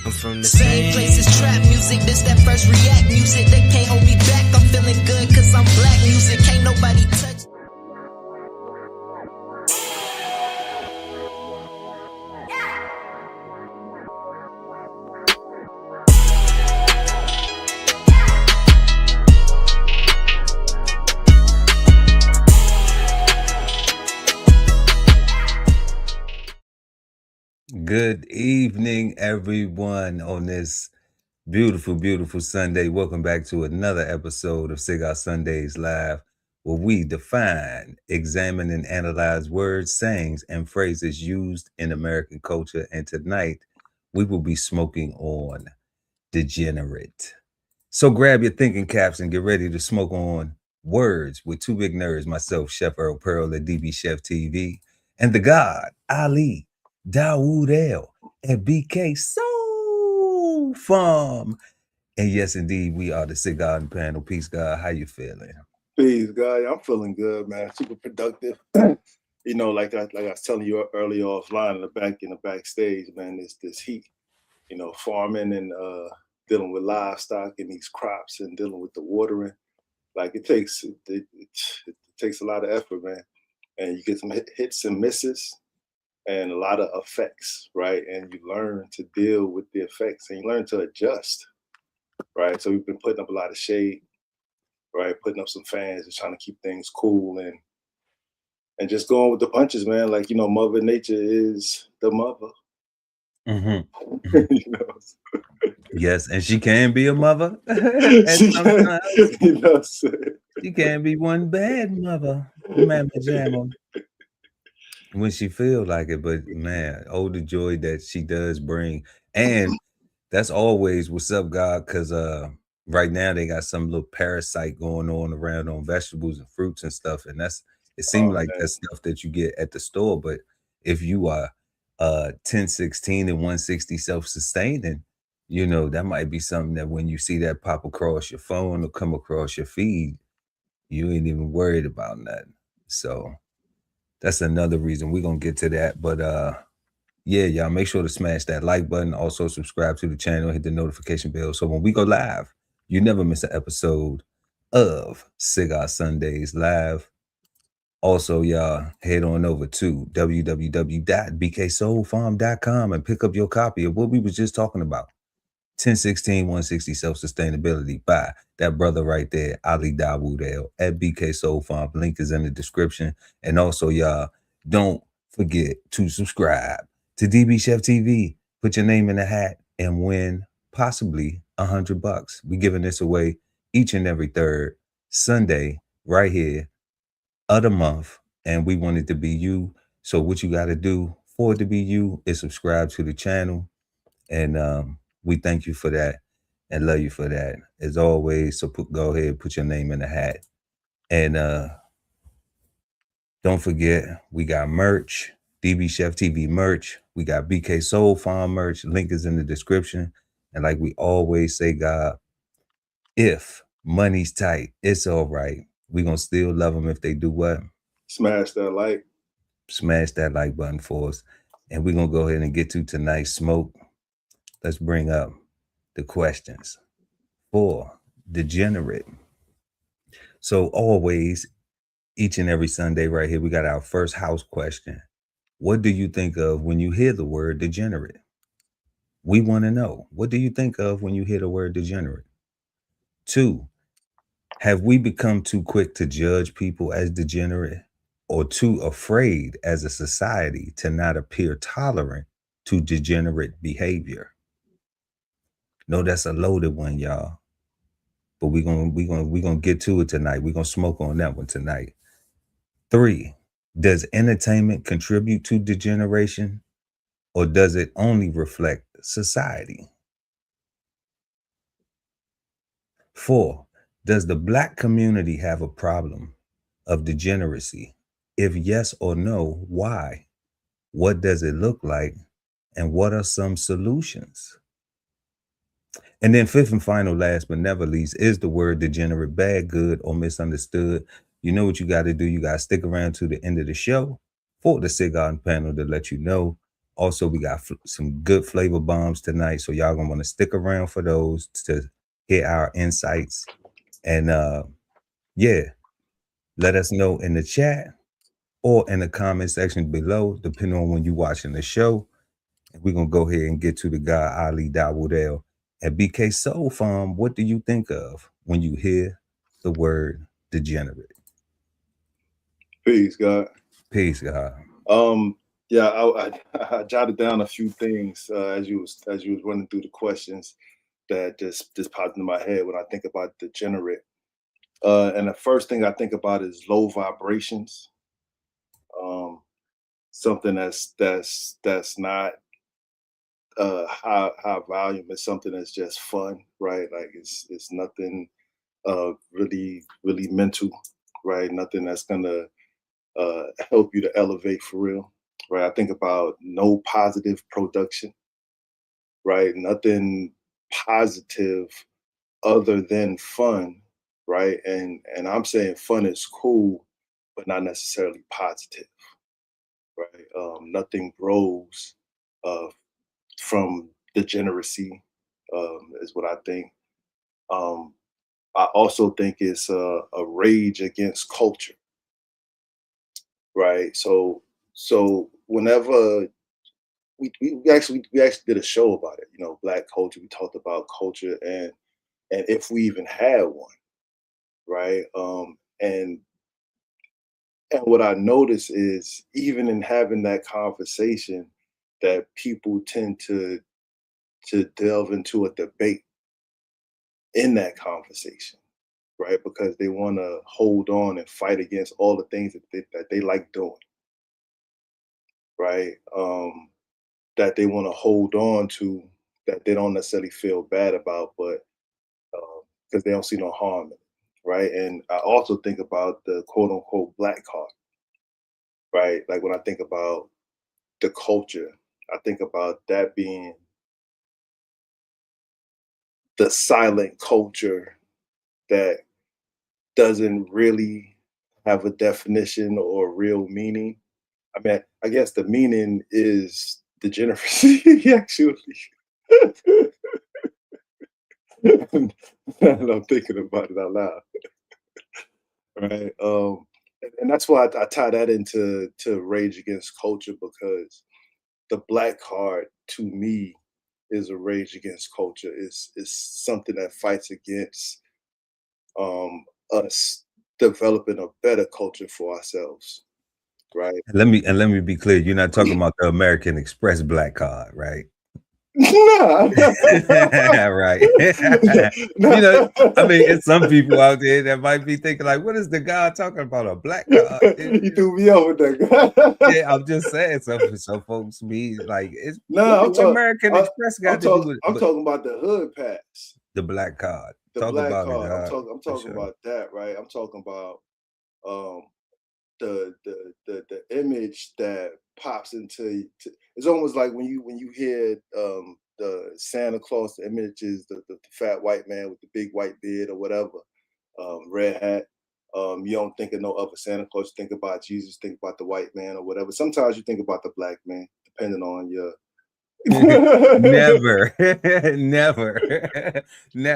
I'm from the Same place as trap music, this that first react music. They can't hold me back, I'm feeling good cause I'm black music. Can't nobody touch. Good evening, everyone, on this beautiful, beautiful Sunday. Welcome back to another episode of Cigar Sundays Live, where we define, examine, and analyze words, sayings, and phrases used in American culture. And tonight, we will be smoking on Degenerate. So grab your thinking caps and get ready to smoke on words with two big nerds, myself, Chef Earl Pearl at DBCHEFTV, and the God, Ali Dawood L at BK Soul Farm. And yes, indeed, we are the Cigarden Panel. Peace, God. How you feeling? Peace, guy. I'm feeling good, man. Super productive. You know, like I was telling you earlier offline in the backstage, man, this heat, you know, farming and dealing with livestock and these crops and dealing with the watering. Like it takes a lot of effort, man. And you get some hits and misses and a lot of effects, right? And you learn to deal with the effects and you learn to adjust, right? So we've been putting up a lot of shade, right? Putting up some fans, just trying to keep things cool and just going with the punches, man. Like, you know, Mother Nature is the mother. Mm-hmm. You know? Yes, and she can be a mother. She can be one bad mother, Mama Jamma, when she feel like it. But man, oh, the joy that she does bring. And that's always what's up, God, because right now they got some little parasite going on around on vegetables and fruits and stuff. And it seems like that's stuff that you get at the store. But if you are 10, 16 and 160 self-sustaining, you know, that might be something that when you see that pop across your phone or come across your feed, you ain't even worried about nothing. So that's another reason. We're gonna get to that. But yeah, y'all make sure to smash that like button. Also subscribe to the channel, hit the notification bell. So when we go live, you never miss an episode of Cigar Sundays Live. Also, y'all head on over to www.bksoulfarm.com and pick up your copy of what we was just talking about. 1016 160 Self-Sustainability by that brother right there, Ali Dawood L at BK Soul Farm. Link is in the description. And also, y'all, don't forget to subscribe to DBCHEFTV. Put your name in the hat and win possibly $100. We're giving this away each and every third Sunday right here of the month. And we want it to be you. So what you got to do for it to be you is subscribe to the channel. And we thank you for that and love you for that as always. So go ahead, put your name in the hat. And don't forget, we got merch, DB Chef TV merch. We got BK Soul Farm merch. Link is in the description. And like we always say, God, if money's tight, it's all right. We're going to still love them if they do what? Smash that like. Smash that like button for us. And we're going to go ahead and get to tonight's smoke. Let's bring up the questions for Degenerate. So always, each and every Sunday right here, we got our first house question. What do you think of when you hear the word degenerate? We want to know. What do you think of when you hear the word degenerate? 2, have we become too quick to judge people as degenerate or too afraid as a society to not appear tolerant to degenerate behavior? No, that's a loaded one, y'all. But we're gonna get to it tonight. We're gonna smoke on that one tonight. 3, does entertainment contribute to degeneration, or does it only reflect society? 4, does the Black community have a problem of degeneracy? If yes or no, why? What does it look like? And what are some solutions? And then 5th and final, last but never least, is the word degenerate bad, good, or misunderstood? You know what you got to do. You got to stick around to the end of the show for the Cigarden Panel to let you know Also, we got some good flavor bombs tonight, so y'all gonna want to stick around for those to hear our insights. And yeah, let us know in the chat or in the comment section below, depending on when you're watching the show. And we're gonna go ahead and get to the guy Ali Dawudel at BK Soul Farm. What do you think of when you hear the word degenerate? Peace, God. Peace, God. Yeah, I jotted down a few things as you was running through the questions that just popped into my head when I think about degenerate. And the first thing I think about is low vibrations. Something that's not high volume. It's something that's just fun, right? Like it's nothing really mental, right? Nothing that's gonna help you to elevate for real, right? I think about no positive production, right? Nothing positive other than fun, right? And I'm saying fun is cool, but not necessarily positive, right? Nothing grows uh, from degeneracy, is what I think. Um, I also think it's a rage against culture, right? So whenever we actually did a show about it, you know, Black culture. We talked about culture and if we even had one, right? And what I notice is even in having that conversation, that people tend to delve into a debate in that conversation, right? Because they want to hold on and fight against all the things that they like doing, right? That they want to hold on to, that they don't necessarily feel bad about, but because they don't see no harm in it, right? And I also think about the quote unquote black card, right? Like when I think about the culture, I think about that being the silent culture that doesn't really have a definition or real meaning. I mean, I guess the meaning is degeneracy, actually. And I'm thinking about it out loud, right? And that's why I tie that into rage against culture, because the black card to me is a rage against culture. Is something that fights against us developing a better culture for ourselves, right? Let me be clear. You're not talking about the American Express black card, right? Nah. Right. You know, I mean, it's some people out there that might be thinking like, what is the guy talking about? A black card? You threw me over there. Yeah, I'm just saying. Some folks be like, it's Nah, what do American Express got to do with I'm talking about the hood pass, the black card? the Talk black about it, card. I'm for talking sure. about that, right? I'm talking about um the image that pops into it's almost like when you hear the Santa Claus, the image is the fat white man with the big white beard or whatever, red hat. You don't think of no other Santa Claus. You think about Jesus, think about the white man or whatever. Sometimes you think about the black man, depending on your Never, never.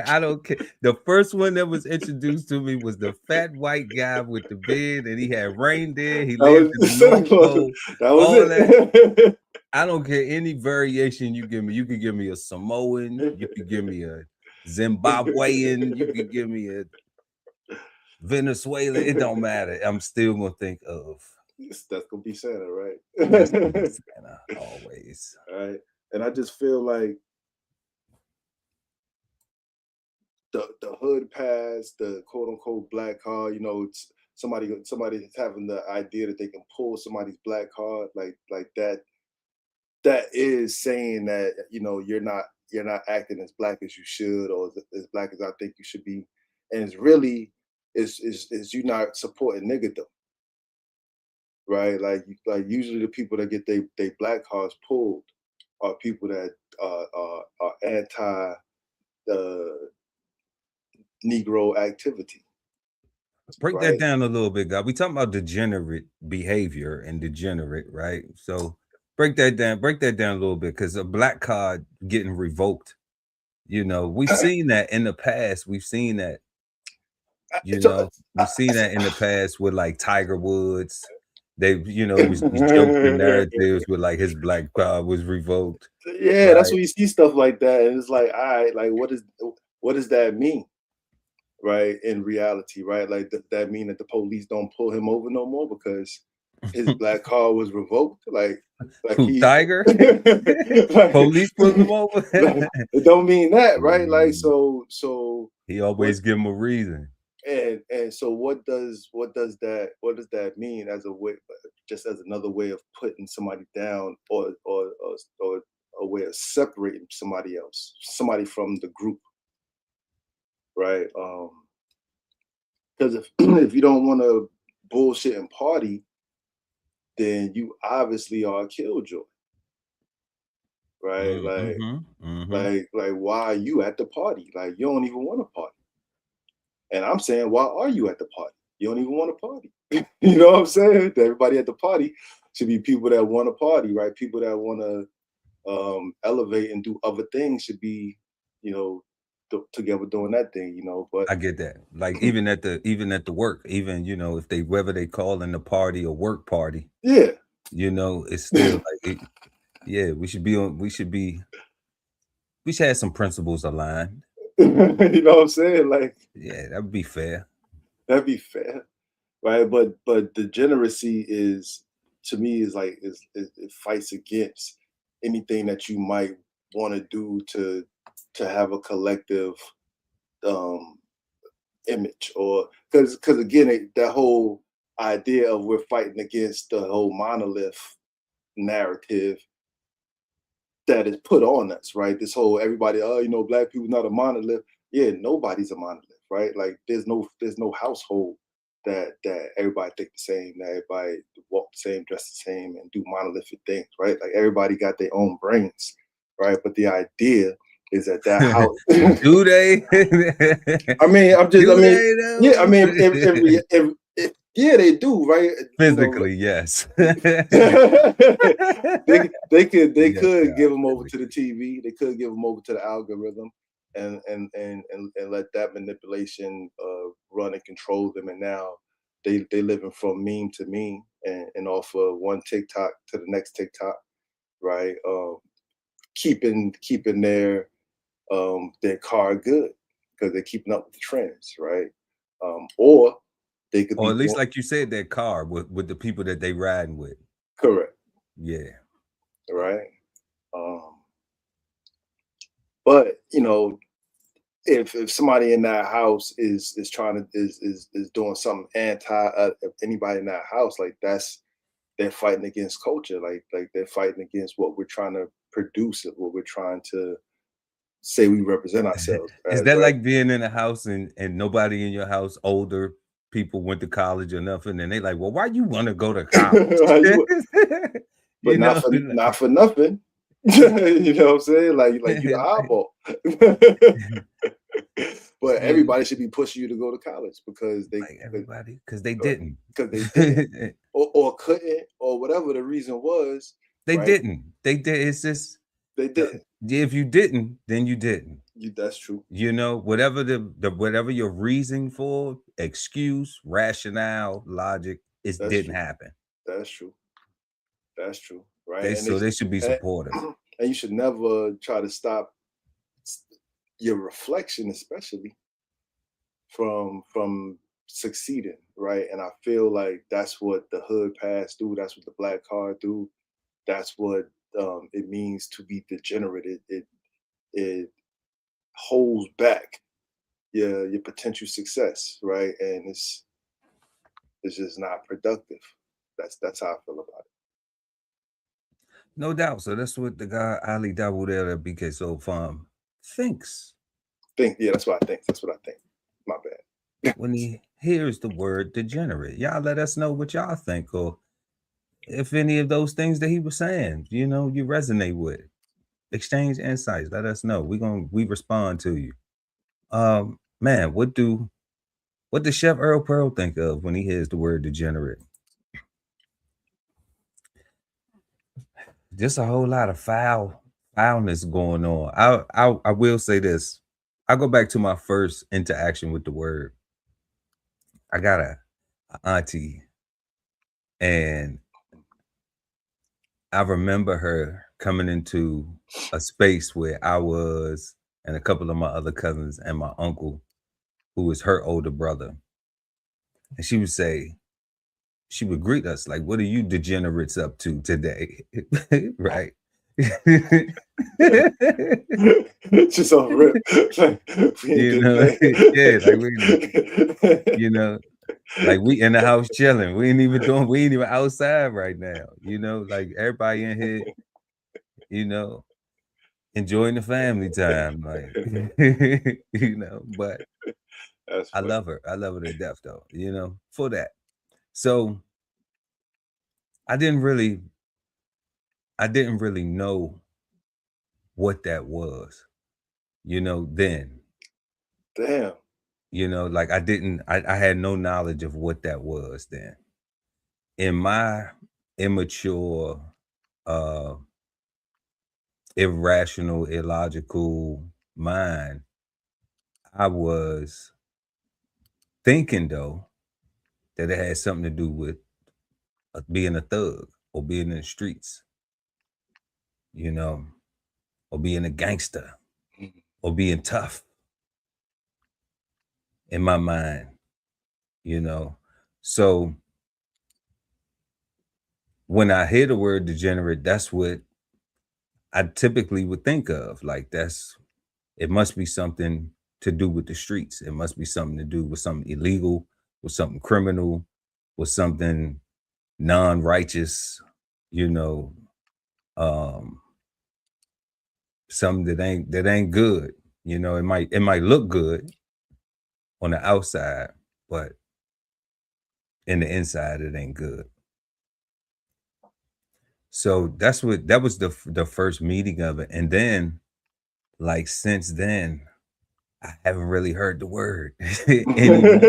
I don't care. The first one that was introduced to me was the fat white guy with the beard, and he had reindeer. He that lived was in the Santa North Claus. Pole. That was All that. it. I don't care any variation you give me. You could give me a Samoan. You could give me a Zimbabwean. You could give me a Venezuelan. It don't matter. I'm still gonna think of That's gonna be Santa, right? that's gonna be Santa always. Right. And I just feel like the hood pass, the quote unquote black card, you know, it's somebody's having the idea that they can pull somebody's black card like that. That is saying that, you know, you're not acting as black as you should, or as black as I think you should be. And it's really is you not supporting niggerdom, right? Like usually the people that get they black cards pulled are people that are anti the Negro activity, Break that right? down a little bit, God. We talking about degenerate behavior and degenerate, right? So break that down a little bit, because a black card getting revoked, you know, we've seen that in the past. We've seen that, you know, we've seen that in the past with like Tiger Woods. They, you know, was these jokes and narratives with like his black card was revoked. Yeah, right? that's when you see stuff like that, and it's like, all right, like what does that mean, right? In reality, right? Like that mean that the police don't pull him over no more because his black card was revoked? Like Who, he Tiger? like, Police pulled him over? like, it don't mean that, right? Like so he always give him a reason. And so what does that mean as a way, just as another way of putting somebody down, or a way of separating somebody from the group, right? Because if you don't want to bullshit and party, then you obviously are a killjoy, right? Like why are you at the party? Like you don't even want to party. And I'm saying, why are you at the party? You don't even want to party. You know what I'm saying? Everybody at the party should be people that want to party, right? People that want to elevate and do other things should be, you know, together doing that thing, you know. But I get that. Like even at the work, even, you know, if they, whether they call in the party a work party, yeah, you know, it's still like yeah, we should have some principles aligned. You know what I'm saying? Like, yeah, that would be fair. That'd be fair, right? But degeneracy is, to me, is like it fights against anything that you might want to do to have a collective image, or because again, that whole idea of we're fighting against the whole monolith narrative that is put on us, right? This whole everybody, oh, you know, black people not a monolith. Yeah, nobody's a monolith, right? Like there's no household that everybody think the same, that everybody walk the same, dress the same, and do monolithic things, right? Like everybody got their own brains, right? But the idea is that house. Do they? I mean, yeah, I mean, if yeah, they do, right? Physically, you know, yes. they could give them over to the TV. They could give them over to the algorithm, and let that manipulation run and control them. And now they living from meme to meme, and off of one TikTok to the next TikTok, right? Keeping their car good because they're keeping up with the trends, right? Or they could, or at least, like you said, that car with the people that they riding with. Correct. Yeah. Right. But you know, if somebody in that house is trying to is doing something anti anybody in that house, like they're fighting against culture, like they're fighting against what we're trying to produce, and what we're trying to say we represent ourselves. Is that right? Like being in a house and nobody in your house, older people, went to college or nothing, and they like, well, why you want to go to college? But not for nothing. You know what I'm saying? Like you the eyeball. But everybody should be pushing you to go to college because they didn't. Because they didn't. or couldn't, or whatever the reason was. They didn't. They did. It's just they didn't. If you didn't, then you didn't. That's true. You know, whatever whatever your reason for, excuse, rationale, logic, didn't happen. That's true. That's true. Right. They should be supportive. And you should never try to stop your reflection, especially from succeeding, right? And I feel like that's what the hood pass do. That's what the black card do. That's what it means to be degenerate. It holds back your potential success, right? And it's just not productive. That's how I feel about it. No doubt. So that's what the guy Ali Dawudera BK So Farm thinks. Yeah, that's what I think. That's what I think. My bad. When he hears the word degenerate, y'all let us know what y'all think, or if any of those things that he was saying, you know, you resonate with. Exchange insights. Let us know. We respond to you. Man, what does Chef Earl Pearl think of when he hears the word degenerate? just a whole lot of foulness going on. I will say this. I go back to my first interaction with the word. I got a auntie, and I remember her coming into a space where I was and a couple of my other cousins and my uncle, who was her older brother. And she would say, she would greet us like, "What are you degenerates up to today?" Right? Just off rip. You know, yeah, like you know, like we in the house chilling. We ain't even outside right now. You know, like everybody in here, you know, enjoying the family time. Like, you know, but That's I funny. love her. I love her to death though, you know, for that. So I didn't really know what that was, you know, then. Damn. You know, like I had no knowledge of what that was then. In my immature, uh, irrational, illogical mind, I was thinking though that it had something to do with being a thug or being in the streets, you know, or being a gangster or being tough in my mind, you know. So when I hear the word degenerate, that's what I typically would think of. Like it must be something to do with the streets. It must be something to do with something illegal, with something criminal, with something non-righteous, you know, um, something that ain't good. You know, it might look good on the outside, but in the inside it ain't good. So that was the first meeting of it. And then like since then, I haven't really heard the word anymore.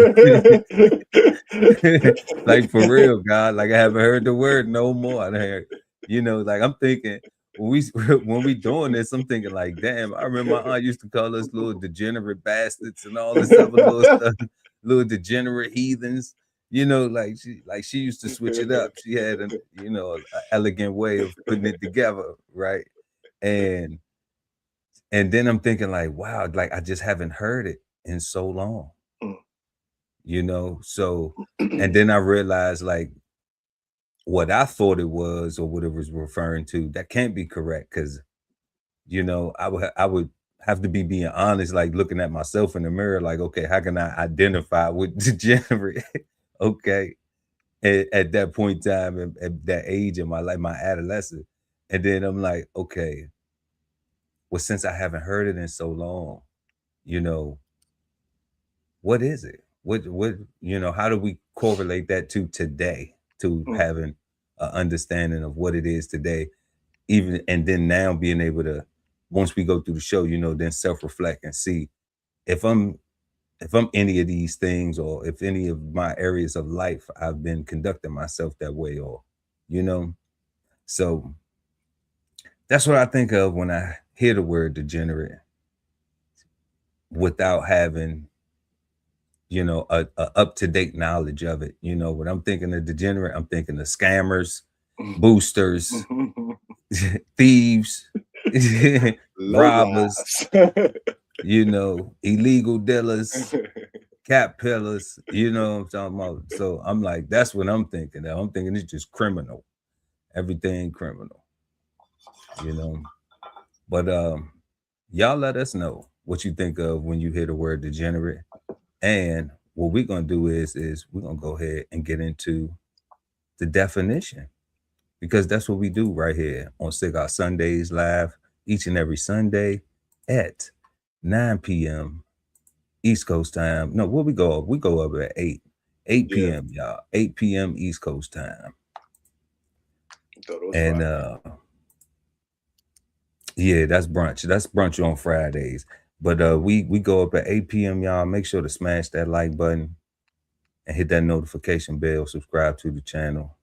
Like for real, God. Like I haven't heard the word no more. I heard, you know, like I'm thinking when we doing this, I'm thinking like, damn, I remember my aunt used to call us little degenerate bastards and all this other little stuff, little degenerate heathens. You know, like she used to switch it up. She had an elegant way of putting it together, right? And then I'm thinking like, wow, like I just haven't heard it in so long, you know? So, and then I realized like what I thought it was or what it was referring to, that can't be correct. Cause you know, I would have to be being honest, like looking at myself in the mirror, like, okay, how can I identify with degenerate? Okay. At that point in time, at that age in my life, my adolescent. And then I'm like, okay, well, since I haven't heard it in so long, you know, what is it? What how do we correlate that to today, to having an understanding of what it is today, even and then now being able to, once we go through the show, you know, then self-reflect and see if I'm any of these things, or if any of my areas of life I've been conducting myself that way, or you know. So that's what I think of when I hear the word degenerate without having a up-to-date knowledge of it. You know, when I'm thinking of degenerate, I'm thinking of scammers, boosters, thieves, robbers, you know, illegal dealers, cat pillars, you know what I'm talking about. So I'm like, that's what I'm thinking of. I'm thinking it's just criminal, everything criminal, you know. But y'all let us know what you think of when you hear the word degenerate. And what we're gonna do is we're gonna go ahead and get into the definition, because that's what we do right here on Cigar Sundays live each and every Sunday at 9 p.m. East Coast time. No, where we go up? We go up at 8 p.m. y'all. 8 p.m. East Coast time. And yeah, that's brunch. That's brunch on Fridays. But we go up at 8 p.m. y'all. Make sure to smash that like button and hit that notification bell. Subscribe to the channel.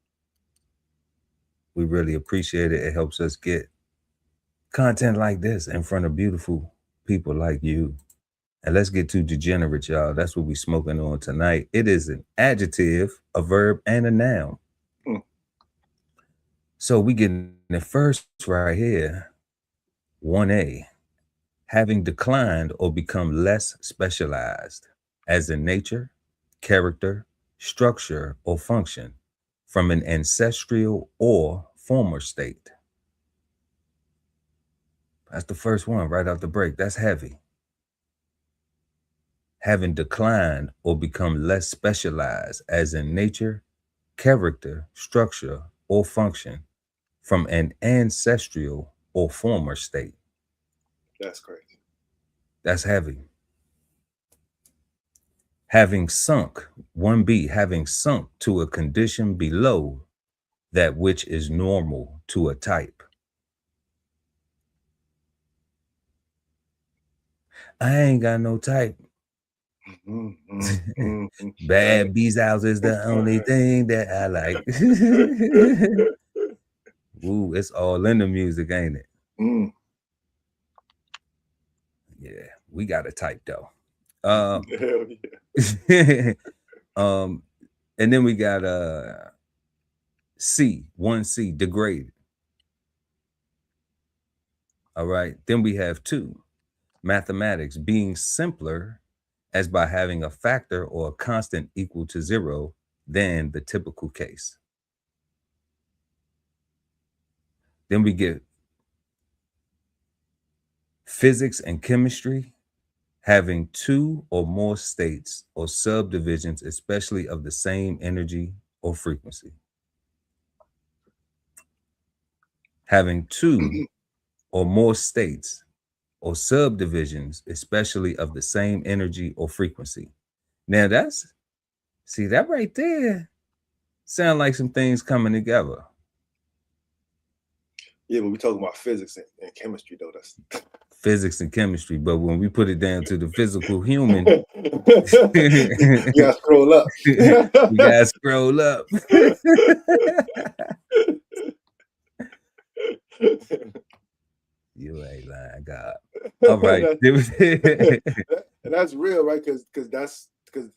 We really appreciate it. It helps us get content like this in front of beautiful people like you. And let's get to degenerate, y'all. That's what we're smoking on tonight. It is an adjective, a verb, and a noun. So we getting it first right here. 1A, having declined or become less specialized, as in nature, character, structure, or function, from an ancestral or former state. That's the first one right off the break. That's heavy. Having declined or become less specialized, as in nature, character, structure, or function, from an ancestral or former state. That's crazy. That's heavy. Having sunk, 1B, having sunk to a condition below that which is normal to a type. I ain't got no type. Bad Bezos is the only thing that I like. Ooh, it's all in the music, ain't it? Yeah, we got a type though. Hell yeah. And then we got C, 1C, degraded. All right. Then we have 2, mathematics, being simpler as by having a factor or a constant equal to 0 than the typical case. Then we get physics and chemistry, having 2 or more states or subdivisions, especially of the same energy or frequency. Having 2 or more states or subdivisions, especially of the same energy or frequency. Now that's, see, that right there sound like some things coming together. Yeah, but we talking about physics and chemistry though. That's physics and chemistry, but when we put it down to the physical human, you gotta scroll up. We gotta scroll up. You ain't lying, God. All right. And that's real, right? Because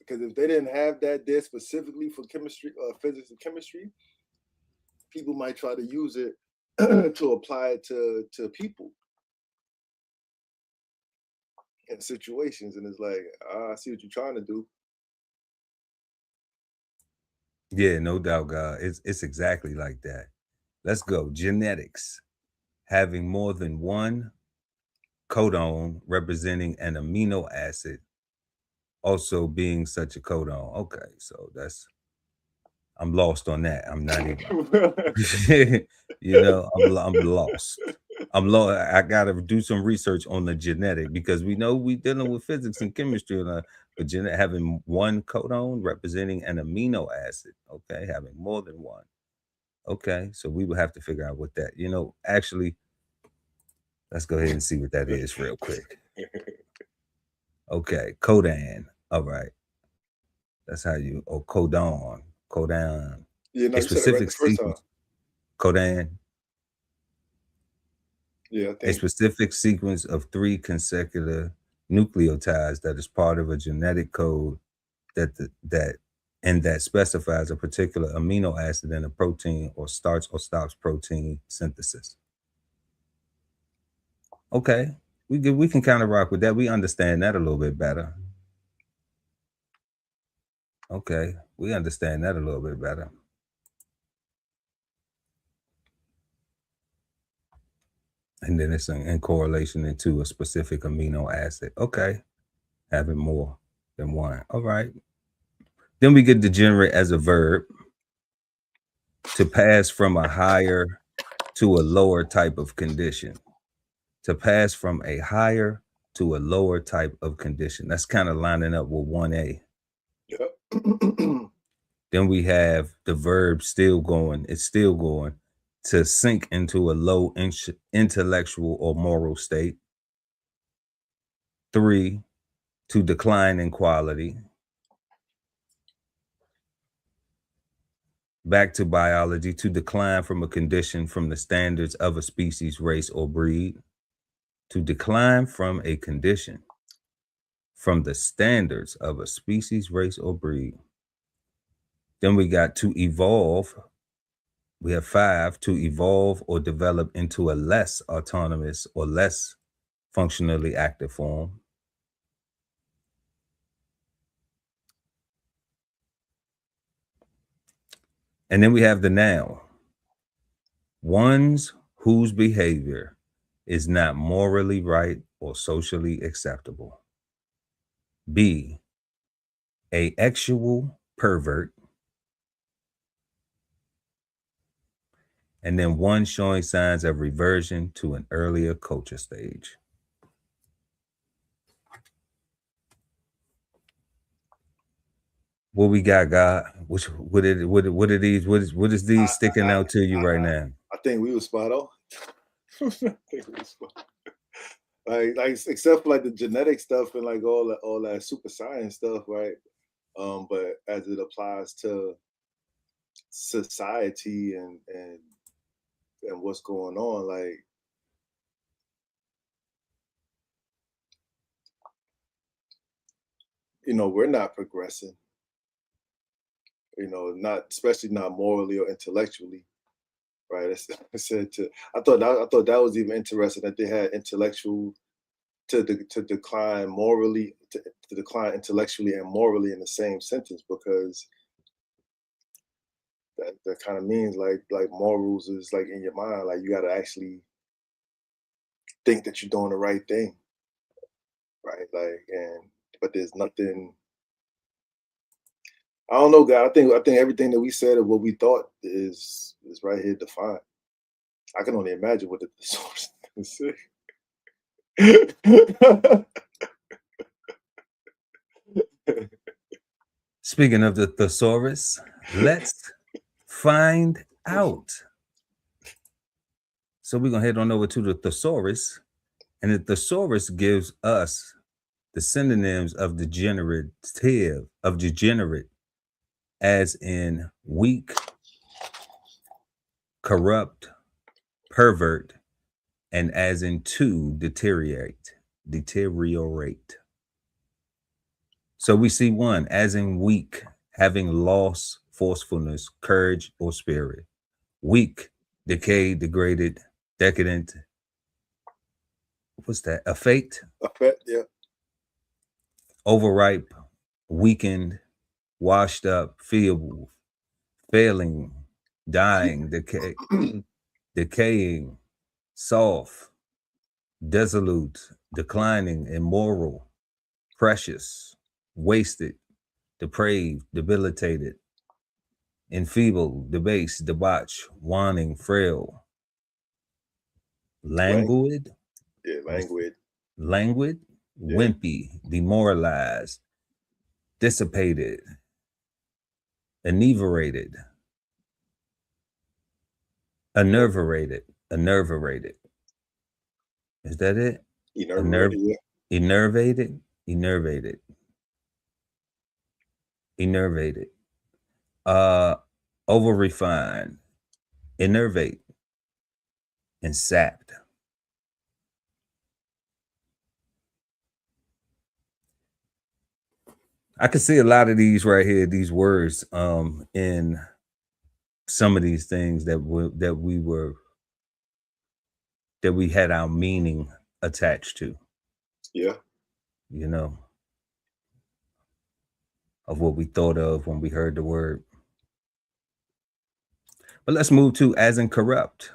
if they didn't have that there specifically for chemistry, physics and chemistry, people might try to use it to apply it to people in situations, and it's like, I see what you're trying to do. Yeah, no doubt, God. It's exactly like that. Let's go. Genetics, having more than one codon representing an amino acid, also being such a codon. Okay, so that's, I'm lost on that. I'm not even, I'm lost. I gotta do some research on the genetic, because we know we dealing with physics and chemistry, but having one codon representing an amino acid. Okay, having more than one. Okay, so we will have to figure out what that. Actually, let's go ahead and see what that is real quick. Okay, codon. All right, that's how you. Oh, codon. Yeah, no, a specific right sequence. Codon. Yeah, a specific sequence of 3 consecutive nucleotides that is part of a genetic code that specifies a particular amino acid in a protein or starts or stops protein synthesis. Okay, we can kind of rock with that. We understand that a little bit better. Okay, we understand that a little bit better. And then it's in correlation into a specific amino acid. Okay, having more than one. All right. Then we get degenerate as a verb, to pass from a higher to a lower type of condition. To pass from a higher to a lower type of condition. That's kind of lining up with 1A. Yep. Then we have the verb still going. It's still going, to sink into a low intellectual or moral state. 3, to decline in quality. back to biology, to decline from a condition from the standards of a species, race, or breed. To decline from a condition from the standards of a species, race, or breed. Then we got to evolve. We have 5, to evolve or develop into a less autonomous or less functionally active form. And then we have the now. Ones whose behavior is not morally right or socially acceptable. B, a actual pervert. And then one showing signs of reversion to an earlier culture stage. What we got, God? What are these? What is these sticking out to you right now? I think we were spot on. I think we were spot on. Like except for like the genetic stuff and like all that super science stuff, right? But as it applies to society and what's going on, like we're not progressing. Not especially not morally or intellectually, right? I said I thought that was even interesting that they had intellectual to decline morally, to decline intellectually and morally in the same sentence, because that kind of means like morals is like in your mind, like you got to actually think that you're doing the right thing, right? Like, but there's nothing. I don't know, God. I think everything that we said of what we thought is right here defined. I can only imagine what the source is. Speaking of the thesaurus, let's find out. So we're gonna head on over to the thesaurus, and the thesaurus gives us the synonyms of degenerate, as in weak, corrupt, pervert, and as in to deteriorate. So we see 1, as in weak, having lost forcefulness, courage, or spirit. Weak, decayed, degraded, decadent. What's that? Affect? Affect, yeah. Overripe, weakened, washed up, feeble, failing, dying, decaying, soft, dissolute, declining, immoral, precious, wasted, depraved, debilitated, enfeebled, debased, debauched, wanting, frail, languid, languid, yeah. Wimpy, demoralized, dissipated, enervated, enervated. Is that it? Enervated. Over refined, enervate, and sapped. I can see a lot of these right here, these words, in some of these things that we had our meaning attached to. Yeah. Of what we thought of when we heard the word. But let's move to as in corrupt.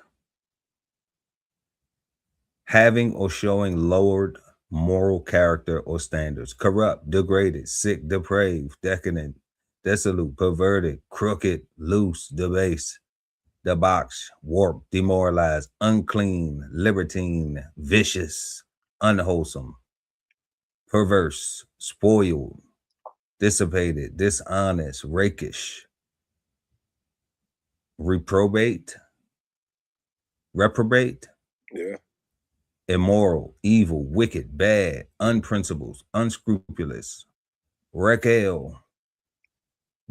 Having or showing lowered moral character or standards. Corrupt, degraded, sick, depraved, decadent, dissolute, perverted, crooked, loose, debased, debauched, warped, demoralized, unclean, libertine, vicious, unwholesome, perverse, spoiled, dissipated, dishonest, rakish, reprobate, yeah, immoral, evil, wicked, bad, unprincipled, unscrupulous, reckless,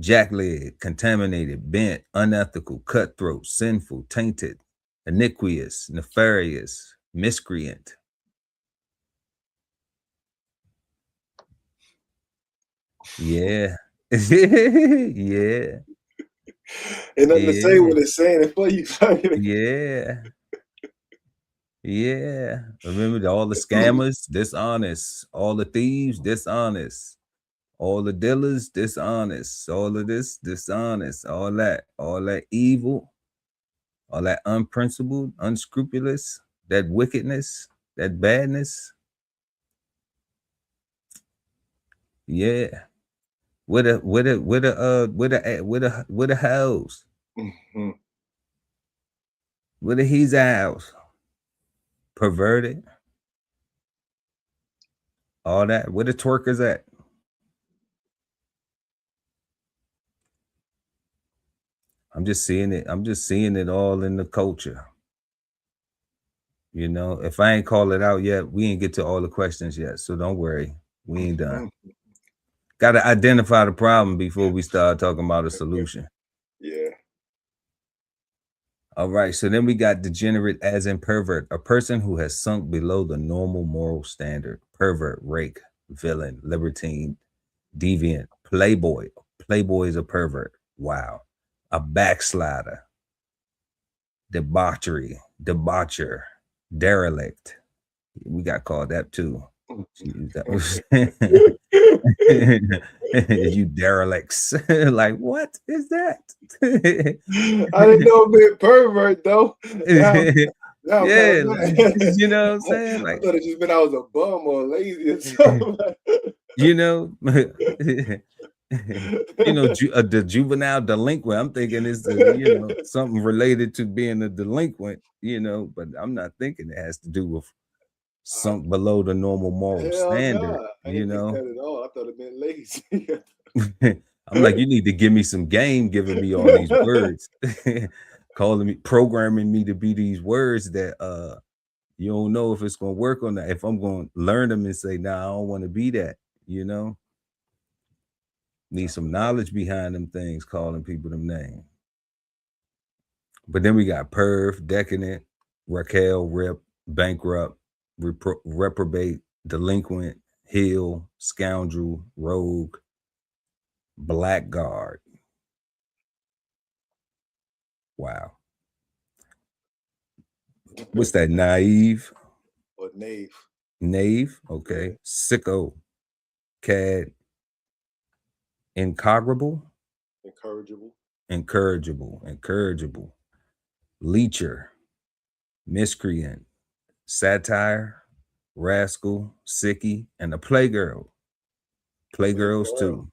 jackleg, contaminated, bent, unethical, cutthroat, sinful, tainted, iniquitous, nefarious, miscreant. Yeah. Yeah. Ain't nothing to say when it's saying it for you. Yeah. Yeah. Remember all the scammers, dishonest. All the thieves, dishonest. All the dealers, dishonest. All of this, dishonest. All that evil, all that unprincipled, unscrupulous, that wickedness, that badness. Yeah. With a house. Mm-hmm. With a he's house. Perverted. All that. Where the twerkers at? I'm just seeing it. I'm just seeing it all in the culture. You know, if I ain't call it out yet, we ain't get to all the questions yet. So don't worry. We ain't done. Got to identify the problem before we start talking about a solution. Yeah. All right. So then we got degenerate as in pervert, a person who has sunk below the normal moral standard. Pervert, rake, villain, libertine, deviant, playboy. Playboy is a pervert. Wow. A backslider. Debauchery, debaucher, derelict. We got called that too. You derelicts. Like, what is that? I didn't know it pervert though. Now yeah, you know what I'm saying? Like, I thought it just meant I was a bum or lazy or something. You know, the juvenile delinquent. I'm thinking it's something related to being a delinquent, but I'm not thinking it has to do with sunk below the normal moral standard. No, I didn't think that at all. I thought it meant lazy. I'm like, you need to give me some game, giving me all these words, programming me to be these words that you don't know if it's gonna work on that. If I'm gonna learn them and say, nah, I don't want to be that, Need some knowledge behind them things, calling people them names. But then we got perv, decadent, Raquel, rip, bankrupt, reprobate, delinquent, heel, scoundrel, rogue, blackguard. Wow. What's that? Naive? Or knave. Knave, okay. Yeah. Sicko, cad, incorrigible. Incorrigible. Leecher, miscreant, satire, rascal, sickie, and the playgirl. Playgirls too.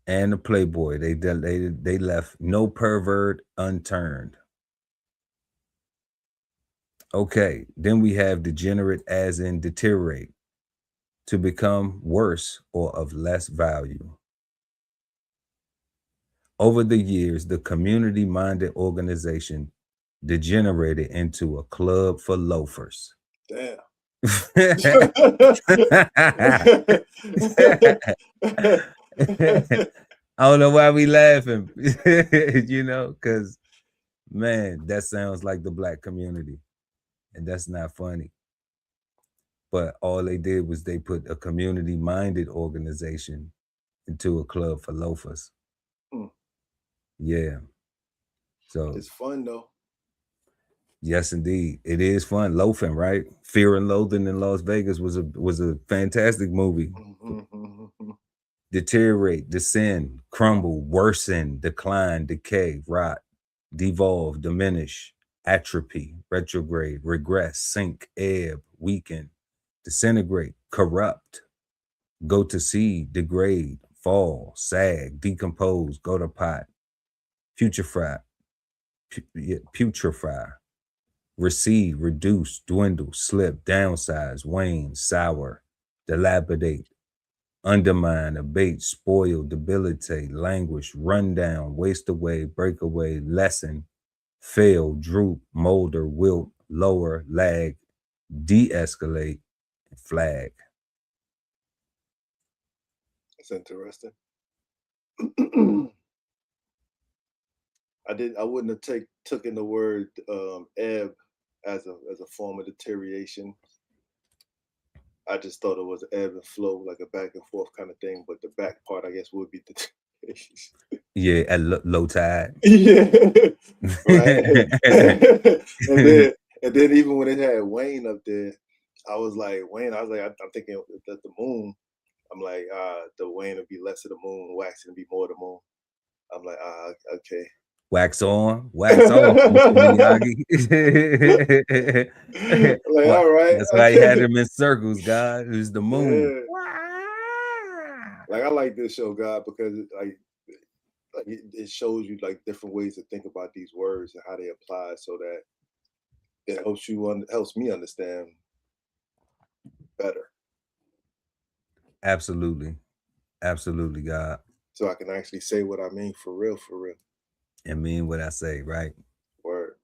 And the playboy. They left no pervert unturned. Okay, then we have degenerate as in deteriorate, to become worse or of less value. Over the years, the community-minded organization degenerated into a club for loafers. Damn. I don't know why we laughing, because, man, that sounds like the Black community, and that's not funny. But all they did was they put a community-minded organization into a club for loafers. Yeah. So it's fun though. Yes, indeed. It is fun. Loafing, right? Fear and Loathing in Las Vegas was a fantastic movie. Deteriorate, descend, crumble, worsen, decline, decay, rot, devolve, diminish, atrophy, retrograde, regress, sink, ebb, weaken, disintegrate, corrupt, go to seed, degrade, fall, sag, decompose, go to pot, putrefy, recede, reduce, dwindle, slip, downsize, wane, sour, dilapidate, undermine, abate, spoil, debilitate, languish, run down, waste away, break away, lessen, fail, droop, molder, wilt, lower, lag, de-escalate, flag. That's interesting. I wouldn't have taken the word ebb as a form of deterioration. I just thought it was ebb and flow, like a back and forth kind of thing. But the back part, I guess, would be deterioration. Yeah, at low tide. Yeah, right. and then even when it had Wayne up there, I was like, Wayne. I was like, I'm thinking that the moon. I'm like, the Wayne would be less of the moon, waxing would be more of the moon. I'm like, okay. Wax on, wax off, Mr. Miyagi. Like, all right. That's why he had him in circles, God. It was the moon. Yeah. Like, I like this show, God, because it shows you like different ways to think about these words and how they apply, so that it helps me understand better. Absolutely, absolutely, God. So I can actually say what I mean for real, and mean what I say, right? Word.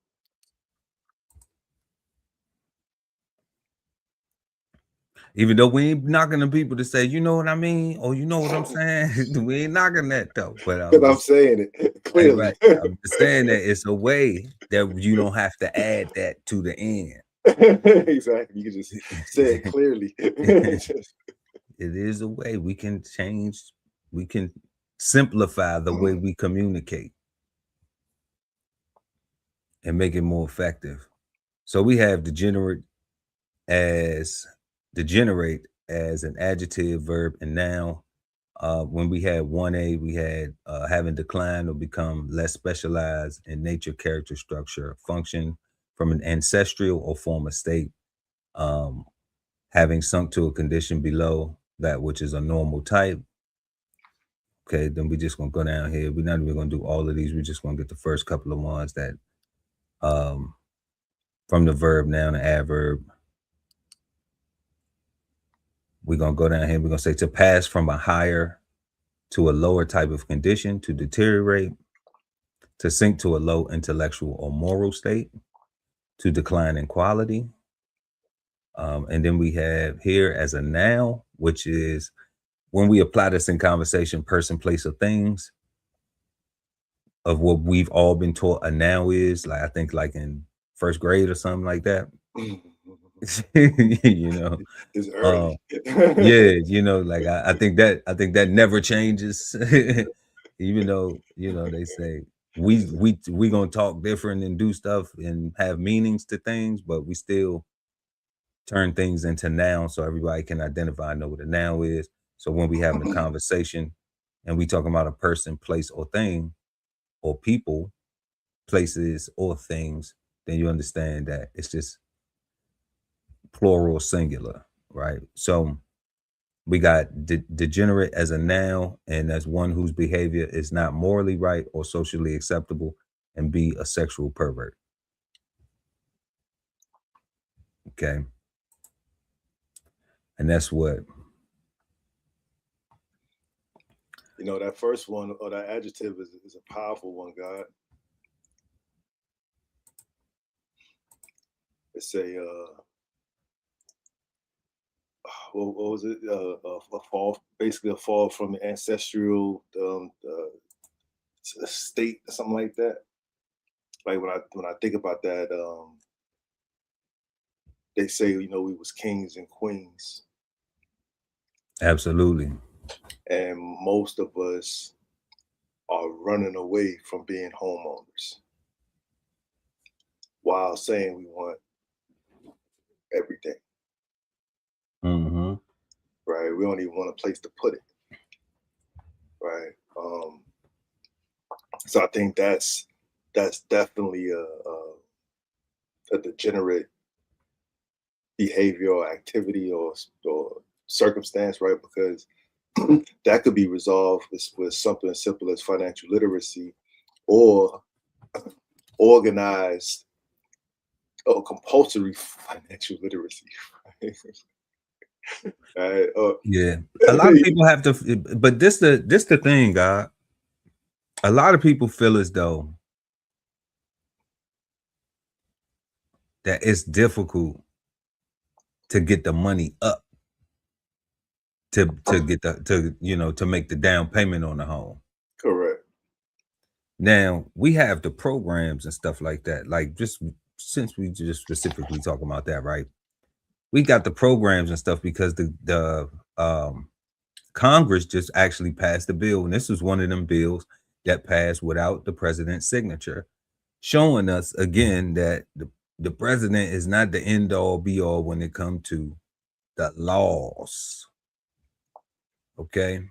Even though we ain't knocking the people to say, you know what I mean, or you know what I'm saying, we ain't knocking that though. But I'm saying it clearly. Right. I'm just saying that it's a way that you don't have to add that to the end. Exactly. You can just say it clearly. It is a way we can change. We can simplify the way we communicate and make it more effective. So we have degenerate as an adjective, verb, and noun. When we had 1A, we had having declined or become less specialized in nature, character, structure, function from an ancestral or former state, having sunk to a condition below that which is a normal type. Okay, then we're just gonna go down here. We're not even gonna do all of these. We're just gonna get the first couple of ones that from the verb, noun, and adverb. We're gonna go down here. We're gonna say to pass from a higher to a lower type of condition, to deteriorate, to sink to a low intellectual or moral state, to decline in quality. And then we have here as a noun, which is when we apply this in conversation, person, place, or things, of what we've all been taught a noun is, like I think like in first grade or something like that. You know, it's early. Yeah, you know, like I think that never changes. Even though, you know, they say we gonna talk different and do stuff and have meanings to things, but we still turn things into nouns so everybody can identify and know what a noun is. So when we having a conversation and we talking about a person, place, or thing, or people, places, or things, then you understand that it's just plural singular, right? So we got degenerate as a noun, and as one whose behavior is not morally right or socially acceptable, and be a sexual pervert. Okay. And that's what, you know, that first one, or that adjective is a powerful one, God. It's a what was it? A fall, basically a fall from the ancestral state, or something like that. Like when I think about that, they say, you know, we was kings and queens. absolutely. And most of us are running away from being homeowners while saying we want everything. Mm-hmm. Right? We don't even want a place to put it. Right? So I think that's definitely a degenerate behavior or activity or circumstance, right? Because that could be resolved with something as simple as financial literacy, or organized or compulsory financial literacy. Right? Yeah, a lot of people have to, but this the thing, God. A lot of people feel as though that it's difficult to get the money up to get to make the down payment on the home. Now we have the programs and stuff like that. Like, just since we just specifically talking about that, right? We got the programs and stuff because the Congress just actually passed a bill, and this was one of them bills that passed without the president's signature, showing us again that the president is not the end all be all when it comes to the laws. Okay.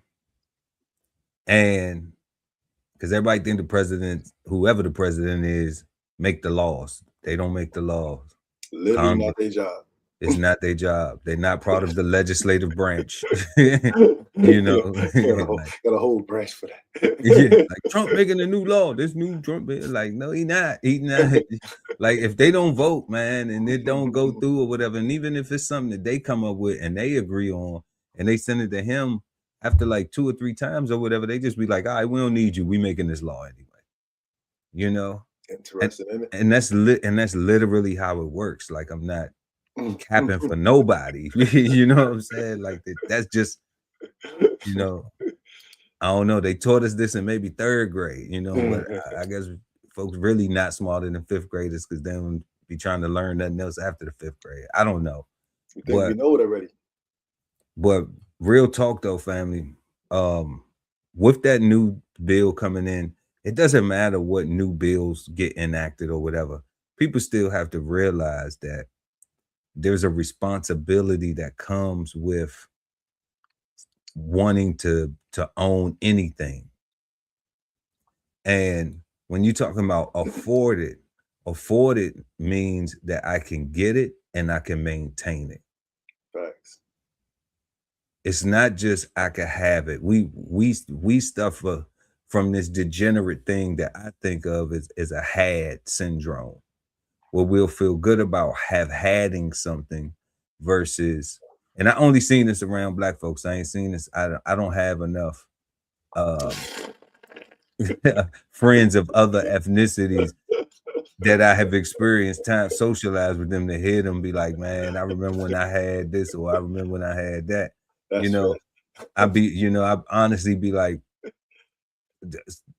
And because everybody think the president, whoever the president is, make the laws. They don't make the laws. Literally Congress, not their job. it's not their job. They're not part of the legislative branch. You know, got a whole branch for that. Yeah, like Trump making a new law. This new Trump, like, no, he not. He not. Like, if they don't vote, man, and it don't go through or whatever, and even if it's something that they come up with and they agree on, and they send it to him after like 2 or 3 times or whatever, they just be like, all right, we don't need you. We making this law anyway. You know, interested in it, and that's literally how it works. Like, I'm not capping for nobody. You know what I'm saying? Like, that's just, you know. I don't know. They taught us this in maybe 3rd grade, you know, but I guess folks really not smarter than 5th graders because they don't be trying to learn nothing else after the 5th grade. I don't know. You think we know it already? But real talk though, family, with that new bill coming in, it doesn't matter what new bills get enacted or whatever. People still have to realize that there's a responsibility that comes with wanting to own anything. And when you're talking about afforded means that I can get it and I can maintain it. Facts. It's not just I can have it. We suffer from this degenerate thing that I think of as a had syndrome, where we'll feel good about having something versus, and I only seen this around Black folks. I ain't seen this. I don't have enough friends of other ethnicities that I have experienced time socialized with them to hear them be like, man, I remember when I had this, or I remember when I had that. That's you know, right. I honestly be like,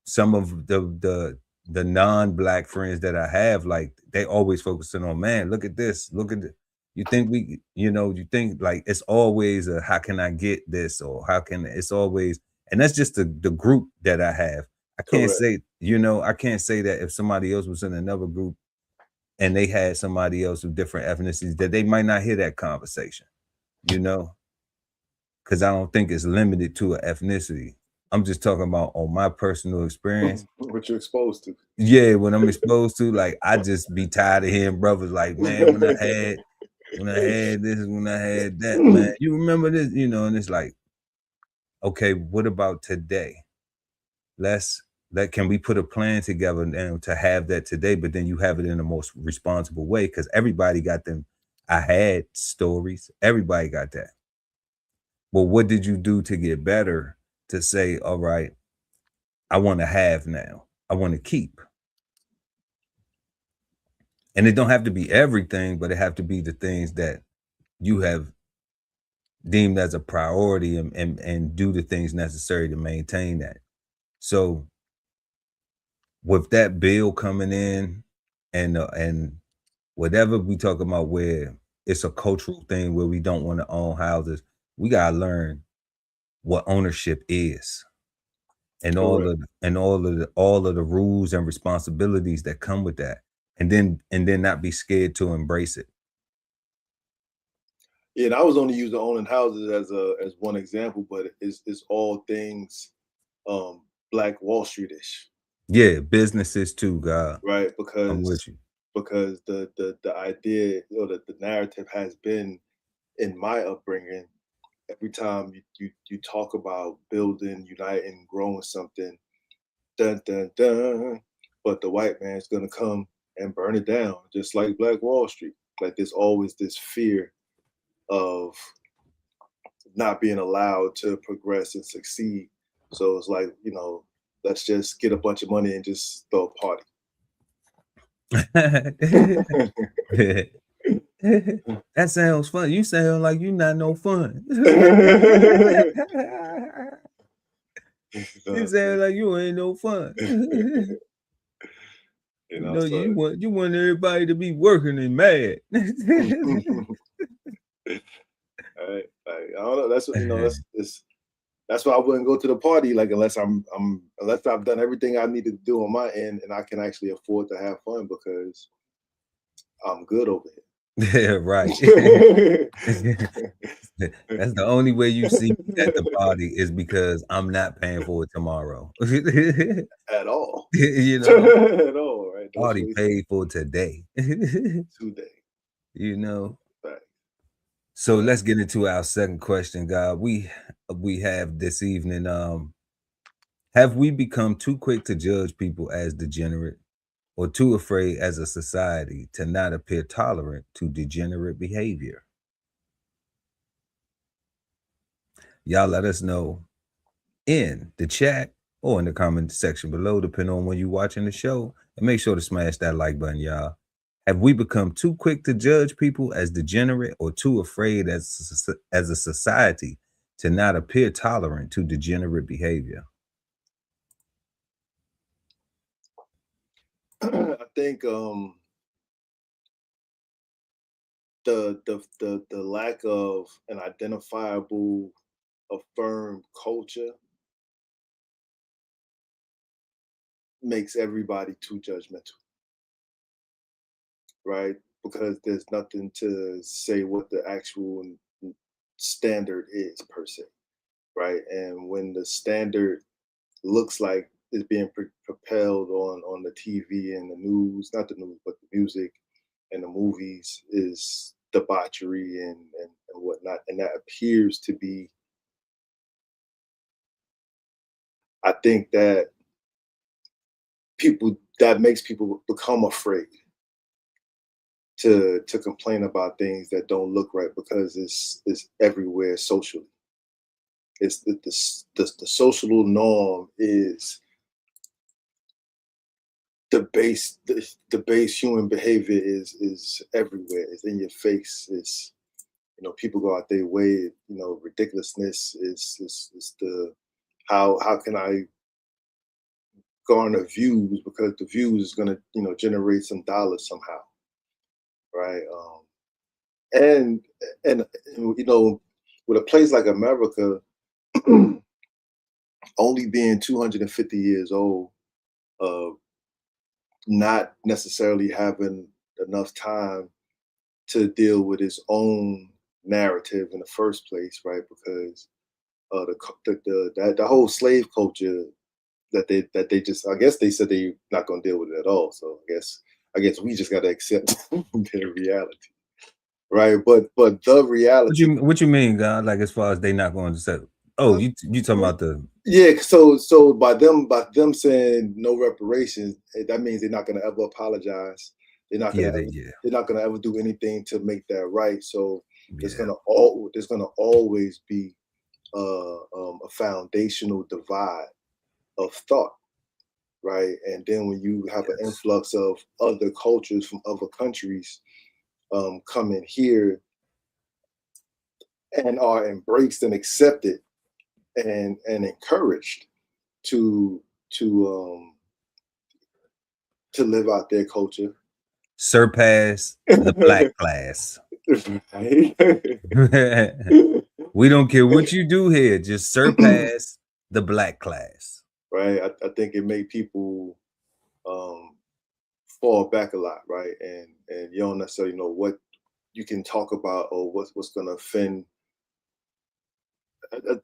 some of the non-Black friends that I have, like, they always focusing on, man, look at this, look at it. You think you think like it's always a how can I get this, or how can it's always, and that's just the group that I have. I can't say, I can't say that if somebody else was in another group and they had somebody else with different ethnicities that they might not hear that conversation, because I don't think it's limited to an ethnicity. I'm just talking about on my personal experience. What you're exposed to. Yeah, when I'm exposed to, like, I just be tired of hearing brothers like, man, when I had this, when I had that, man, you remember this, and it's like, okay, what about today? Can we put a plan together now to have that today, but then you have it in the most responsible way, because everybody got them. I had stories. Everybody got that. But what did you do to get better to say, all right, I want to have now. I want to keep. And it don't have to be everything, but it have to be the things that you have deemed as a priority, and do the things necessary to maintain that. So with that bill coming in, and whatever we talk about, where it's a cultural thing where we don't want to own houses, we gotta learn what ownership is, and all of the rules and responsibilities that come with that, and then not be scared to embrace it. Yeah, and I was only using owning houses as one example, but it's all things Black Wall Street-ish. Yeah, businesses too, God. Right, because I'm with you. Because the idea, the narrative has been, in my upbringing, every time you talk about building, uniting, growing something, dun dun dun, but the white man's gonna come and burn it down, just like Black Wall Street. Like, there's always this fear of not being allowed to progress and succeed. So it's like, let's just get a bunch of money and just throw a party. That sounds fun. You sound like you not no fun. It sounds like you ain't no fun. You You know, know, so you want everybody to be working and mad. I don't know. That's what, you know. That's why I wouldn't go to the party, like, unless unless I've done everything I need to do on my end and I can actually afford to have fun, because I'm good over Yeah, right. here. That's the only way you see me at the party, is because I'm not paying for it tomorrow. At all. You know, At all, right? No party choice. paid for today. Today. You know. Right. So let's get into our second question, God. We have this evening. Have we become too quick to judge people as degenerate, or too afraid as a society to not appear tolerant to degenerate behavior? Y'all let us know in the chat or in the comment section below, depending on when you're watching the show. And make sure to smash that like button, y'all. Have we become too quick to judge people as degenerate, or too afraid as a society to not appear tolerant to degenerate behavior? I think the lack of an identifiable, affirmed culture makes everybody too judgmental, right? Because there's nothing to say what the actual standard is, per se, right? And when the standard looks like it's being propelled on the TV and the news, not the news, but the music and the movies, is debauchery and whatnot, and that appears to be, I think that that makes people become afraid to complain about things that don't look right, because it's everywhere socially. It's the social norm is the base human behavior is everywhere. It's in your face. It's, you know, people go out their way. You know, ridiculousness is the how can I garner views, because the views is gonna, you know, generate some dollars somehow, right? And and you know, with a place like America only being 250 years old, uh, not necessarily having enough time to deal with its own narrative in the first place, right? Because the whole slave culture that they just, I guess they said they're not going to deal with it at all. So I guess we just got to accept their reality, right? But the reality. What you mean, God? Like, as far as they not going to say? Oh, you talking about the? Yeah. So by them saying no reparations, that means they're not going to ever apologize. They're not going to they're not going to ever do anything to make that right. So there's going to always be a foundational divide of thought, right? And then when you have an influx of other cultures from other countries coming here and are embraced and accepted and encouraged to live out their culture, surpass the black class. We don't care what you do here, just surpass the black class. Right. I think it made people fall back a lot, right? And you don't necessarily know what you can talk about or what's going to offend.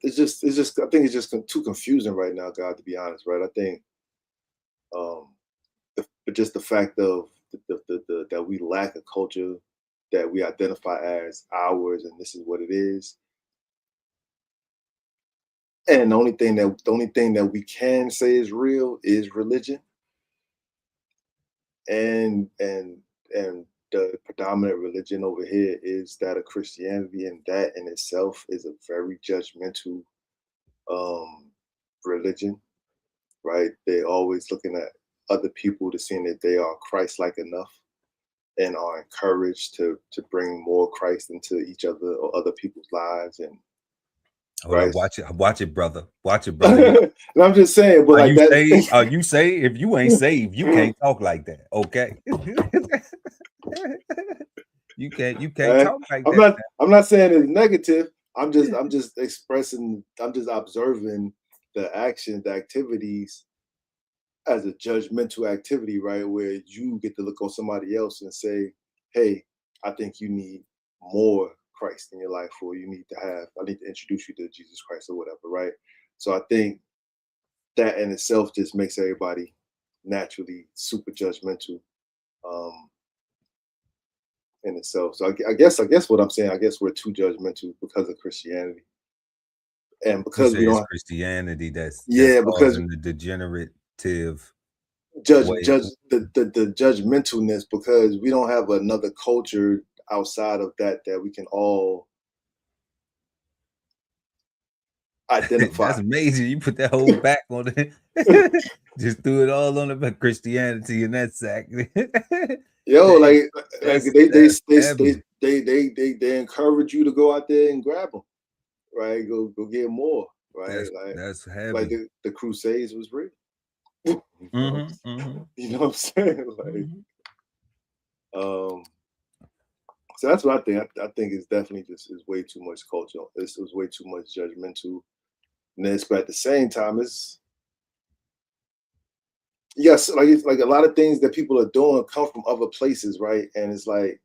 It's just I think it's just too confusing right now, God, to be honest, right? I think but just the fact of that we lack a culture that we identify as ours, and this is what it is. And the only thing that we can say is real is religion, and the predominant religion over here is that of Christianity, and that in itself is a very judgmental religion, right? They're always looking at other people to see if they are Christ-like enough, and are encouraged to bring more Christ into each other or other people's lives. And Hold right? on, watch it, brother. Watch it, brother. And I'm just saying, but Are like you that. saved? Are you saved? If you ain't saved, you can't talk like that. Okay. you can't talk like that. I'm not saying it's negative. I'm just expressing, I'm just observing the action, the activities as a judgmental activity, right? Where you get to look on somebody else and say, hey, I think you need more Christ in your life, or I need to introduce you to Jesus Christ or whatever, right? So I think that in itself just makes everybody naturally super judgmental in itself. So I guess what I'm saying, I guess we're too judgmental because of Christianity. And because we it's don't Christianity that's because causing the degenerative judge way. the judgmentalness, because we don't have another culture outside of that we can all identify. That's amazing. You put that whole back on it. Just threw it all on the Christianity in that sack. Yo, Dang, they encourage you to go out there and grab them, right? Go get more, right? That's heavy. Like the Crusades was real. Mm-hmm, mm-hmm. You know what I'm saying? Like, so that's what I think. I think it's definitely is way too much culture. It was way too much judgmentalness, but at the same time, it's like a lot of things that people are doing come from other places, right? And it's like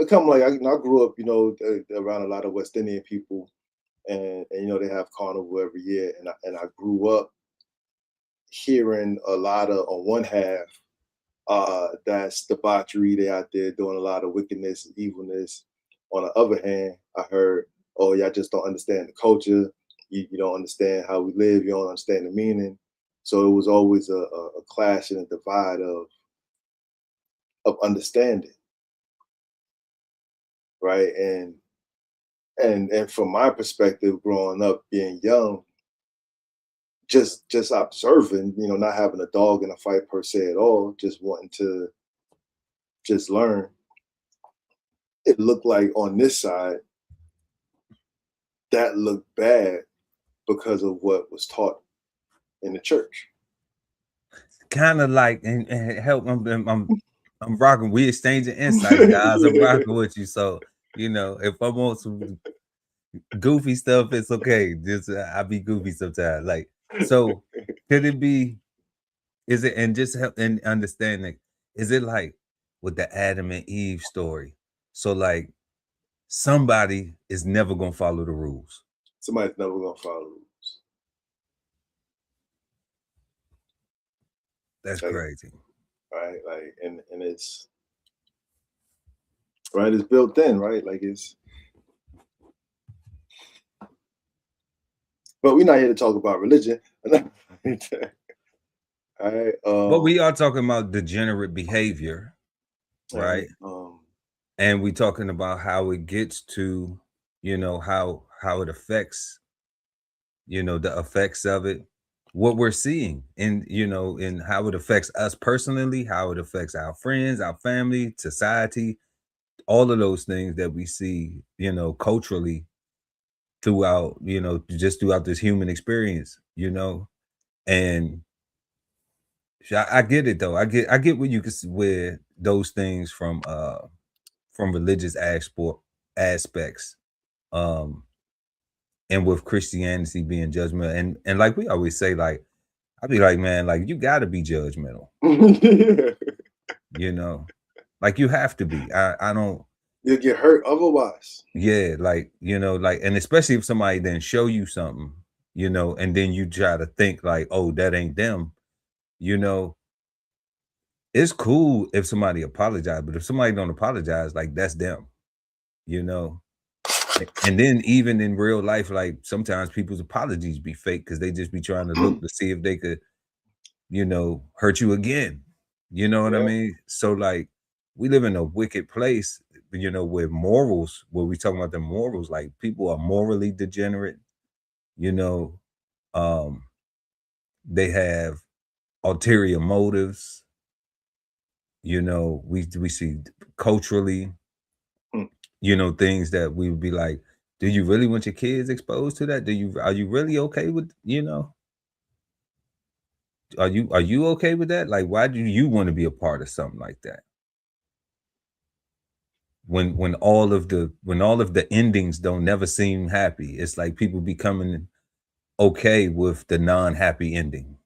come like I grew up, around a lot of West Indian people, and they have carnival every year, and I grew up hearing a lot of, on one half, that's debauchery. They out there doing a lot of wickedness and evilness. On the other hand, I heard, oh, y'all just don't understand the culture. You don't understand how we live. You don't understand the meaning. So it was always a clash and a divide of understanding, right? And from my perspective, growing up, being young, just observing, not having a dog in a fight per se at all, just wanting to just learn. It looked like on this side, that looked bad because of what was taught in the church. Kind of like, and help. I'm rocking. We exchanging insights, guys. I'm rocking with you. So if I want some goofy stuff, it's okay. Just I be goofy sometimes. Like, so could it be? Is it, and just help and understanding? Is it like with the Adam and Eve story? So like somebody is never gonna follow the rules. Somebody's never gonna follow the rules. That's crazy, right? Like, and it's right. It's built in, right? Like it's. But we're not here to talk about religion. All right. But we are talking about degenerate behavior, right? And we talking about how it gets to, how it affects, the effects of it, what we're seeing, and and how it affects us personally, how it affects our friends, our family, society, all of those things that we see, culturally throughout, just throughout this human experience, and I get it though. I get what you can with those things from religious aspects, and with Christianity being judgmental, and like we always say, like I'd be like, man, like you got to be judgmental, like you have to be. I don't. You'll get hurt otherwise. Yeah, like and especially if somebody then show you something, and then you try to think like, oh, that ain't them, It's cool if somebody apologize, but if somebody don't apologize, like that's them, And then even in real life, like sometimes people's apologies be fake because they just be trying to look to see if they could, hurt you again. You know what I mean? So like we live in a wicked place, where morals, where we talking about the morals, like people are morally degenerate, they have ulterior motives. We see culturally, you know, things that we would be like, do you really want your kids exposed to that? Are you really okay with, you know, are you okay with that? Like, why do you want to be a part of something like that? When all of the endings don't never seem happy, it's like people becoming okay with the non-happy ending.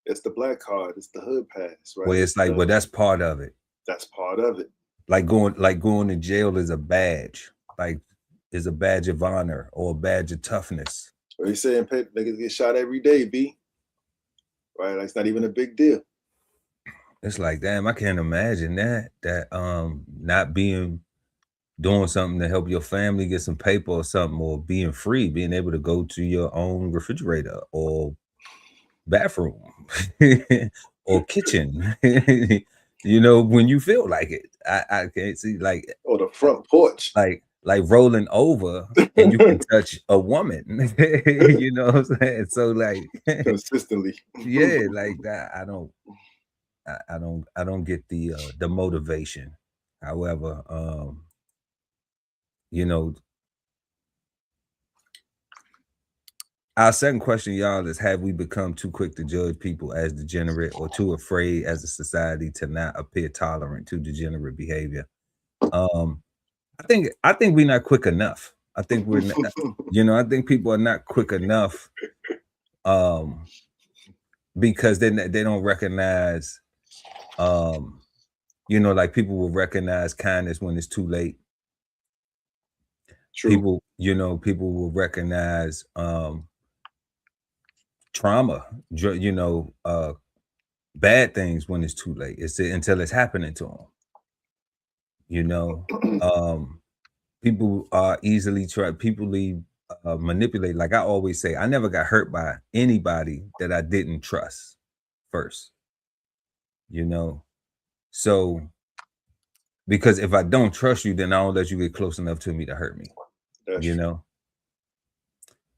It's the black card. It's the hood pass, right? Where it's like, well, that's part of it. That's part of it. Like going to jail is a badge, like is a badge of honor or a badge of toughness. What you saying? Niggas get shot every day, B. Right? Like, it's not even a big deal. It's like, damn, I can't imagine that not doing something to help your family get some paper or something, or being free, being able to go to your own refrigerator or bathroom or kitchen, you know, when you feel like it. I can't see, like, or the front porch, like rolling over and you can touch a woman. You know what I'm saying? So like consistently. Yeah, like that. I don't get the motivation. However, you know, our second question, y'all, is: have we become too quick to judge people as degenerate, or too afraid as a society to not appear tolerant to degenerate behavior? I think we're not quick enough. I think we're not, you know, I think people are not quick enough because they don't recognize, you know, like people will recognize kindness when it's too late. True. People will recognize trauma, you know, bad things when it's too late. It's until it's happening to them. You know, people are easily manipulate. Like I always say, I never got hurt by anybody that I didn't trust first. You know, so because if I don't trust you, then I don't let you get close enough to me to hurt me. You know.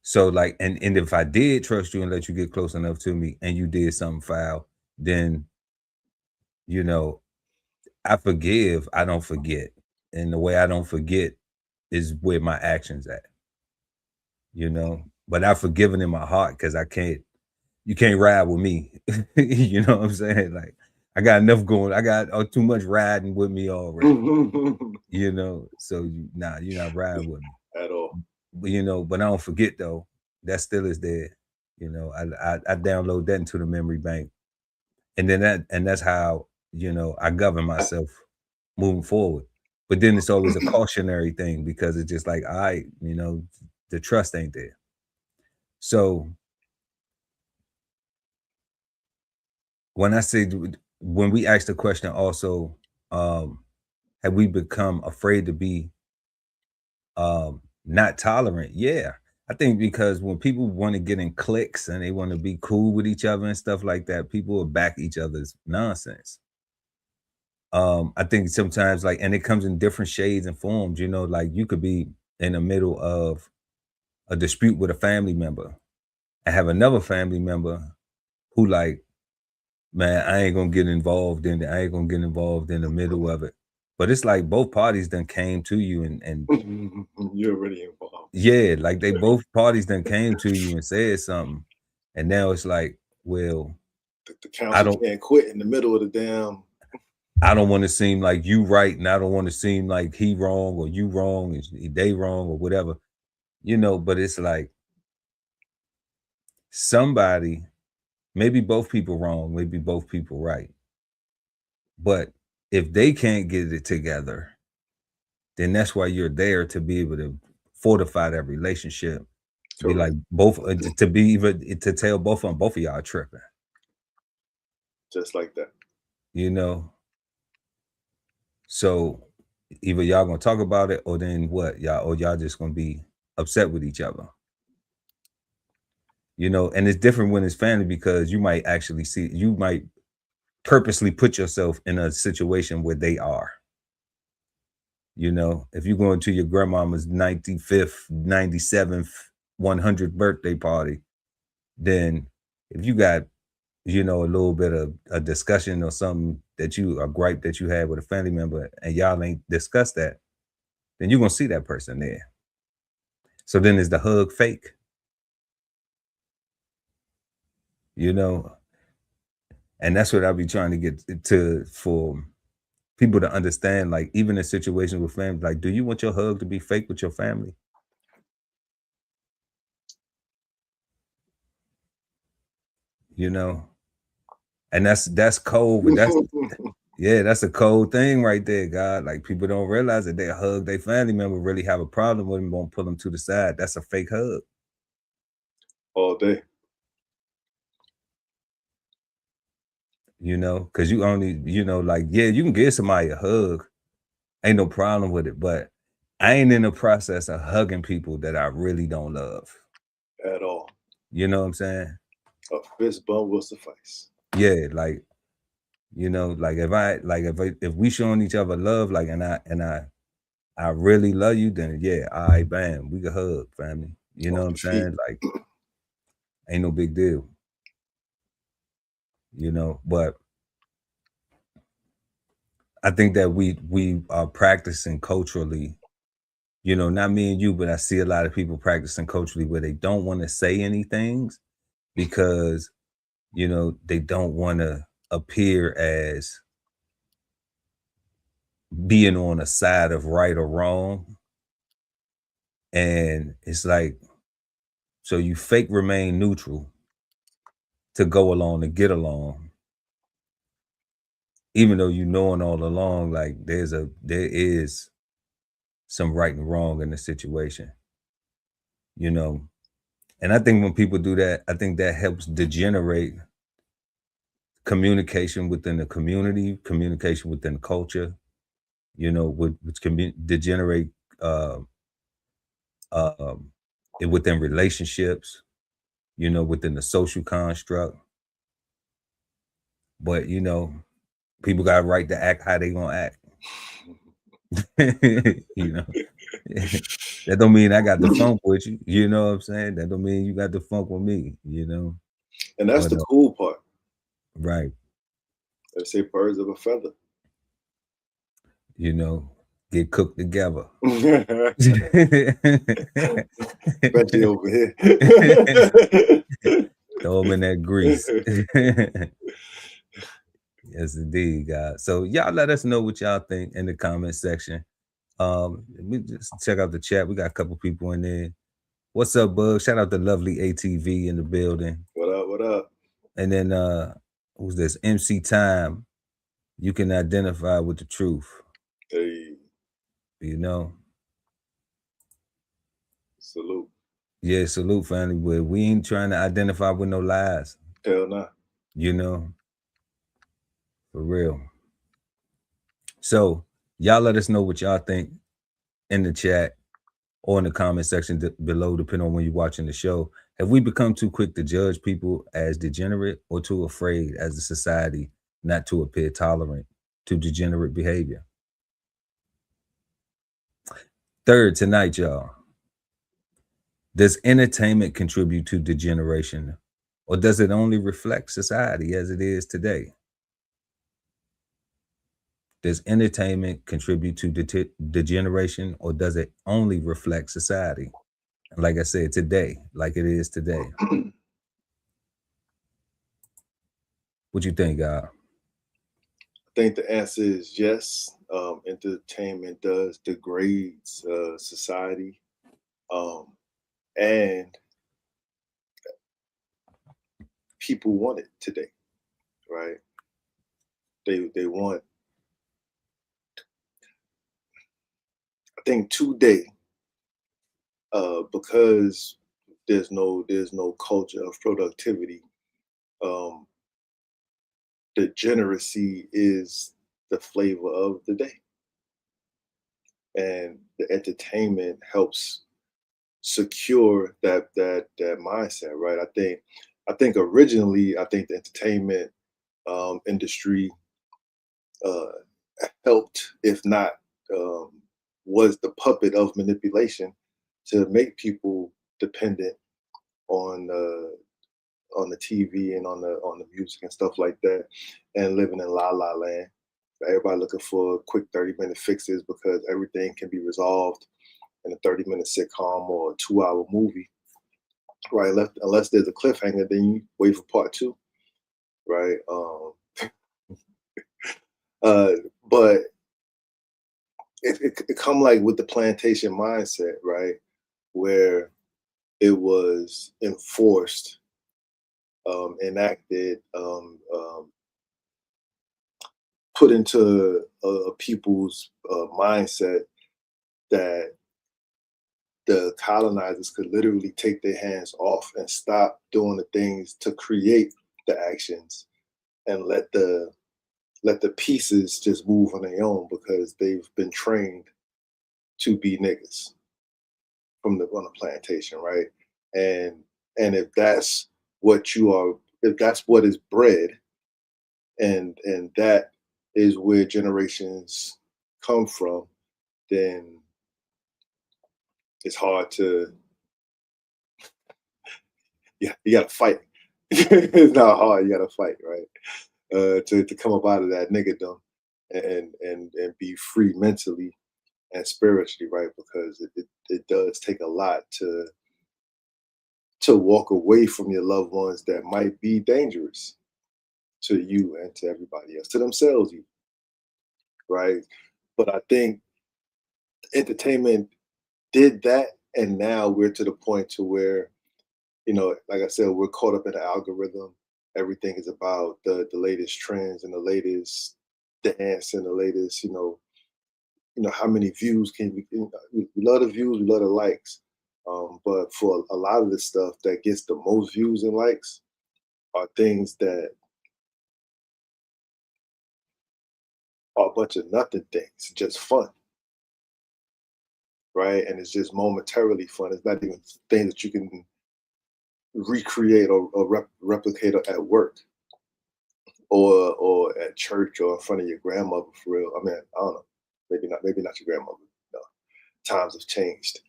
So like, and if I did trust you and let you get close enough to me and you did something foul, then, you know, I forgive, I don't forget. And the way I don't forget is where my actions at, you know, but I've forgiven in my heart because you can't ride with me. You know what I'm saying? Like I got enough going. I got too much riding with me already, you know? So you're not riding with me at all. But, you know, but I don't forget though, that still is there. You know, I download that into the memory bank. And then that's how, you know, I govern myself moving forward. But then it's always a cautionary thing because it's just like, all right, you know, the trust ain't there. So when we ask the question also, have we become afraid to be not tolerant? Yeah. I think because when people want to get in cliques and they want to be cool with each other and stuff like that, people will back each other's nonsense. I think sometimes and it comes in different shades and forms, you know, like you could be in the middle of a dispute with a family member and have another family member who like, man, I ain't gonna get involved in it. I ain't gonna get involved in the middle of it. But it's like both parties then came to you and you're already involved. Yeah, like both parties then came to you and said something. And now it's like, well, the council can't quit in the middle of the damn. I don't want to seem like you right, and I don't want to seem like he wrong or you wrong, and they wrong or whatever, you know. But it's like somebody, maybe both people wrong, maybe both people right. But if they can't get it together, then that's why you're there, to be able to fortify that relationship. To be like both, to tell both of y'all are tripping. Just like that. You know. So either y'all gonna talk about it, or then what? Y'all just gonna be upset with each other. You know, and it's different when it's family because you might purposely put yourself in a situation where they are. You know, if you're going to your grandmama's 95th, 97th, 100th birthday party, then if you got, you know, a little bit of a discussion or something a gripe that you had with a family member and y'all ain't discussed that, then you're gonna see that person there. So then is the hug fake? You know, and that's what I'll be trying to get to for people to understand, like even in situations with family, like, do you want your hug to be fake with your family? You know, and that's cold, but that's yeah, that's a cold thing right there, God. Like people don't realize that they hug their family member, really have a problem with them, won't pull them to the side. That's a fake hug. All day. You know, because you only, you know, like, yeah, you can give somebody a hug, ain't no problem with it, but I ain't in the process of hugging people that I really don't love. At all. You know what I'm saying? A fist bump will suffice. Yeah, like, you know, like if we showing each other love, like, and I really love you, then yeah, all right, bam, we can hug, family. You know what I'm saying? Like, ain't no big deal. You know, but I think that we are practicing culturally, you know, not me and you, but I see a lot of people practicing culturally where they don't want to say anything because, you know, they don't want to appear as being on a side of right or wrong. And it's like, so you fake remain neutral to go along to get along, even though you knowing all along, like there is some right and wrong in the situation, you know. And I think when people do that, I think that helps degenerate communication within the community, communication within culture, you know, which can degenerate uh, um, within relationships, you know, within the social construct. But you know, people got a right to act how they gonna act. You know, that don't mean I got the funk with you. You know what I'm saying? That don't mean you got the funk with me. You know, And that's but, the cool part. right? They say birds of a feather. You know, get cooked together. Especially over here. Throw them in that grease. Yes, indeed, guys. So y'all let us know what y'all think in the comment section. We just check out the chat. We got a couple people in there. What's up, Bug? Shout out to lovely ATV in the building. What up? What up? And then who's this? MC Time. You can identify with the truth. Hey. You know. Salute. Yeah, salute, family. But we ain't trying to identify with no lies. Hell nah. You know. For real. So y'all let us know what y'all think in the chat or in the comment section below, depending on when you're watching the show. Have we become too quick to judge people as degenerate or too afraid as a society not to appear tolerant to degenerate behavior? Third, tonight, y'all. Does entertainment contribute to degeneration, or does it only reflect society as it is today? Does entertainment contribute to degeneration, or does it only reflect society? And like I said, today, like it is today. What you think, God? I think the answer is yes. Entertainment does degrades society, and people want it today, right? They want. I think today, because there's no culture of productivity. Degeneracy is the flavor of the day, and the entertainment helps secure that mindset, right? I think originally, I think the entertainment industry helped, if not was the puppet of manipulation to make people dependent on the TV and on the music and stuff like that, and living in la la land. Everybody looking for quick 30-minute fixes because everything can be resolved in a 30-minute sitcom or a 2-hour movie, right? Unless there's a cliffhanger, then you wait for part 2, right? But it come like with the plantation mindset, right? Where it was enforced, enacted, put into people's mindset that the colonizers could literally take their hands off and stop doing the things to create the actions and let the pieces just move on their own because they've been trained to be niggas on the plantation, right? And if that's what you are, if that's what is bred, and that is where generations come from, then it's hard to, yeah, you gotta fight. It's not hard, you gotta fight, right? To come up out of that niggerdom and be free mentally and spiritually, right? Because it does take a lot to walk away from your loved ones that might be dangerous to you and to everybody else, to themselves, you, right? But I think entertainment did that, and now we're to the point to where, like I said, we're caught up in the algorithm. Everything is about the latest trends and the latest dance and the latest, how many views can we love the views, we love the likes. But for a lot of the stuff that gets the most views and likes are things that are a bunch of nothing things, just fun, right? And it's just momentarily fun. It's not even things that you can recreate or replicate at work or at church or in front of your grandmother, for real. I mean, I don't know. Maybe not your grandmother. No. Times have changed.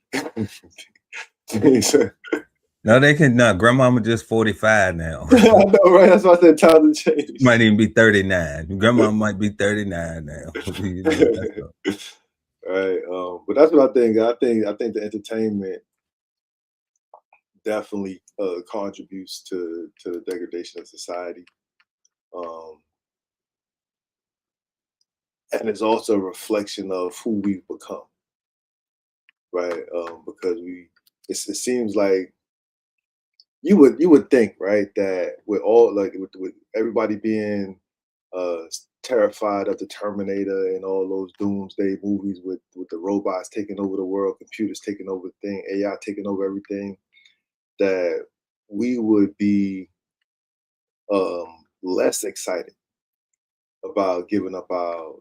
No, they can not. Grandmama just 45 now. I know, right? That's why I said times have changed. Might even be 39. Grandma might be 39 now. Right. But that's what I think. I think the entertainment definitely contributes to the degradation of society. And it's also a reflection of who we've become, right? Because it seems like you would think, right, that we're all like with everybody being terrified of the Terminator and all those doomsday movies with the robots taking over the world, computers taking over the thing, AI taking over everything, that we would be less excited about giving up our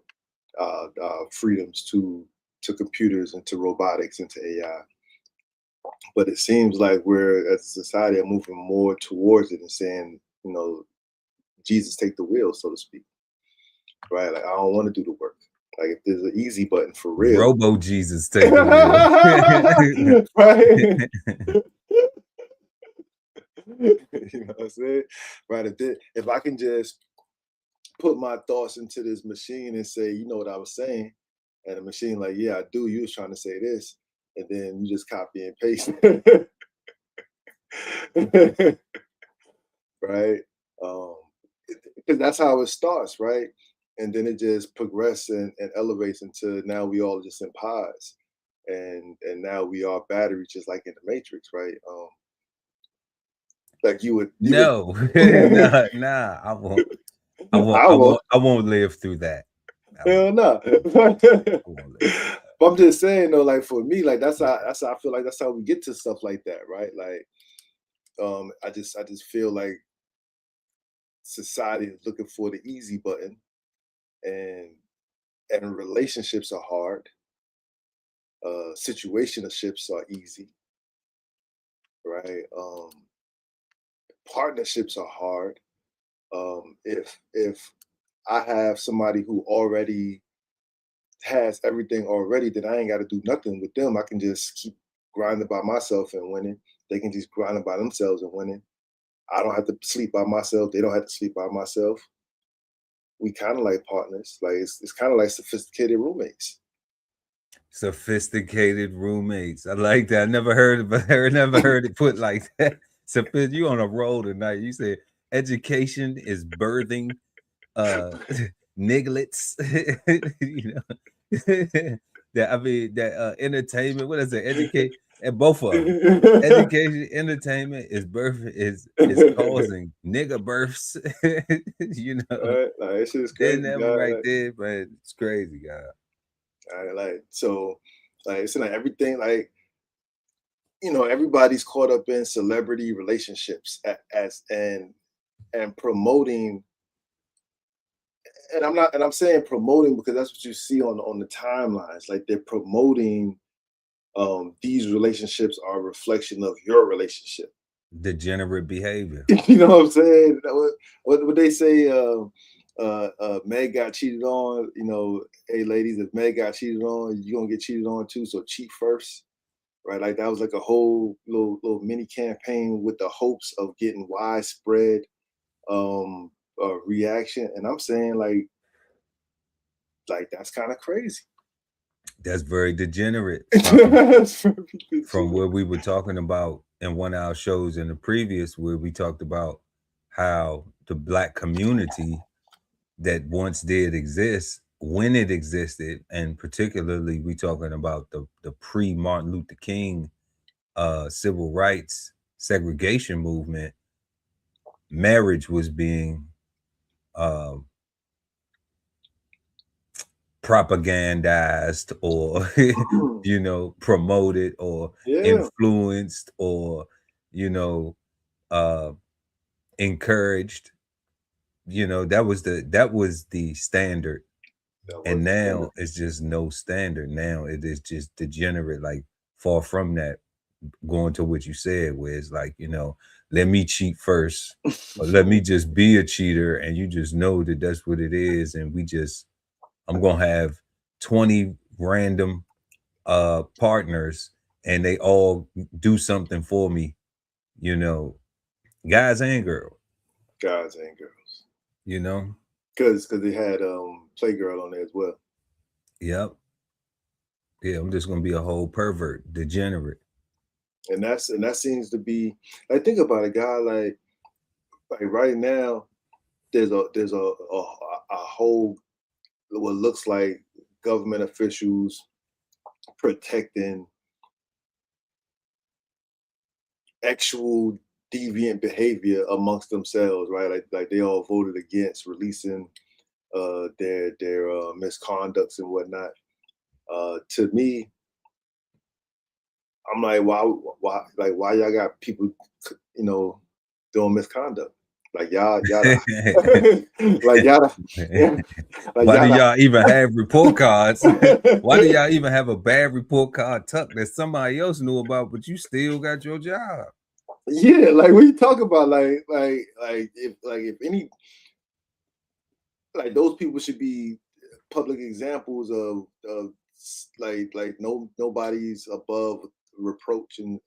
freedoms to computers and to robotics and to AI. But it seems like we're, as a society, are moving more towards it and saying, Jesus, take the wheel, so to speak. Right? Like, I don't want to do the work. Like, if there's an easy button for real. Robo Jesus, take the wheel. Right? You know what I'm saying? Right? If I can just put my thoughts into this machine and say, you know what I was saying, and the machine like, yeah, I do. You was trying to say this, and then you just copy and paste, right? Because that's how it starts, right? And then it just progresses and elevates into now we all just in pods, and now we are batteries, just like in the Matrix, right? Like you would nah, I won't. I won't live through that. Hell no. But I'm just saying though, like for me, like that's how I feel like that's how we get to stuff like that, right? Like, I just feel like society is looking for the easy button, and relationships are hard. Situationships are easy, right? Partnerships are hard. If I have somebody who already has everything already, then I ain't got to do nothing with them. I can just keep grinding by myself and winning. They can just grind by themselves and winning. I don't have to sleep by myself. They don't have to sleep by myself. we kind of like partners. Like it's kind of like sophisticated roommates. Sophisticated roommates. I like that. I never heard it, but I never heard it put like that. So you on a roll tonight. You said education is birthing nigglets. You know. That, I mean, that entertainment. What is it? Educate, and both of them. Education, entertainment is causing nigger births. You know, Like it's just then crazy. that one right there, but it's crazy, guy. Like so, like it's like everything, like everybody's caught up in celebrity relationships and promoting. And I'm saying promoting because that's what you see on the timelines. Like they're promoting these relationships are a reflection of your relationship. Degenerate behavior. You know what I'm saying? What would they say? Meg got cheated on. Hey ladies, if Meg got cheated on, you're gonna get cheated on too. So cheat first, right? Like that was like a whole little mini campaign with the hopes of getting widespread reaction. And I'm saying like that's kind of crazy. That's very degenerate. From what we were talking about in one of our shows in the previous, where we talked about how the Black community that once did exist, when it existed, and particularly we talking about the pre-Martin Luther King civil rights segregation movement, marriage was being propagandized or promoted or influenced or encouraged. That was the standard. And now it's just no standard. Now it is just degenerate, like far from that, going to what you said, where it's like, let me cheat first, or let me just be a cheater, and you just know that that's what it is. And I'm gonna have 20 random partners, and they all do something for me, guys and girls. Guys and girls. Because they had Playgirl on there as well. Yep. Yeah, I'm just gonna be a whole pervert, degenerate. And that seems to be, I think about a guy like right now, there's a whole what looks like government officials protecting actual deviant behavior amongst themselves, right? Like they all voted against releasing their misconducts and whatnot. To me, I'm like, why y'all got people, doing misconduct? Like y'all, like y'all, why do y'all even have report cards? Why do y'all even have a bad report card tucked that somebody else knew about, but you still got your job? Yeah, like when you talk about if any, like those people should be public examples of nobody's above reproach, and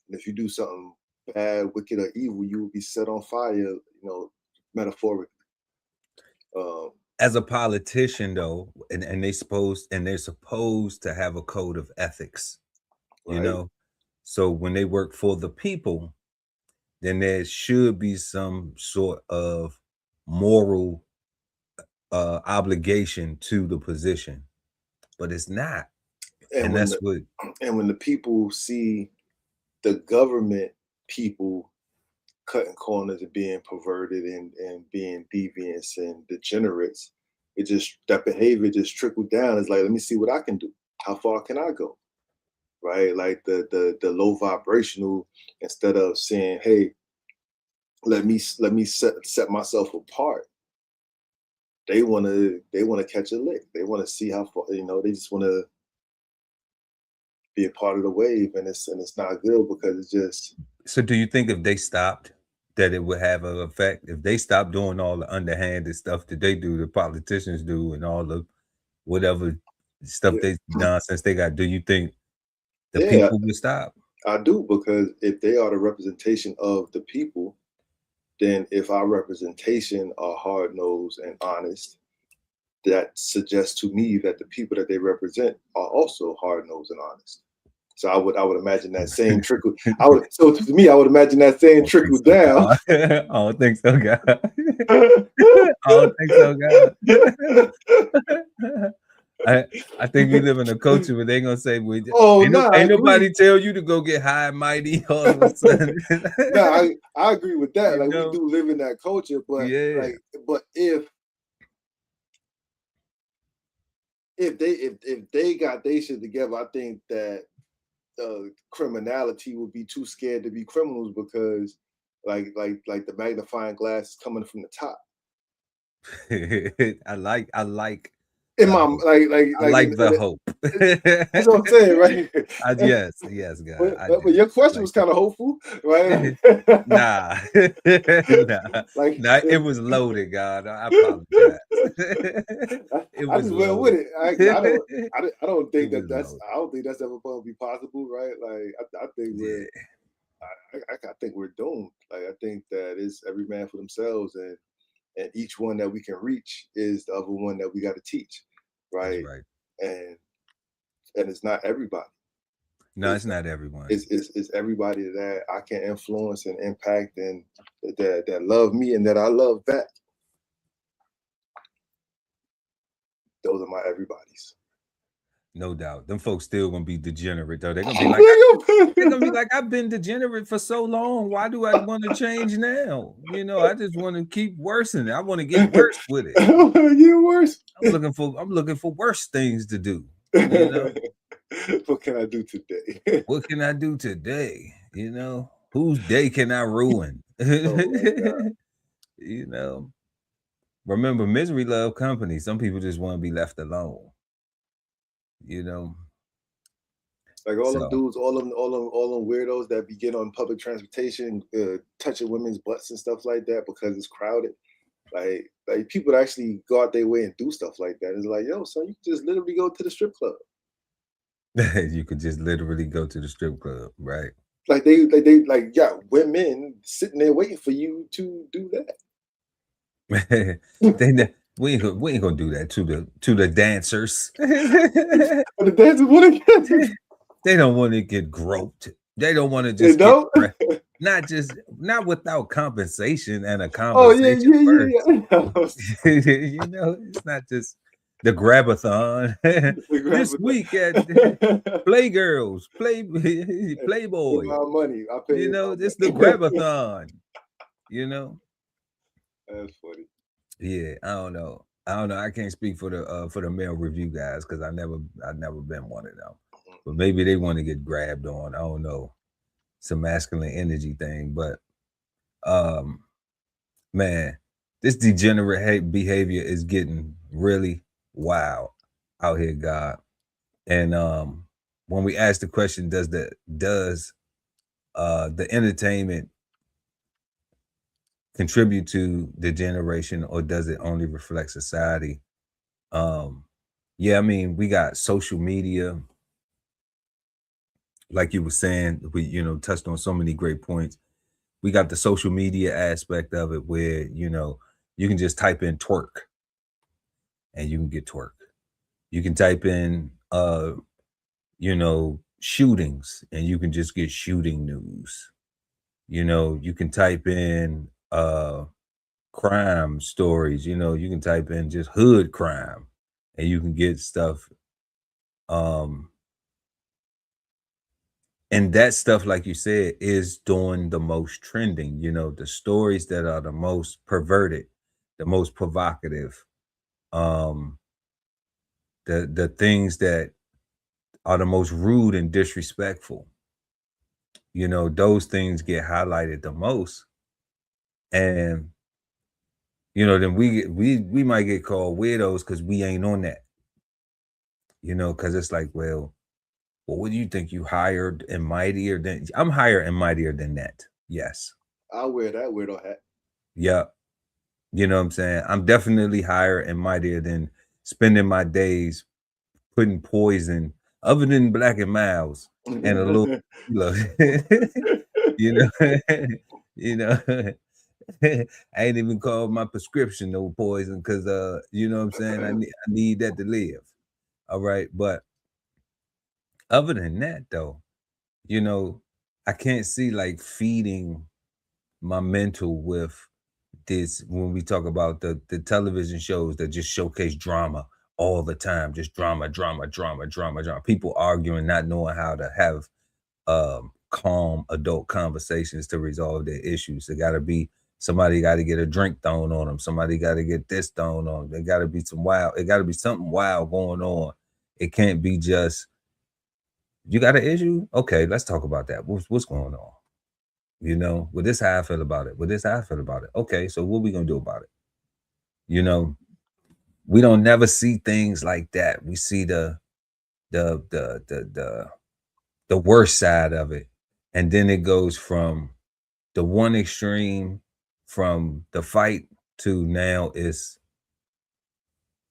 if you do something bad, wicked, or evil, you will be set on fire, metaphorically. As a politician, though, and they're supposed to have a code of ethics, right? So when they work for the people, then there should be some sort of moral obligation to the position, but it's not. And when the people see the government people cutting corners and being perverted and being deviants and degenerates, that behavior just trickled down. It's like, let me see what I can do. How far can I go? Right? Like the low vibrational, instead of saying, hey, let me set myself apart. They want to catch a lick. They want to see how far, they just want to be a part of the wave, and it's not good because it's just. So do you think if they stopped, that it would have an effect? If they stopped doing all the underhanded stuff that they do, the politicians do, and all the whatever stuff nonsense they got, do you think the people would stop? I do, because if they are the representation of the people, then if our representation are hard-nosed and honest, that suggests to me that the people that they represent are also hard-nosed and honest. So I would imagine that same trickle. So to me, I would imagine that same trickle down. I don't think so, God. I don't think so, God. I think we live in a culture where they're gonna say, ain't nobody tell you to go get high and mighty all of a sudden. No, I agree with that. Like, we do live in that culture, but but if they got their shit together, I think that criminality would be too scared to be criminals, because like the magnifying glass is coming from the top. I like in my I like the hope. That's what I'm saying, right? Yes, God. But your question was kind of hopeful, right? Nah, it was loaded, God. I apologize. I just went with it. I don't think that's ever going to be possible, right? Like, I think I think we're doomed. Like, I think that it's every man for themselves, and each one that we can reach is the other one that we got to teach, right? Right. And it's not everybody. No, it's not everyone. It's everybody that I can influence and impact, and that love me and that I love back. Those are my everybody's. No doubt. Them folks still gonna be degenerate though. They're gonna be like, I've been degenerate for so long. Why do I want to change now? I just want to keep worsening. I want to get worse with it. I want to get worse. I'm looking for worse things to do. What can I do today? What can I do today? Whose day can I ruin? Remember, misery love company. Some people just want to be left alone. Like all them dudes, all them weirdos that begin on public transportation, touching women's butts and stuff like that because it's crowded. Like people that actually go out their way and do stuff like that. It's like, yo, son, you can just literally go to the strip club. You could just literally go to the strip club, right? Like women sitting there waiting for you to do that. We ain't gonna do that to the dancers. The dancers want to get. They don't want to get groped. They don't want to just not without compensation and a conversation. It's not just the grabathon. This week at Playgirls, Playboy. My money. I pay it's the grabathon. That's funny. Yeah, I don't know. I can't speak for the male review guys because I've never been one of them. But maybe they want to get grabbed on. I don't know. Some masculine energy thing. But man, this degenerate behavior is getting really wild out here, God. And when we ask the question, does the entertainment contribute to degeneration, or does it only reflect society? Yeah, I mean, we got social media. Like you were saying, we touched on so many great points. We got the social media aspect of it where you can just type in twerk and you can get twerk. You can type in shootings and you can just get shooting news. You can type in crime stories, you can type in just hood crime and you can get stuff. And that stuff, like you said, is doing the most trending, the stories that are the most perverted, the most provocative, the things that are the most rude and disrespectful. Those things get highlighted the most. And then we might get called weirdos because we ain't on that. Because it's like, well, what do you think? You higher and mightier than? I'm higher and mightier than that. Yes. I'll wear that weirdo hat. Yeah. You know what I'm saying? I'm definitely higher and mightier than spending my days putting poison, other than Black and Miles, and a little, I ain't even called my prescription no poison because you know what I'm saying? I need that to live. All right. But other than that, though, you know, I can't see like feeding my mental with this when we talk about the television shows that just showcase drama all the time, just drama. People arguing, not knowing how to have calm adult conversations to resolve their issues. There gotta be somebody got to get a drink thrown on them. Somebody got to get this thrown on them. There got to be some wild. It got to be something wild going on. It can't be just you got an issue. Okay, let's talk about that. What's going on? You know, well, this how I feel about it. Well, this how I feel about it. Okay, so what we gonna do about it? You know, we don't never see things like that. We see the worst side of it, and then it goes from the one extreme, from the fight to now it's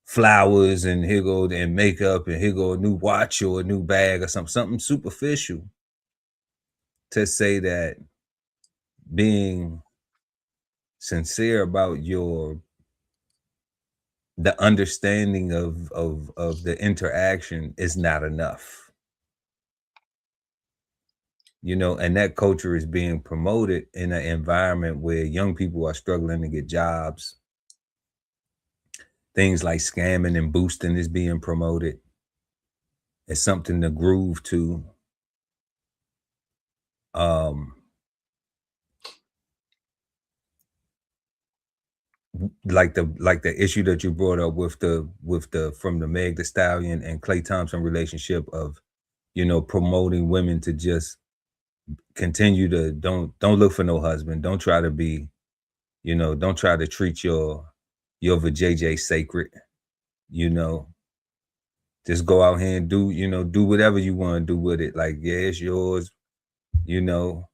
flowers and here go and makeup and here go a new watch or a new bag or something superficial, to say that being sincere about the understanding of the interaction is not enough. You know, and that culture is being promoted in an environment where young people are struggling to get jobs. Things like scamming and boosting is being promoted. It's something to groove to. Like the issue that you brought up with the from the Meg Thee Stallion and Klay Thompson relationship of, you know, promoting women to just continue to don't look for no husband. Don't try to be, you know, don't try to treat your vajayjay sacred, you know. Just go out here and do, you know, do whatever you want to do with it. Like, yeah, it's yours, you know.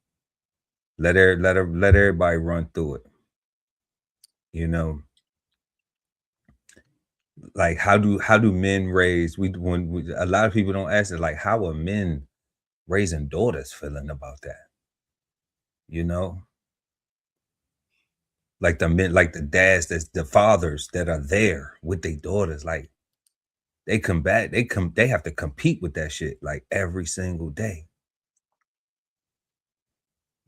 Let everybody run through it. You know. Like how do men raise, when a lot of people don't ask it, like how are men raising daughters feeling about that? You know? Like the men, like the dads, that's the fathers that are there with their daughters, like they have to compete with that shit like every single day.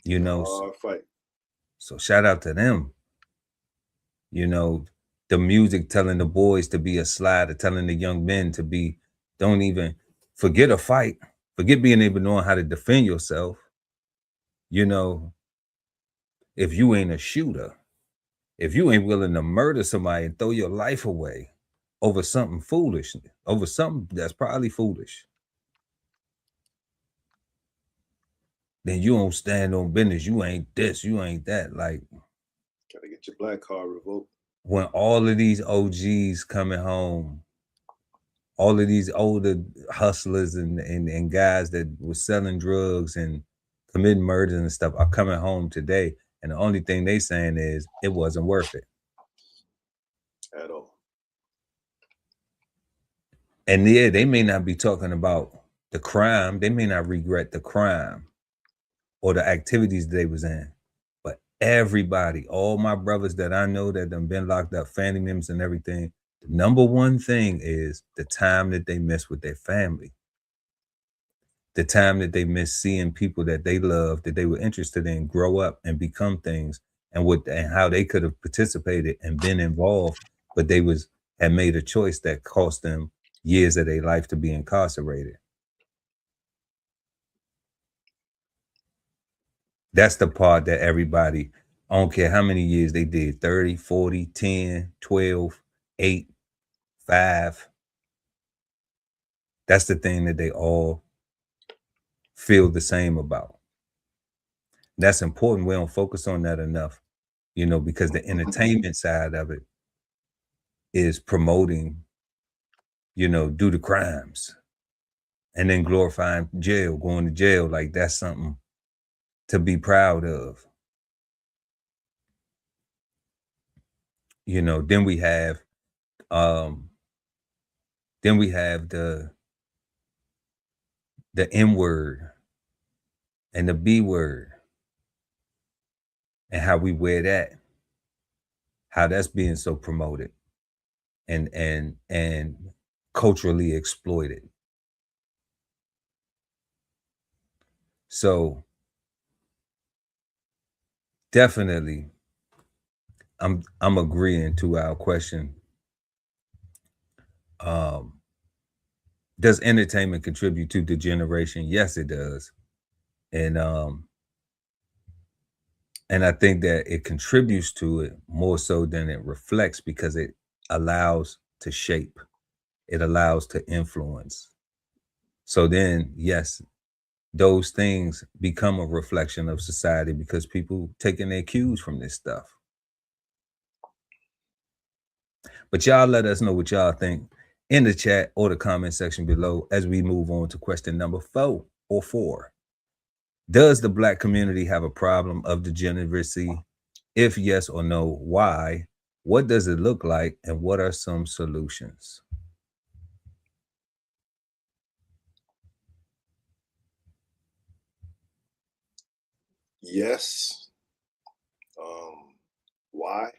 You know, fight. So shout out to them. You know, the music telling the boys to be a slider, telling the young men to be, don't even forget a fight, forget being able to know how to defend yourself. You know, if you ain't a shooter, if you ain't willing to murder somebody and throw your life away over something foolish, over something that's probably foolish, then you don't stand on business. You ain't this, you ain't that. Like, gotta get your black card revoked. When all of these OGs coming home, all of these older hustlers and guys that were selling drugs and committing murders and stuff are coming home today, and the only thing they saying is it wasn't worth it at all. And yeah, they may not be talking about the crime. They may not regret the crime or the activities they was in. But everybody, all my brothers that I know that done been locked up, family members and everything, the number one thing is the time that they miss with their family. The time that they miss seeing people that they love, that they were interested in, grow up and become things, and how they could have participated and been involved, but they had made a choice that cost them years of their life to be incarcerated. That's the part that everybody, I don't care how many years they did, 30, 40, 10, 12, 8, 5. That's the thing that they all feel the same about. That's important. We don't focus on that enough, you know, because the entertainment side of it is promoting, you know, do the crimes and then glorifying jail, going to jail. Like that's something to be proud of. You know, then we have the M word and the B word and how we wear that. how that's being so promoted and culturally exploited. So definitely I'm agreeing to our question. Does entertainment contribute to degeneration? Yes, it does. And I think that it contributes to it more so than it reflects, because it allows to shape, it allows to influence. So then, yes, those things become a reflection of society because people taking their cues from this stuff. But y'all let us know what y'all think in the chat or the comment section below as we move on to question number 4. Does the Black community have a problem of degeneracy? If yes or no, why? What does it look like? And what are some solutions? Yes. Why?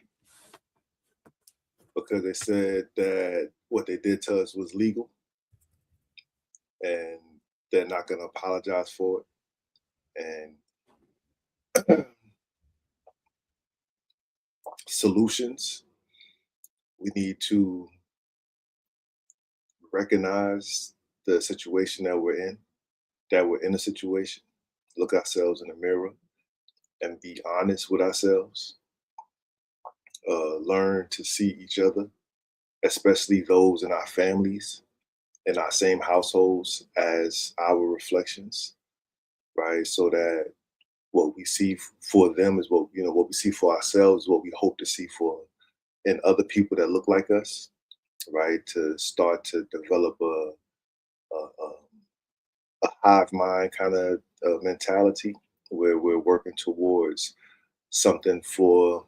Because they said that what they did to us was legal and they're not going to apologize for it. And solutions, we need to recognize the situation that we're in a situation, look ourselves in the mirror and be honest with ourselves, learn to see each other, especially those in our families, in our same households, as our reflections, right? So that what we see for them is what we see for ourselves, what we hope to see for in other people that look like us, right? To start to develop a hive mind kind of mentality where we're working towards something for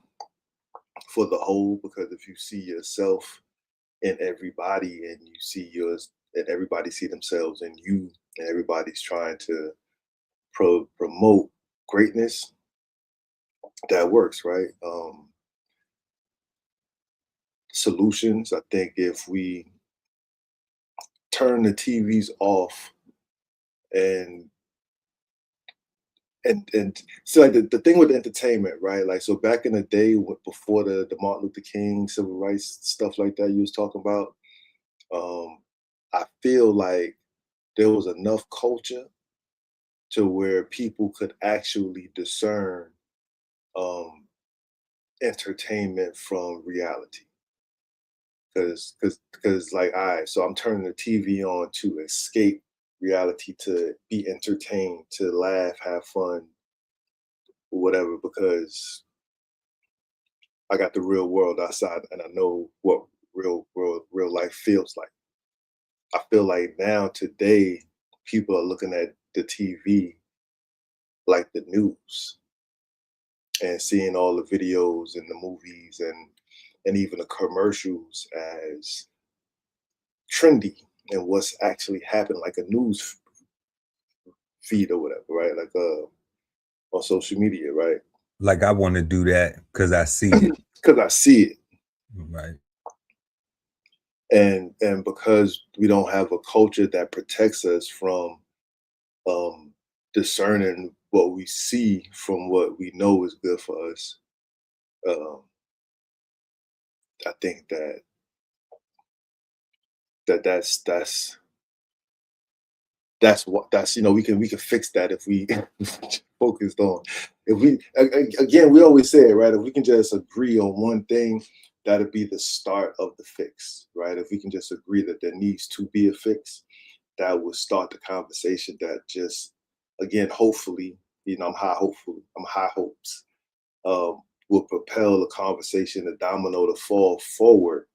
the whole. Because if you see yourself in everybody and you see yours and everybody see themselves in you and everybody's trying to promote greatness, that works, right? Solutions, I think if we turn the TVs off and so like the thing with entertainment, right? Like, so back in the day before the Martin Luther King civil rights stuff like that you was talking about, I feel like there was enough culture to where people could actually discern entertainment from reality. Because like, all right, so I'm turning the TV on to escape reality, to be entertained, to laugh, have fun, whatever, because I got the real world outside and I know what real life feels like. I feel like now today people are looking at the TV like the news and seeing all the videos and the movies and even the commercials as trendy and what's actually happened, like a news feed or whatever, right? Like on social media, right? Like, I want to do that because I see it. Because I see it. Right. And because we don't have a culture that protects us from discerning what we see from what we know is good for us, I think that's we can fix that if we focused on, if we again, we always say it, right? If we can just agree on one thing, that'll be the start of the fix, right? If we can just agree that there needs to be a fix, that will start the conversation that just, again, hopefully, I'm high hopes, will propel the conversation, the domino to fall forward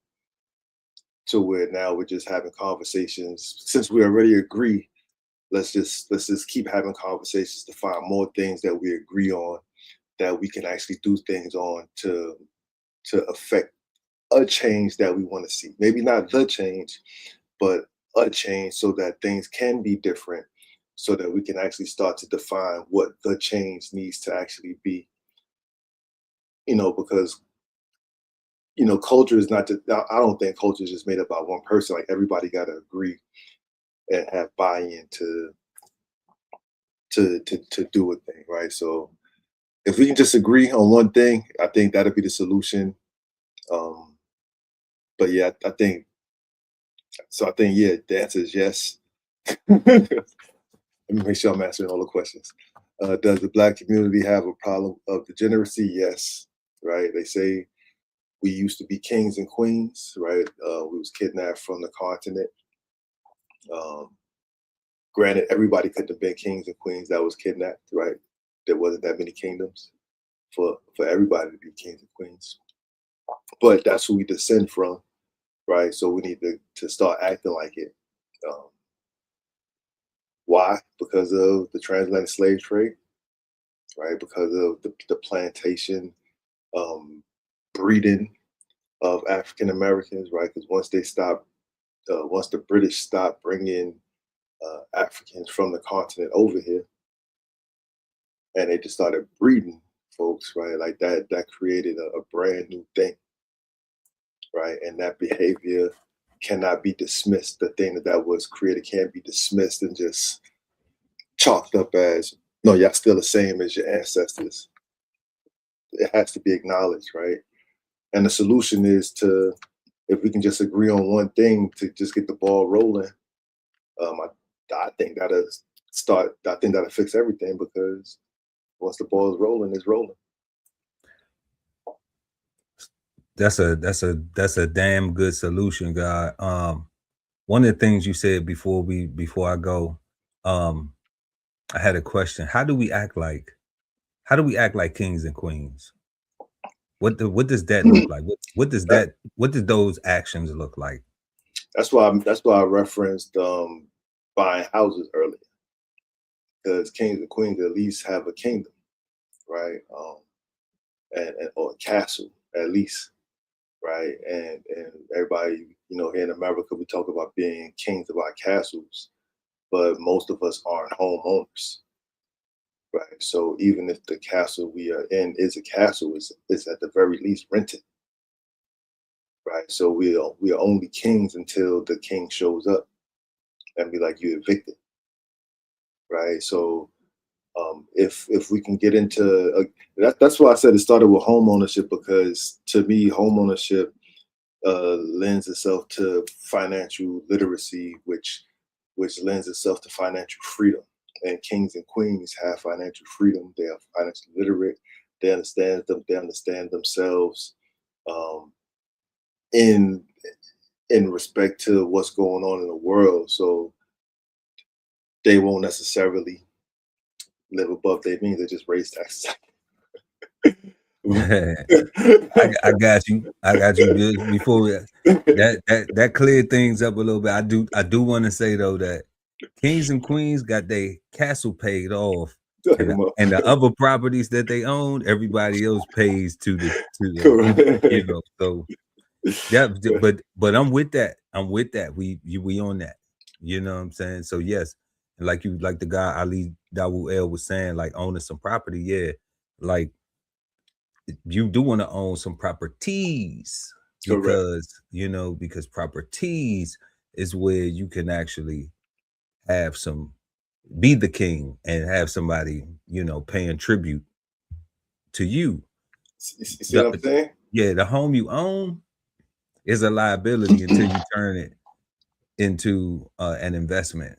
to where now we're just having conversations. Since we already agree, let's just keep having conversations to find more things that we agree on, that we can actually do things on to affect a change that we want to see. Maybe not the change, but a change, so that things can be different, so that we can actually start to define what the change needs to actually be. Because you know, culture is not just, I don't think culture is just made up by one person. Like everybody got to agree and have buy-in to do a thing, right? So if we can just agree on one thing, I think that'll be the solution. But yeah, I think so. I think yeah, the answer is yes. Let me make sure I'm answering all the questions. Does the Black community have a problem of degeneracy? Yes, right. They say we used to be kings and queens, right? We was kidnapped from the continent. Granted, everybody couldn't have been kings and queens that was kidnapped, right? There wasn't that many kingdoms for everybody to be kings and queens. But that's who we descend from, right? So we need to start acting like it. Why? Because of the transatlantic slave trade, right? Because of the plantation breeding of African Americans, right? Because once the British stopped bringing Africans from the continent over here, and they just started breeding folks, right? Like that created a brand new thing, right? And that behavior cannot be dismissed. The thing that was created can't be dismissed and just chalked up as, no, y'all still the same as your ancestors. It has to be acknowledged, right? And the solution is if we can just agree on one thing to just get the ball rolling, I think that'll fix everything, because once the ball is rolling, it's rolling. That's a damn good solution, God. One of the things you said before I go, I had a question. How do we act like kings and queens? What does that look like? What does those actions look like? That's why I referenced buying houses earlier, because kings and queens at least have a kingdom, right? Or a castle at least, right? And everybody, you know, here in America, we talk about being kings of our castles, but most of us aren't homeowners, right? So even if the castle we are in is a castle, it's at the very least rented, right? So we are only kings until the king shows up and be like, you evicted, right? So if we can get into that's why I said it started with home ownership, because to me, home ownership lends itself to financial literacy, which lends itself to financial freedom. And kings and queens have financial freedom. They are financially literate. They understand themselves in respect to what's going on in the world. So they won't necessarily live above their means. They just raise taxes. I got you. Just before that cleared things up a little bit. I do want to say though that kings and queens got their castle paid off, and the other properties that they own, everybody else pays to the you know. So that, but I'm with that. We on that. You know what I'm saying? So yes, like the guy Ali Dawud was saying, like owning some property, yeah, like you do want to own some properties, because because properties is where you can actually have be the king and have somebody paying tribute to you. See what I'm saying? Yeah, the home you own is a liability until you turn it into an investment.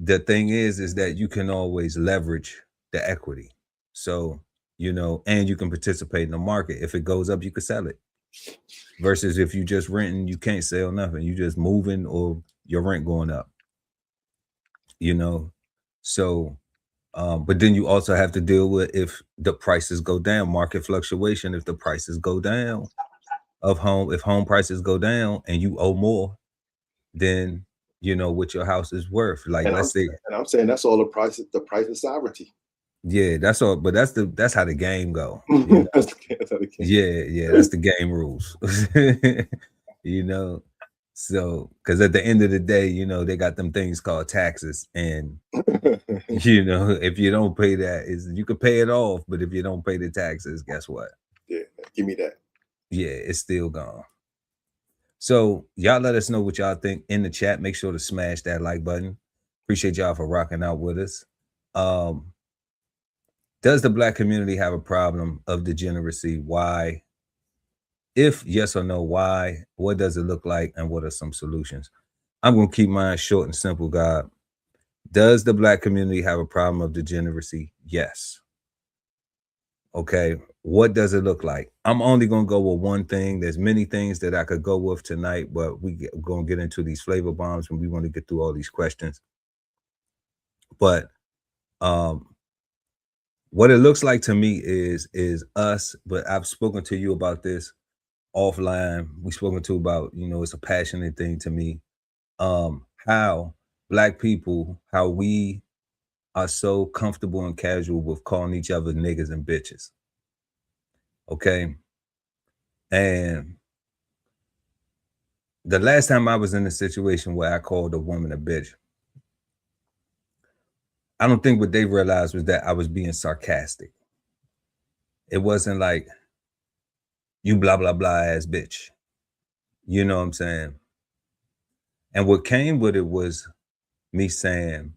The thing is that you can always leverage the equity. So, and you can participate in the market. If it goes up, you can sell it. Versus if you just renting, you can't sell nothing. You just moving or your rent going up. So, but then you also have to deal with if the prices go down, market fluctuation. If the prices go down if home prices go down and you owe more, then what your house is worth. Like let's say, and I'm saying that's all the price of sovereignty. Yeah, that's all, but that's how the game go. That's how the game. Yeah, that's the game rules. So because at the end of the day, they got them things called taxes, and if you don't pay that, you can pay it off, but if you don't pay the taxes, guess what? Yeah, give me that. Yeah, it's still gone. So y'all let us know what y'all think in the chat. Make sure to smash that like button. Appreciate y'all for rocking out with us. Does the Black community have a problem of degeneracy? Why? If yes or no, why? What does it look like? And what are some solutions? I'm going to keep mine short and simple, God. Does the Black community have a problem of degeneracy? Yes. Okay. What does it look like? I'm only going to go with one thing. There's many things that I could go with tonight, but we're going to get into these flavor bombs when we want to get through all these questions. But what it looks like to me is us, but I've spoken to you about this offline. We've spoken to about, you know, it's a passionate thing to me. How Black people, how we are so comfortable and casual with calling each other niggas and bitches. Okay. And the last time I was in a situation where I called a woman a bitch, I don't think what they realized was that I was being sarcastic. It wasn't like, you blah, blah, blah ass bitch. You know what I'm saying? And what came with it was me saying,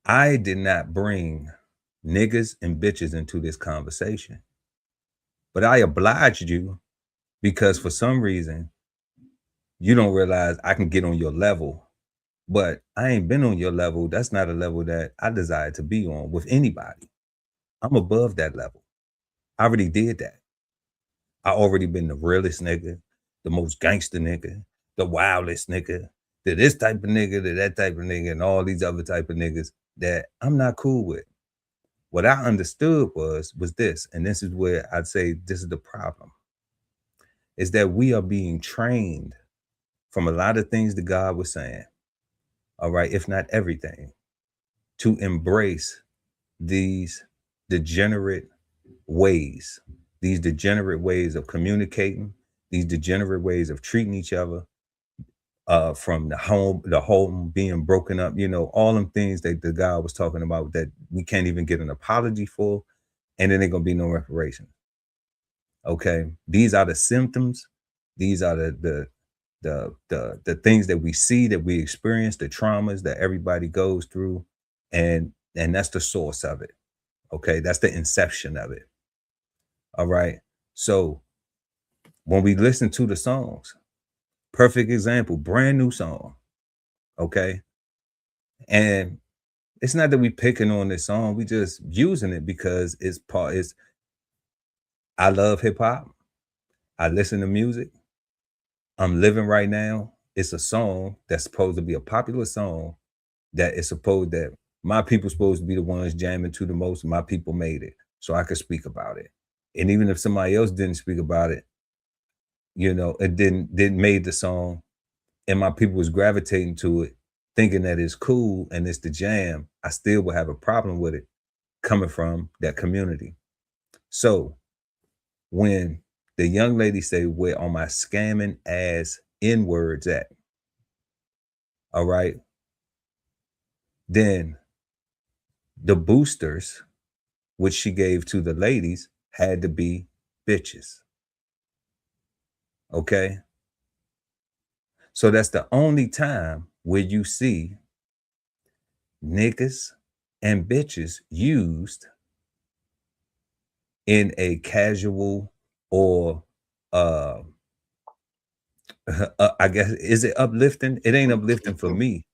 I did not bring niggas and bitches into this conversation, but I obliged you because for some reason, you don't realize I can get on your level, but I ain't been on your level. That's not a level that I desire to be on with anybody. I'm above that level. I already did that. I already been the realest nigga, the most gangster nigga, the wildest nigga, to this type of nigga, to that type of nigga, and all these other type of niggas that I'm not cool with. What I understood was this, and this is where I'd say this is the problem, is that we are being trained from a lot of things that God was saying, all right, if not everything, to embrace these degenerate ways of communicating, these degenerate ways of treating each other, from the home being broken up, you know, all them things that the guy was talking about that we can't even get an apology for, and then ain't gonna be no reparation. Okay, these are the symptoms. These are the things that we see, that we experience, the traumas that everybody goes through, and that's the source of it. Okay, that's the inception of it. All right. So when we listen to the songs, perfect example, brand new song. Okay. And it's not that we picking on this song, we just using it because I love hip hop. I listen to music. I'm living right now. It's a song that's supposed to be a popular song that is supposed that my people supposed to be the ones jamming to the most. My people made it so I could speak about it. And even if somebody else didn't speak about it, you know, it didn't made the song and my people was gravitating to it, thinking that it's cool and it's the jam, I still would have a problem with it coming from that community. So when the young lady say, where are my scamming ass N-words at? All right. Then the boosters, which she gave to the ladies, had to be bitches. Okay. So that's the only time where you see niggas and bitches used in a casual or I guess, is it uplifting? It ain't uplifting for me.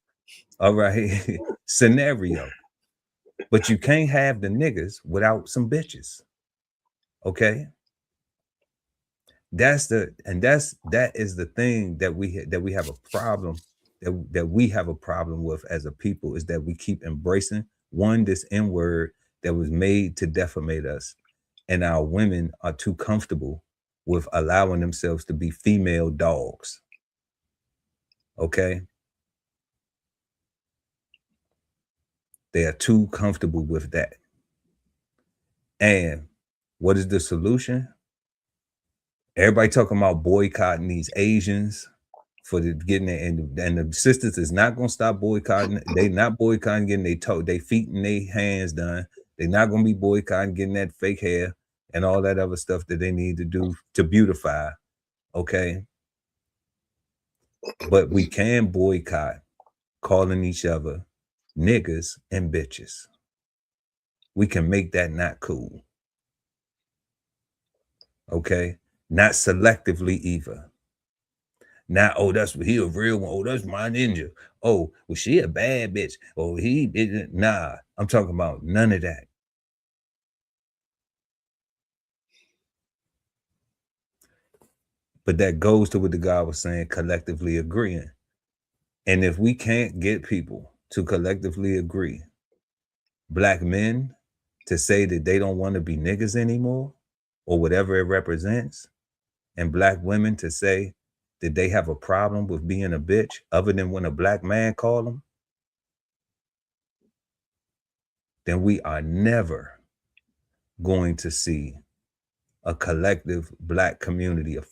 All right. Scenario. But you can't have the niggas without some bitches. Okay. That is the thing that we have a problem that we have a problem with as a people, is that we keep embracing this N-word that was made to defamate us, and our women are too comfortable with allowing themselves to be female dogs. Okay, they are too comfortable with that. And what is the solution? Everybody talking about boycotting these Asians for getting it, and the sisters is not gonna stop boycotting. They not boycotting getting they feet and their hands done. They're not gonna be boycotting getting that fake hair. and all that other stuff that they need to do to beautify, okay? But we can boycott calling each other niggas and bitches. We can make that not cool. Okay? Not selectively either. Not, oh, that's he a real one. Oh, that's my ninja. Oh, well, she a bad bitch. Oh, he didn't. Nah, I'm talking about none of that. But that goes to what the guy was saying, collectively agreeing. And if we can't get people to collectively agree, Black men to say that they don't want to be niggas anymore, or whatever it represents, and Black women to say that they have a problem with being a bitch other than when a Black man call them, then we are never going to see a collective Black community, a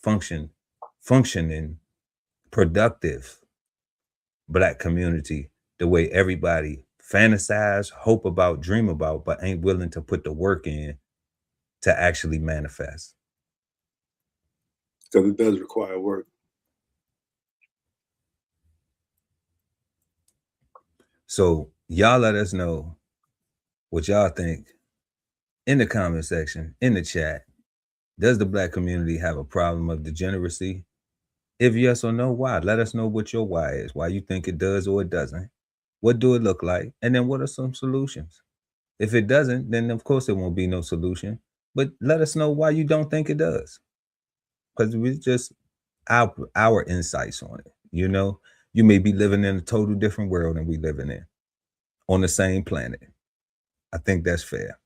functioning, productive Black community, the way everybody fantasize, hope about, dream about, but ain't willing to put the work in to actually manifest. Because it does require work. So y'all let us know what y'all think in the comment section, in the chat. Does the Black community have a problem of degeneracy? If yes or no, why? Let us know what your why is, why you think it does or it doesn't. What do it look like? And then what are some solutions? If it doesn't, then of course there won't be no solution. But let us know why you don't think it does. Because we just our insights on it. You know, you may be living in a total different world than we living in on the same planet. I think that's fair.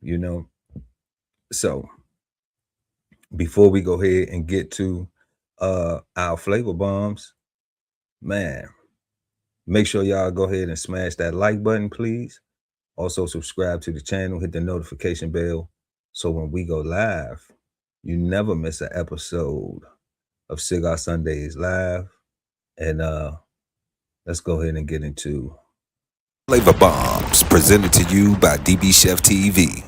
You know, so before we go ahead and get to our flavor bombs, man, make sure y'all go ahead and smash that like button, please. Also subscribe to the channel, hit the notification bell, so when we go live, you never miss an episode of Cigar Sundays Live. And let's go ahead and get into Flavor Bombs, presented to you by DBCHEFTV.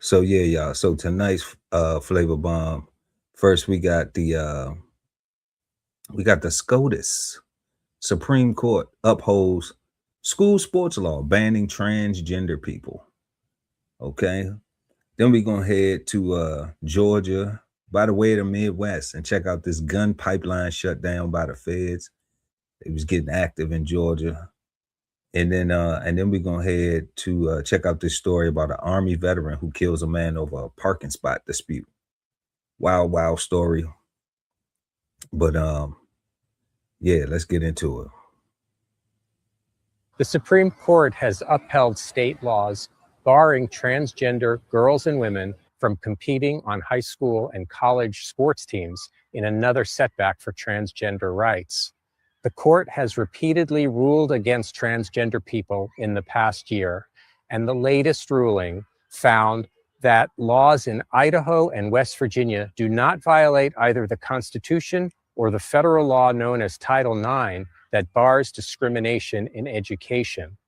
So yeah, y'all. So tonight's flavor bomb. First, we got the SCOTUS. Supreme Court upholds school sports law banning transgender people. Okay. Then we're gonna head to Georgia, by the way of the Midwest, and check out this gun pipeline shut down by the feds. It was getting active in Georgia. And then we're gonna head to check out this story about an Army veteran who kills a man over a parking spot dispute. Wild story. But yeah, let's get into it. The Supreme Court has upheld state laws barring transgender girls and women from competing on high school and college sports teams in another setback for transgender rights. The court has repeatedly ruled against transgender people in the past year, and the latest ruling found that laws in Idaho and West Virginia do not violate either the Constitution or the federal law known as Title IX that bars discrimination in education.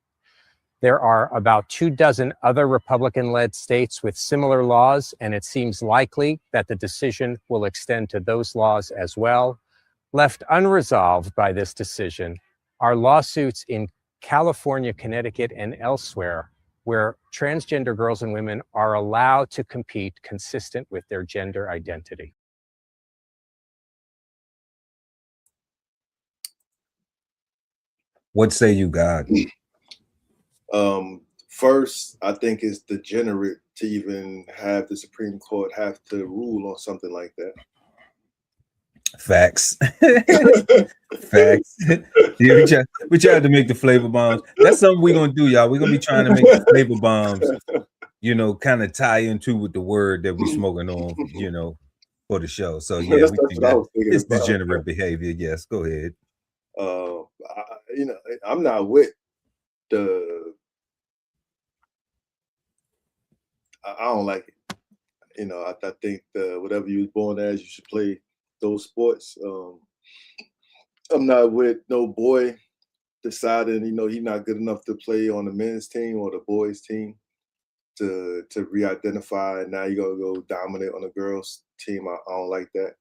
There are about 24 other Republican-led states with similar laws, and it seems likely that the decision will extend to those laws as well. Left unresolved by this decision are lawsuits in California, Connecticut, and elsewhere, where transgender girls and women are allowed to compete consistent with their gender identity. What say you, God? First, I think it's degenerate to even have the Supreme Court have to rule on something like that. Facts. Facts. Yeah, we tried to make the flavor bombs. That's something we're gonna do, y'all. We're gonna be trying to make the flavor bombs, you know, kind of tie into with the word that we're smoking on, you know, for the show. So yeah, That's we what think I that was thinking it's about. degenerate behavior. Yes, go ahead. You know, I'm not with the. I don't like it. You know, I think whatever you was born as, you should play those sports. I'm not with no boy deciding, you know, he's not good enough to play on the men's team or the boys' team. to re-identify, and now you gotta go dominate on the girls team. I don't like that.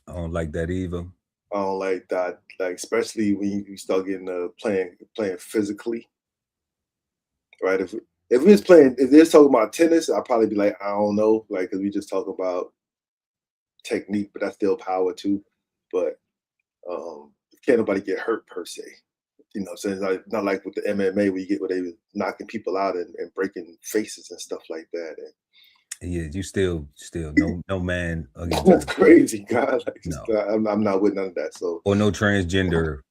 I don't like that either. I don't like that, like especially when you start getting playing physically, right? If we was playing, if they're talking about tennis, I'd probably be like, I don't know, like, because we just talk about technique, but that's still power too. But can't nobody get hurt per se. You know, so it's not like with the MMA where you get where they were knocking people out and breaking faces and stuff like that. And yeah, you still no man against that's crazy, God. Like, no. I'm not with none of that. So or no transgender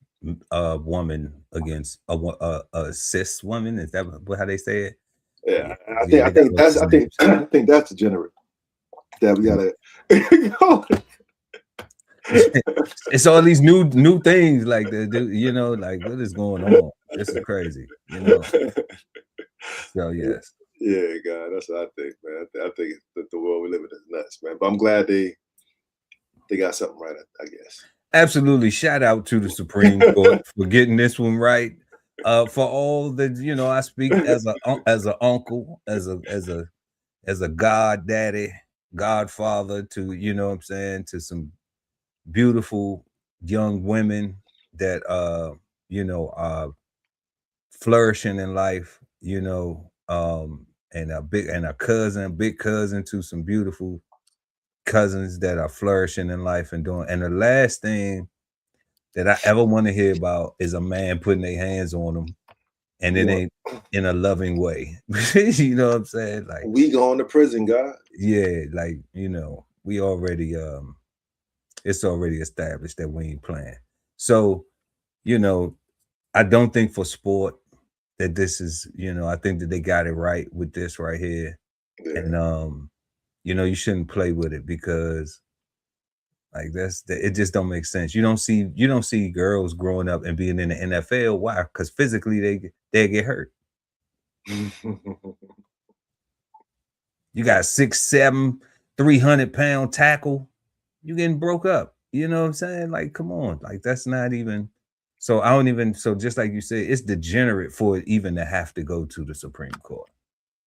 woman against a cis woman. Is that how they say it? Yeah, I think that's degenerate. That we gotta. It's all these new things like you know, like what is going on? This is crazy, you know. So yes. Yeah, God, that's what I think, man. I think that the world we live in is nuts, man. But I'm glad they got something right, I guess. Absolutely. Shout out to the Supreme Court for getting this one right. For all the, you know, I speak as an uncle, as a god daddy, godfather to, you know what I'm saying, to some beautiful young women that you know, are flourishing in life, you know, and a big cousin to some beautiful cousins that are flourishing in life and doing. And the last thing that I ever want to hear about is a man putting their hands on them, and it ain't in a loving way. You know what I'm saying? Like, we going to prison, God. Yeah, like, you know, we already it's already established that we ain't playing. So, you know, I don't think for sport that this is, you know, I think that they got it right with this right here. Yeah. And you know, you shouldn't play with it because like it just don't make sense. You don't see girls growing up and being in the NFL. Why? Because physically they get hurt. You got 6'7", 300-pound tackle, you getting broke up. You know what I'm saying? Like, come on, like that's not even. So I don't even. So just like you said, it's degenerate for it even to have to go to the Supreme Court.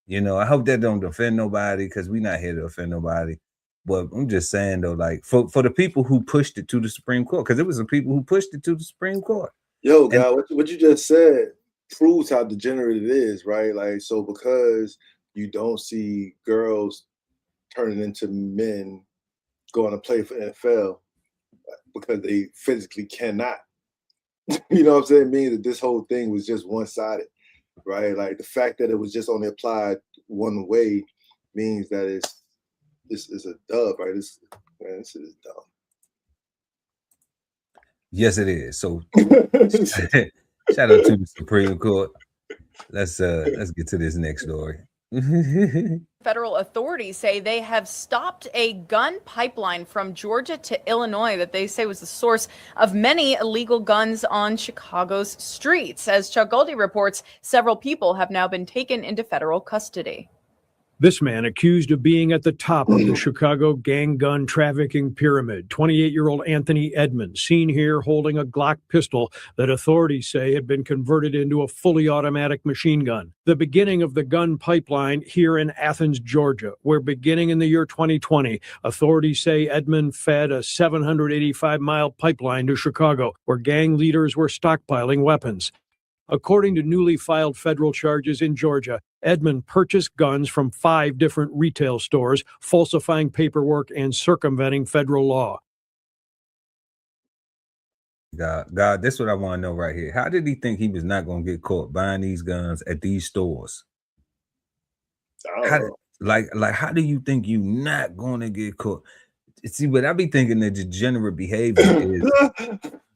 You know, I hope that don't offend nobody because we're not here to offend nobody. But I'm just saying though, like for the people who pushed it to the Supreme Court, because it was the people who pushed it to the Supreme Court. Yo, God, what you just said proves how degenerate it is, right? Like, so because you don't see girls turning into men going to play for NFL because they physically cannot. You know what I'm saying? Means that this whole thing was just one-sided, right? Like the fact that it was just only applied one way means that it's a dub, right? This is dumb. Yes, it is. So shout out to the Supreme Court. Let's get to this next story. Federal authorities say they have stopped a gun pipeline from Georgia to Illinois that they say was the source of many illegal guns on Chicago's streets. As Chuck Goldie reports, several people have now been taken into federal custody. This man accused of being at the top of the Chicago gang gun trafficking pyramid, 28-year-old Anthony Edmonds, seen here holding a Glock pistol that authorities say had been converted into a fully automatic machine gun. The beginning of the gun pipeline here in Athens, Georgia, where beginning in the year 2020, authorities say Edmond fed a 785-mile pipeline to Chicago, where gang leaders were stockpiling weapons. According to newly filed federal charges in Georgia, Edmond purchased guns from 5 different retail stores, falsifying paperwork and circumventing federal law. God, this is what I want to know right here. How did he think he was not going to get caught buying these guns at these stores? How do you think you not going to get caught? See, but I be thinking that degenerate behavior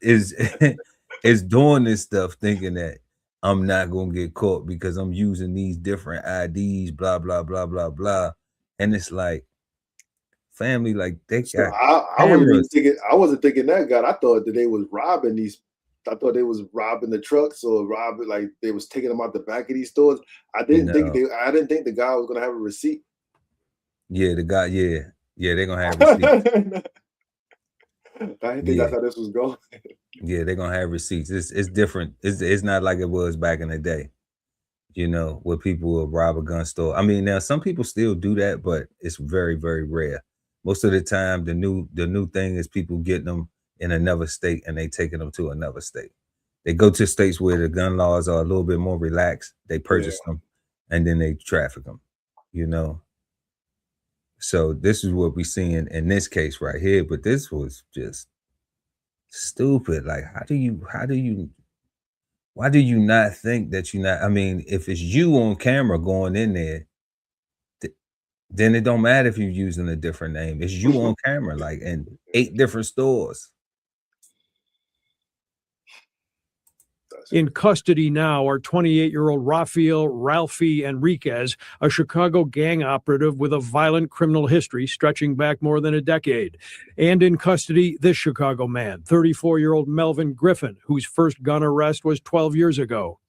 is doing this stuff, thinking that I'm not gonna get caught because I'm using these different IDs, blah blah blah blah blah, and it's like, family, like they got. I wasn't thinking that, God. I thought that they was robbing these. I thought they was robbing the trucks or robbing, like they was taking them out the back of these stores. I didn't think the guy was gonna have a receipt. Yeah, the guy. Yeah, they're gonna have receipts. I didn't think that's how this was going. Yeah, they're gonna have receipts. It's different. It's not like it was back in the day. you know, where people will rob a gun store. I mean, now some people still do that, but it's very, very rare. Most of the time, the new thing is people getting them in another state and they taking them to another state. They go to states where the gun laws are a little bit more relaxed. They purchase them and then they traffic them, you know. So this is what we're seeing in this case right here. But this was just stupid. Like, why do you not think that you're not? I mean, if it's you on camera going in there, then it don't matter if you're using a different name. It's you on camera, like in 8 different stores. In custody now are 28-year-old Rafael Ralphie Enriquez, a Chicago gang operative with a violent criminal history stretching back more than a decade. And in custody, this Chicago man, 34-year-old Melvin Griffin, whose first gun arrest was 12 years ago.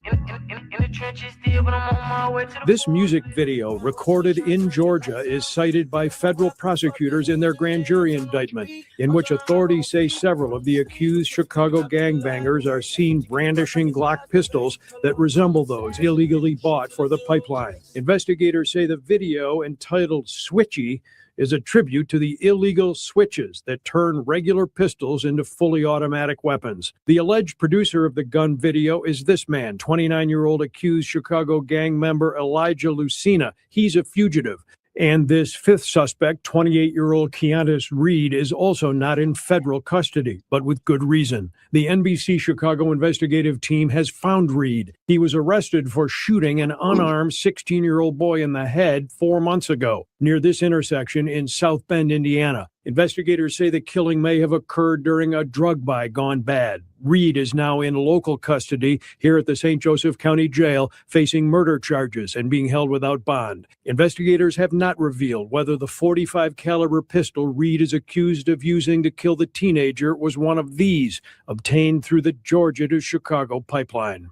This music video, recorded in Georgia, is cited by federal prosecutors in their grand jury indictment, in which authorities say several of the accused Chicago gangbangers are seen brandishing Glock pistols that resemble those illegally bought for the pipeline. Investigators say the video, entitled Switchy, is a tribute to the illegal switches that turn regular pistols into fully automatic weapons. The alleged producer of the gun video is this man, 29-year-old accused Chicago gang member Elijah Lucina. He's a fugitive. And this fifth suspect, 28-year-old Keontis Reed, is also not in federal custody, but with good reason. The NBC Chicago investigative team has found Reed. He was arrested for shooting an unarmed 16-year-old boy in the head 4 months ago near this intersection in South Bend, Indiana. Investigators say the killing may have occurred during a drug buy gone bad. Reed is now in local custody here at the St. Joseph County Jail, facing murder charges and being held without bond. Investigators have not revealed whether the .45 caliber pistol Reed is accused of using to kill the teenager was one of these, obtained through the Georgia to Chicago pipeline.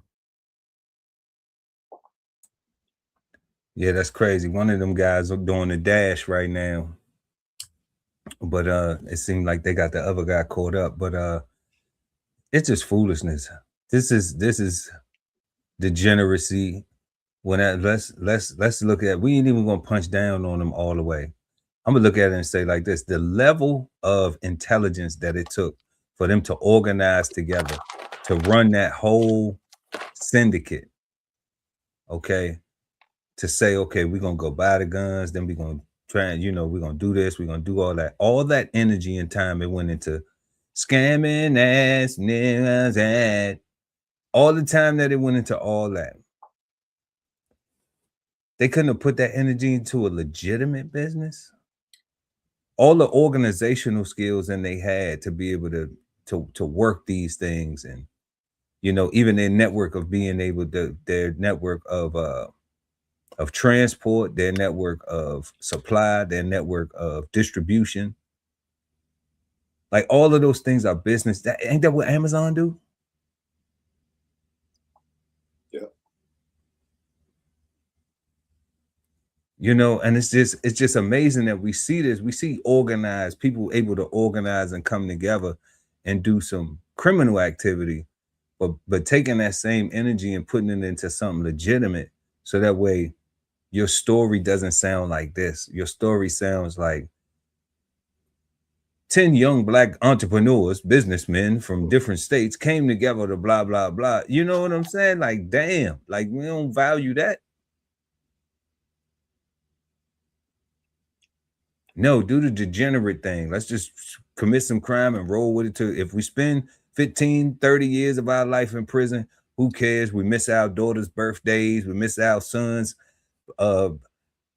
Yeah, that's crazy. One of them guys are doing the dash right now. But it seemed like they got the other guy caught up. But it's just foolishness. This is degeneracy. When let's look at, we ain't even gonna punch down on them all the way. I'm gonna look at it and say like this: the level of intelligence that it took for them to organize together to run that whole syndicate, okay, to say, okay, we're gonna go buy the guns, then we're gonna try and, you know, we're gonna do this, we're gonna do all that energy and time it went into scamming ass niggas, and all the time that it went into all that. They couldn't have put that energy into a legitimate business. All the organizational skills and they had to be able to work these things, and, you know, even their network of being able to, their network of transport, their network of supply, their network of distribution. Like, all of those things are business. Ain't that what Amazon do? Yeah. You know, and it's just amazing that we see this. We see organized people able to organize and come together and do some criminal activity, but taking that same energy and putting it into something legitimate, so that way your story doesn't sound like this. Your story sounds like 10 young Black entrepreneurs, businessmen from different states came together to blah, blah, blah. You know what I'm saying? Like, damn, like, we don't value that. No, do the degenerate thing. Let's just commit some crime and roll with it too. If we spend 15, 30 years of our life in prison, who cares? We miss our daughters' birthdays. We miss our sons'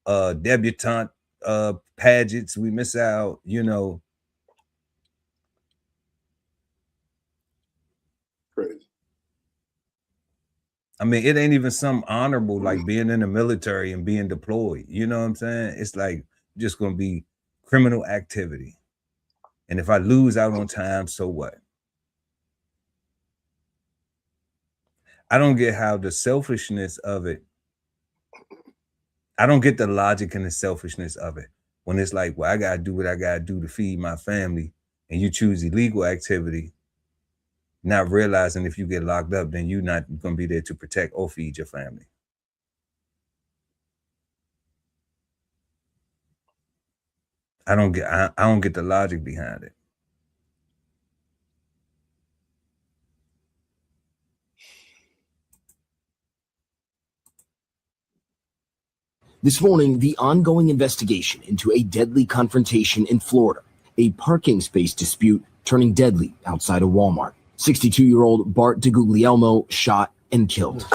debutante pageants. We miss out, you know. Crazy. I mean, it ain't even some honorable like being in the military and being deployed. You know what I'm saying? It's like just gonna be criminal activity. And if I lose out on time, so what? I don't get how the selfishness of it. I don't get the logic and the selfishness of it. When it's like, well, I gotta do what I gotta do to feed my family, and you choose illegal activity, not realizing if you get locked up, then you're not gonna be there to protect or feed your family. I don't get the logic behind it. This morning, the ongoing investigation into a deadly confrontation in Florida, a parking space dispute turning deadly outside a Walmart. 62-year-old Bart DeGuglielmo shot and killed.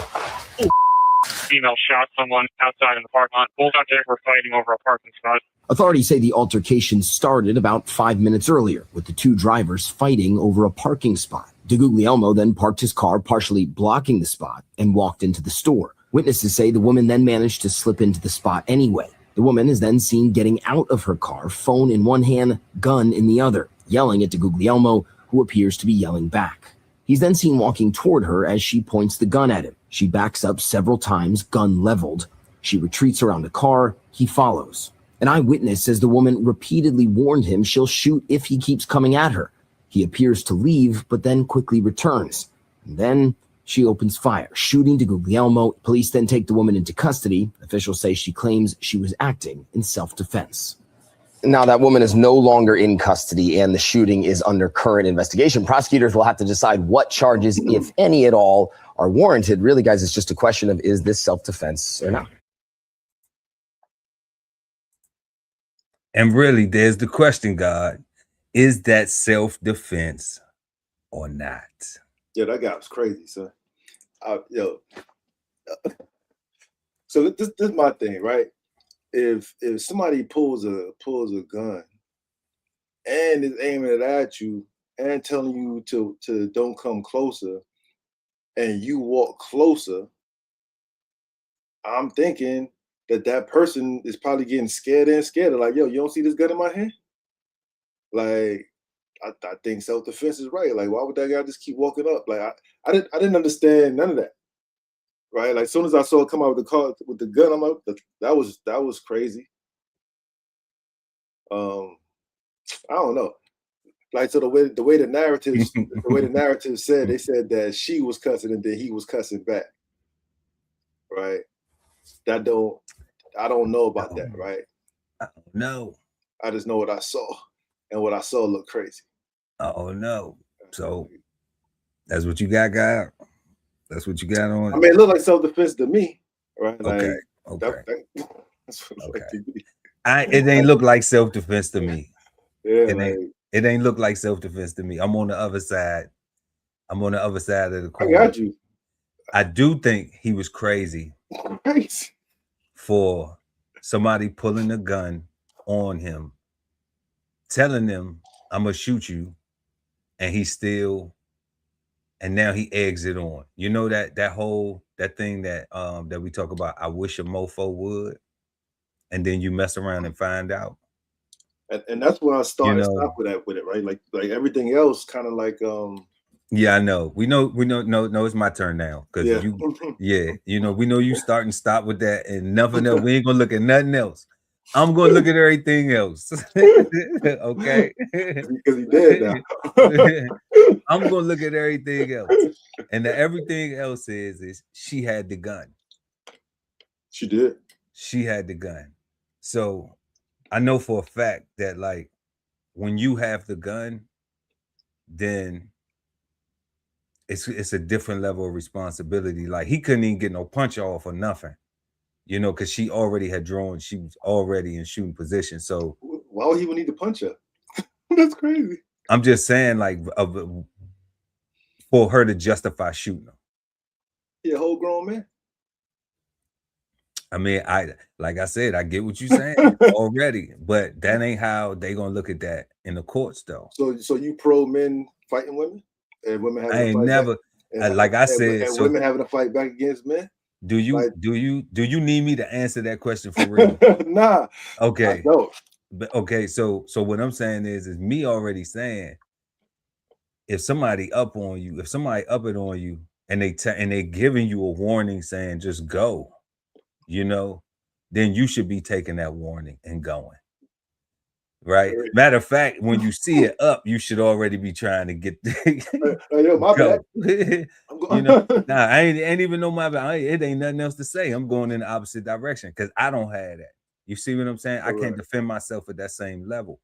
Female shot someone outside in the parking lot. Both subjects were fighting over a parking spot. Authorities say the altercation started about 5 minutes earlier, with the two drivers fighting over a parking spot. DeGuglielmo then parked his car, partially blocking the spot, and walked into the store. Witnesses say the woman then managed to slip into the spot anyway. The woman is then seen getting out of her car, phone in one hand, gun in the other, yelling at DeGuglielmo, who appears to be yelling back. He's then seen walking toward her as she points the gun at him. She backs up several times, gun leveled. She retreats around the car. He follows. An eyewitness says the woman repeatedly warned him she'll shoot if he keeps coming at her. He appears to leave, but then quickly returns. And then she opens fire, shooting DeGuglielmo. Police then take the woman into custody. Officials say she claims she was acting in self-defense. Now that woman is no longer in custody and the shooting is under current investigation. Prosecutors will have to decide what charges, if any at all, are warranted. Really, guys, it's just a question of, is this self-defense or not? And really, there's the question, God, is that self-defense or not? Yeah, that guy was crazy, son. So this is my thing, right? If somebody pulls a gun and is aiming it at you and telling you to don't come closer, and you walk closer, I'm thinking that person is probably getting scared and scared. Like, yo, you don't see this gun in my hand? Like, I think self-defense is right. Like, why would that guy just keep walking up? Like, I didn't understand none of that. Right? Like, as soon as I saw it come out with the car with the gun, I'm like, that was crazy. I don't know. Like, so the way the narrative said, they said that she was cussing and then he was cussing back. Right? I don't know about that, right? No. I just know what I saw. And what I saw looked crazy. Oh no. So that's what you got, guy. That's what you got on. I mean, it looked like self-defense to me, right? Okay. Like, okay. That's what okay. Like it ain't look like self-defense to me. Yeah, it ain't look like self-defense to me. I'm on the other side. I'm on the other side of the coin. I got you. I do think he was crazy for somebody pulling a gun on him, telling him, I'm gonna shoot you, and now he eggs it on. You know that thing that we talk about, I wish a mofo would, and then you mess around and find out. And that's when I started stop with it, right? Like everything else kind of like yeah, I know. We know, no, it's my turn now. Because we know you start and stop with that and nothing else. We ain't gonna look at nothing else. I'm gonna look at everything else. Okay. Because he did now. I'm gonna look at everything else. And everything else is she had the gun. She did. She had the gun. So I know for a fact that, like, when you have the gun, then it's a different level of responsibility. Like, he couldn't even get no punch off or nothing, because she already had drawn. She was already in shooting position. So why would he even need to punch her? That's crazy. I'm just saying, like, for her to justify shooting him. Yeah, whole grown man. I mean, like I said, I get what you're saying already, but that ain't how they gonna look at that in the courts, though. So you pro men fighting women, and women having I ain't never back, like I said, and women having to fight back against men. Do you need me to answer that question for real? Nah. Okay. I don't. But okay, so what I'm saying is me already saying, if somebody up it on you and they giving you a warning saying just go, then you should be taking that warning and going. Right. Matter of fact, when you see it up, you should already be trying to get my bad. Nah, I ain't even know my bad. It ain't nothing else to say. I'm going in the opposite direction because I don't have that. You see what I'm saying? I Correct. can't defend myself at that same level.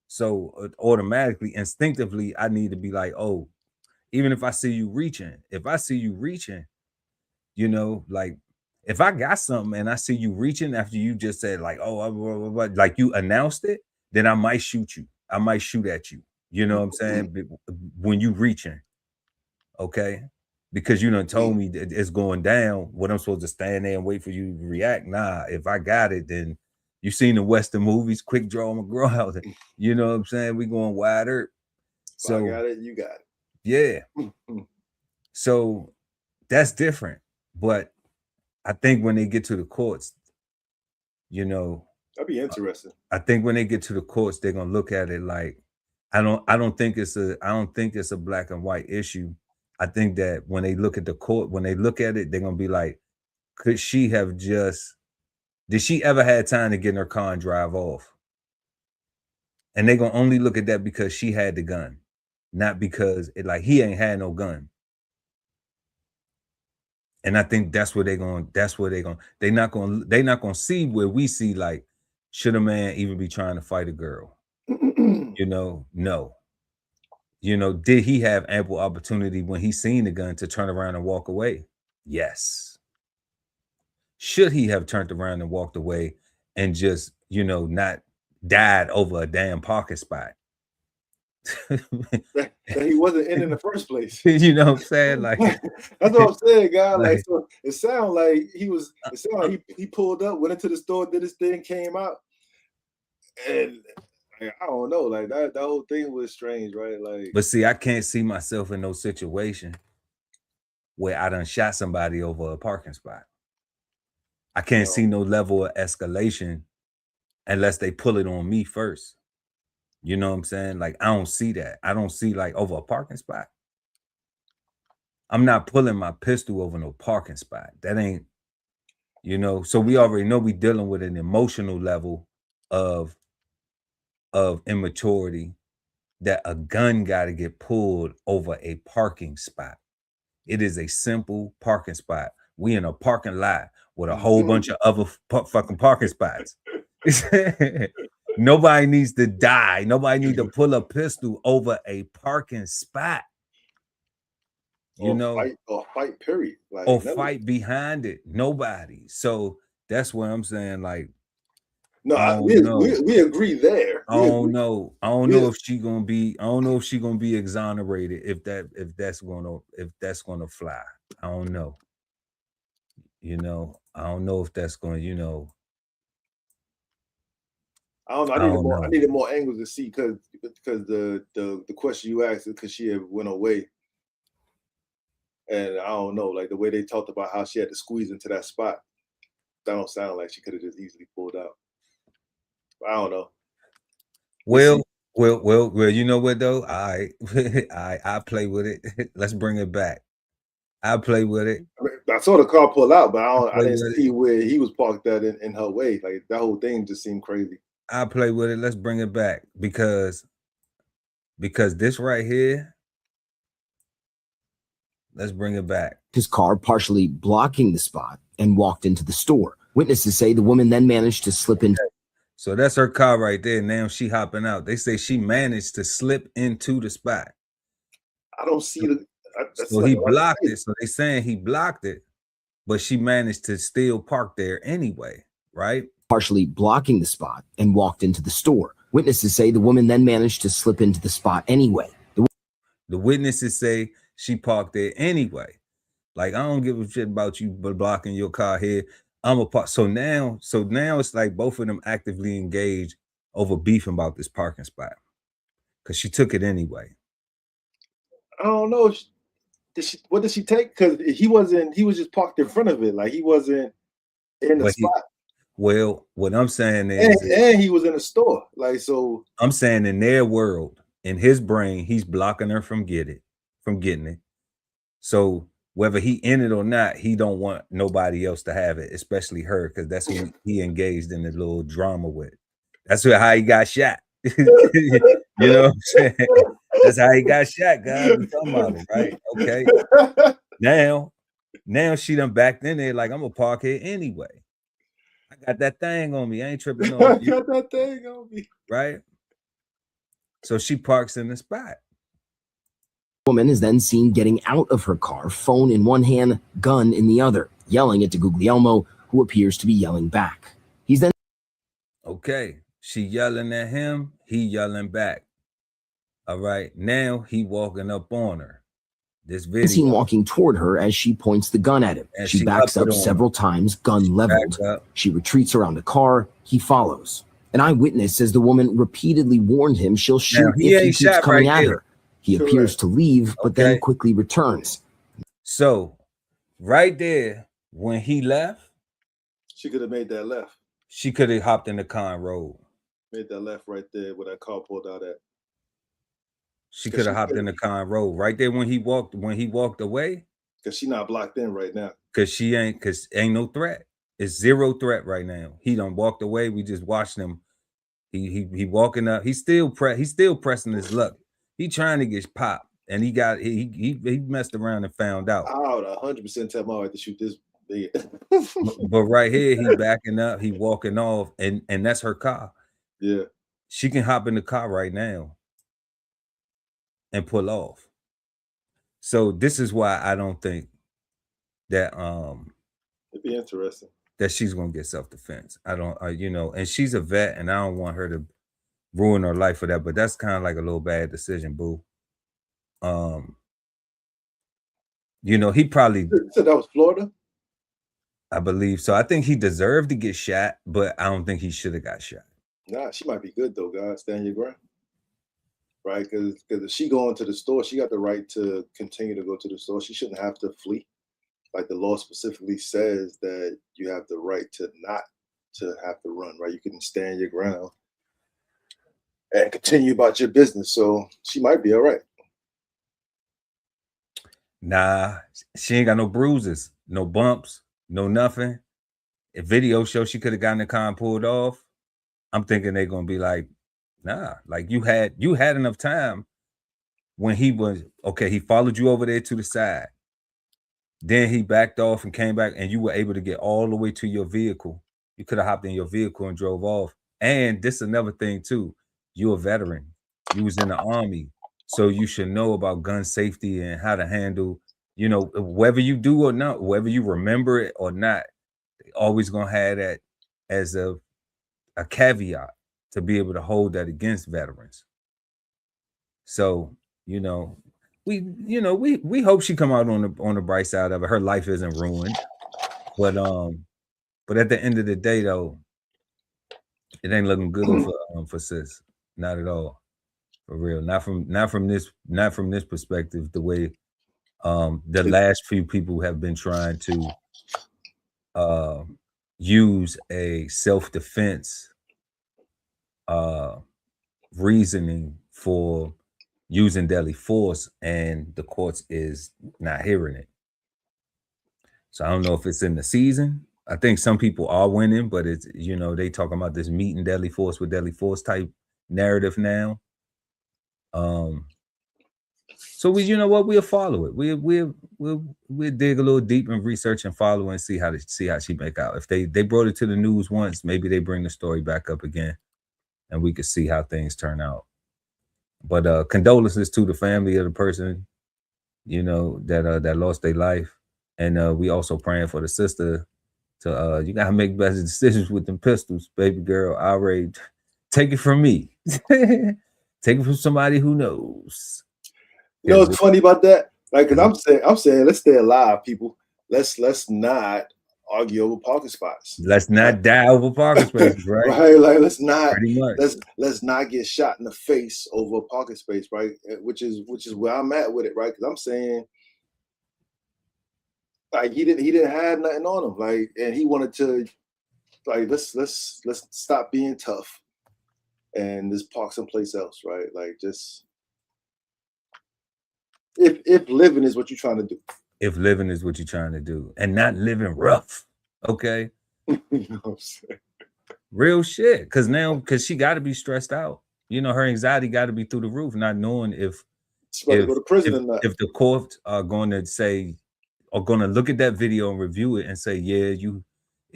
So automatically, instinctively, I need to be like, oh, even if I see you reaching, you know, like if I got something and I see you reaching after you just said like, oh, like you announced it, then I might shoot you. I might shoot at you. You know what I'm saying? When you reaching, okay? Because you done told me that it's going down. What I'm supposed to stand there and wait for you to react? Nah, if I got it, then you seen the Western movies, quick draw McGraw. You know what I'm saying? We going wide earth. So I got it, you got it. Yeah. So that's different. But I think when they get to the courts, you know, That'd be interesting. I think when they get to the courts, they're gonna look at it like I don't think it's a black and white issue. I think that when they look at the court, when they look at it, they're gonna be like, did she ever had time to get in her car and drive off? And they're gonna only look at that because she had the gun, not because he ain't had no gun. And I think they're not gonna see where we see like, should a man even be trying to fight a girl? You know, no. You know, did he have ample opportunity when he seen the gun to turn around and walk away? Yes. Should he have turned around and walked away and just, you know, not died over a damn parking spot? that he wasn't in the first place. You know what I'm saying? Like that's what I'm saying, guy. Like so it sounded like he pulled up, went into the store, did his thing, came out, and I don't know, like that whole thing was strange, right? Like, but see, I can't see myself in no situation where I done shot somebody over a parking spot. I can't see no level of escalation unless they pull it on me first. You know what I'm saying? Like, I don't see that. I don't see like over a parking spot. I'm not pulling my pistol over no parking spot. That ain't, you know, so we already know we dealing with an emotional level of immaturity that a gun got to get pulled over a parking spot. It is a simple parking spot. We in a parking lot with a whole bunch of other fucking parking spots. Nobody needs to die. Nobody need to pull a pistol over a parking spot. You know, fight, period. Like, or fight behind it. Nobody. So that's what I'm saying. Like, no, we agree there. I don't know if she gonna be. I don't know if she gonna be exonerated. If that's gonna fly. I don't know. You know, I don't know if that's gonna. You know, I don't know. I needed more angles to see because the question you asked is because she had went away, and I don't know, like the way they talked about how she had to squeeze into that spot. That don't sound like she could have just easily pulled out. I don't know. Well, you know what though? I play with it. Let's bring it back. I play with it. I mean, I saw the car pull out, but I didn't see where he was parked at in her way. Like that whole thing just seemed crazy. I play with it. Let's bring it back because this right here. Let's bring it back. His car partially blocking the spot and walked into the store. Witnesses say the woman then managed to slip into. So that's her car right there. Now she hopping out. They say she managed to slip into the spot. I don't see the. So he blocked it. So they saying he blocked it, but she managed to still park there anyway, right? Partially blocking the spot and walked into the store. Witnesses say the woman then managed to slip into the spot anyway. The witnesses say she parked there anyway. Like, I don't give a shit about you blocking your car here. I'm a part. So now it's like both of them actively engaged over beefing about this parking spot because she took it anyway. I don't know. What did she take? Because he was just parked in front of it. Like he wasn't in the spot. Well, what I'm saying is, and he was in a store. Like, so I'm saying in their world, in his brain, he's blocking her from getting it. So whether he in it or not, he don't want nobody else to have it, especially her, because that's who he engaged in the little drama with. That's how he got shot. You know what I'm saying? That's how he got shot, guys. We're talking about it, right? Okay. Now she done backed in there like, I'm gonna park here anyway. I got that thing on me. I ain't tripping I on you. got that thing on me. Right? So she parks in the spot. Woman is then seen getting out of her car, phone in one hand, gun in the other, yelling at Guglielmo, who appears to be yelling back. He's then Okay, she yelling at him, he yelling back. All right, now he walking up on her. This video seen walking toward her as she points the gun at him. And She she backs up up it on several times, gun leveled. Back up. She retreats around the car. He follows. An eyewitness says the woman repeatedly warned him she'll shoot he if he ain't keeps shot coming right at there. her. He Correct. appears to leave, but then Okay. quickly returns. So right there, when he left, She could have made that left. she could have hopped in the car and rode. Made that left right there where that car pulled out at. She 'Cause could have she hopped in the car and rode. Right there when he walked away, Because she not blocked in right now. cause ain't no threat. It's zero threat right now. He done walked away. We just watched him. He walking up. He's still pressing his luck. He trying to get popped, and he messed around and found out. I would 100% tell my wife to shoot this big. But right here, he backing up. He walking off, and that's her car. Yeah. She can hop in the car right now and pull off. So this is why I don't think that It'd be interesting. that she's gonna get self-defense. I don't, and she's a vet, and I don't want her to ruin her life for that. But that's kind of like a little bad decision, boo. He probably, So that was Florida? I believe so. I think he deserved to get shot, but I don't think he should have got shot. Nah, she might be good though, guys. Stand your ground. Right? Because if she going to the store, she got the right to continue to go to the store. She shouldn't have to flee. Like the law specifically says that you have the right to not to have to run, right? You can stand your ground and continue about your business. So she might be all right. Nah, she ain't got no bruises, no bumps, no nothing. If video shows she could have gotten the car and pulled off, I'm thinking they're gonna be like, nah, like you had enough time when he was okay. He followed you over there to the side. Then he backed off and came back, and you were able to get all the way to your vehicle. You could have hopped in your vehicle and drove off. And this is another thing too. You're a veteran. You was in the Army, so you should know about gun safety and how to handle, whether you do or not, whether you remember it or not, they always gonna have that as a caveat to be able to hold that against veterans. So, we hope she come out on the bright side of it. Her life isn't ruined, but at the end of the day, though, it ain't looking good for sis. Not at all, for real. Not from this perspective. The way the last few people have been trying to use a self-defense reasoning for using deadly force, and the courts is not hearing it. So I don't know if it's in the season. I think some people are winning, but it's, they talking about this meeting deadly force with deadly force type narrative now. So we'll follow it. We'll dig a little deep in research and follow and see how she make out. If they brought it to the news once, maybe they bring the story back up again, and we could see how things turn out. But condolences to the family of the person, that lost their life. And we also praying for the sister to you gotta make better decisions with them pistols, baby girl. Already take it from me. Take it from somebody who knows. You know what's funny about that? Like, cause I'm saying, let's stay alive, people. Let's not argue over parking spots. Let's not die over parking spaces, right? Right, like let's not get shot in the face over a parking space, right? Which is where I'm at with it, right? Because I'm saying, like, he didn't have nothing on him, like, and he wanted to, like, let's stop being tough and just park someplace else, right? Like, just if living is what you're trying to do. If living is what you're trying to do, and not living rough, okay? You know what I'm saying? Real shit. Because she got to be stressed out. Her anxiety got to be through the roof, not knowing if She's about to go to prison or not. If the court are going to say, or going to look at that video and review it and say, yeah,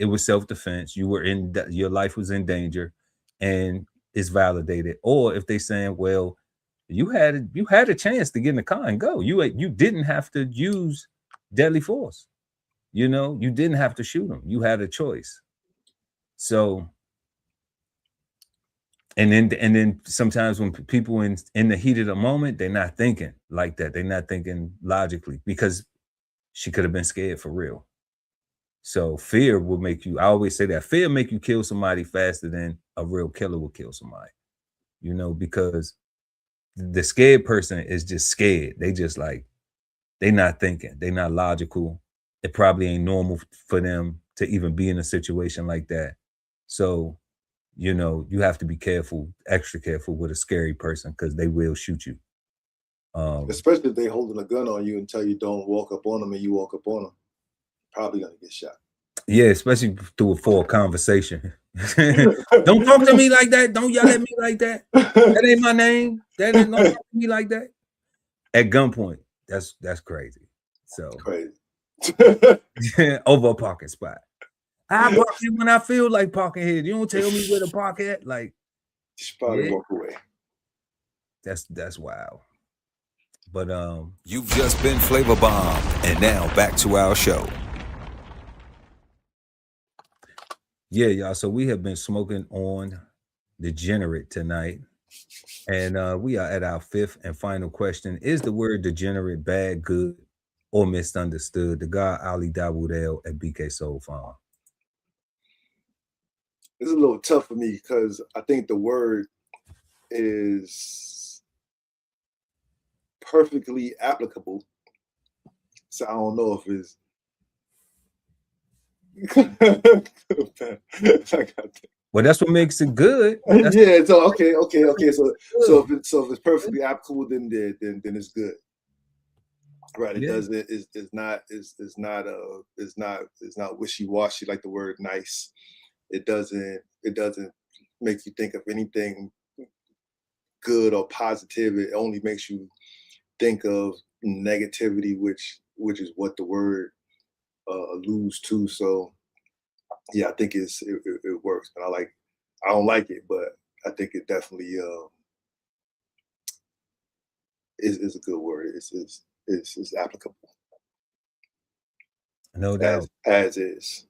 it was self-defense. You were your life was in danger, and it's validated. Or if they saying, well, you had a chance to get in the car and go. You didn't have to use deadly force. You know, you didn't have to shoot them. You had a choice. So, and then sometimes when people in the heat of the moment, they're not thinking like that. They're not thinking logically, because she could have been scared for real. So fear will make you, I always say that fear make you kill somebody faster than a real killer will kill somebody, you know, because the scared person is just scared. They just like, they not thinking, they not logical. It probably ain't normal for them to even be in a situation like that. So, you know, you have to be careful, extra careful with a scary person, because they will shoot you. Especially if they holding a gun on you and tell you don't walk up on them, and you walk up on them, probably gonna get shot. Yeah, especially for a conversation. Don't talk to me like that. Don't yell at me like that. That ain't my name. That ain't, don't talk to me like that. At gunpoint, that's crazy. So crazy. Over a parking spot. I park here when I feel like parking here. You don't tell me where to park at. Like, you should probably walk away. That's wild. But you've just been flavor bombed, and now back to our show. Yeah, y'all. So we have been smoking on Degenerate tonight, and we are at our fifth and final question: is the word degenerate bad, good, or misunderstood? The guy Ali Dawood at BK Soul Farm. It's a little tough for me because I think the word is perfectly applicable. So I don't know if it's well, that's what makes it good. Yeah, so okay. So if it's perfectly applicable, then it's good. Right. It doesn't it's not wishy-washy like the word nice. It doesn't make you think of anything good or positive. It only makes you think of negativity, which is what the word alludes to. So yeah, I think it works. And I don't like it, but I think it definitely is a good word. It's applicable. No doubt. As is.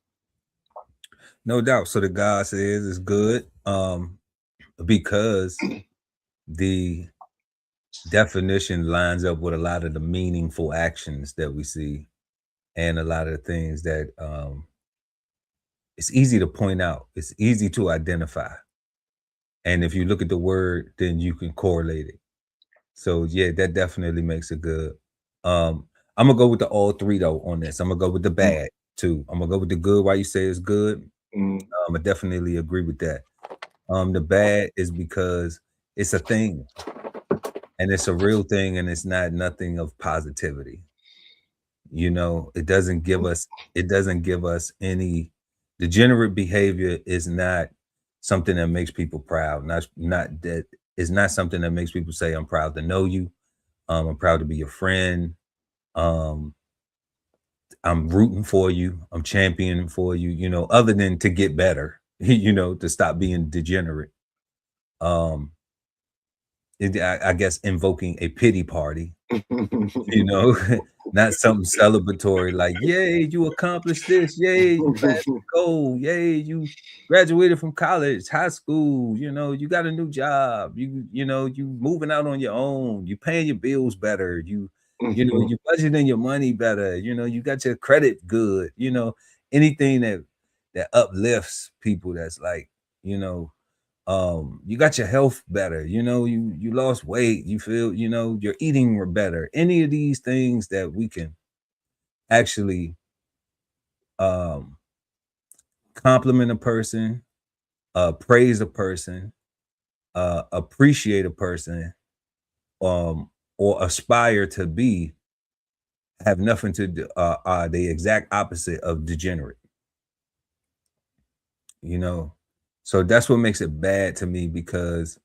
No doubt. So the guy says it's good because the definition lines up with a lot of the meaningful actions that we see, and a lot of the things that it's easy to point out. It's easy to identify. And if you look at the word, then you can correlate it. So yeah, that definitely makes it good. I'm gonna go with the all three though on this. I'm gonna go with the bad too. I'm gonna go with the good. Why you say it's good? I definitely agree with that. The bad is because it's a thing, and it's a real thing, and it's not nothing of positivity. You know, it doesn't give us any. Degenerate behavior is not something that makes people proud. Not that it's not something that makes people say, I'm proud to know you. I'm proud to be your friend. I'm rooting for you. I'm championing for you, you know, other than to get better, you know, to stop being degenerate. I guess invoking a pity party, you know, not something celebratory like, yay, you accomplished this. Yay, you passed the goal. Yay, you graduated from college, high school. You know, you got a new job. You know, you moving out on your own. You paying your bills better. You know, you budgeting your money better. You know, you got your credit good. You know, anything that uplifts people. That's like, you know, you got your health better, you know, you lost weight, you feel, you know, you're eating better. Any of these things that we can actually compliment a person, praise a person, appreciate a person, or aspire to be, have nothing to do, are the exact opposite of degenerate. You know, so that's what makes it bad to me, because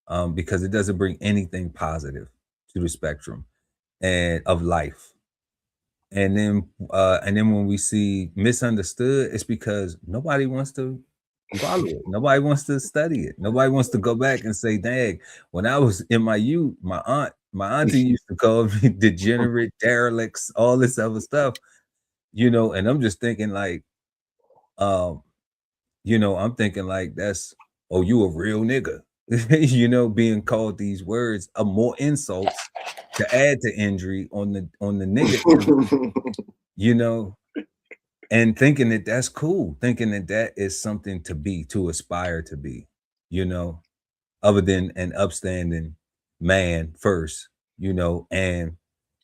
it doesn't bring anything positive to the spectrum and of life. And then when we see misunderstood, it's because nobody wants to follow it. Nobody wants to study it. Nobody wants to go back and say, dang, when I was in my youth, my auntie used to call me degenerate, derelicts, all this other stuff, you know, and I'm just thinking like, you know, I'm thinking like that's, oh, you a real nigga, you know, being called these words are more insults to add to injury on the nigga, you know, and thinking that that's cool, thinking that that is something to be, to aspire to be, you know, other than an upstanding man first, you know, and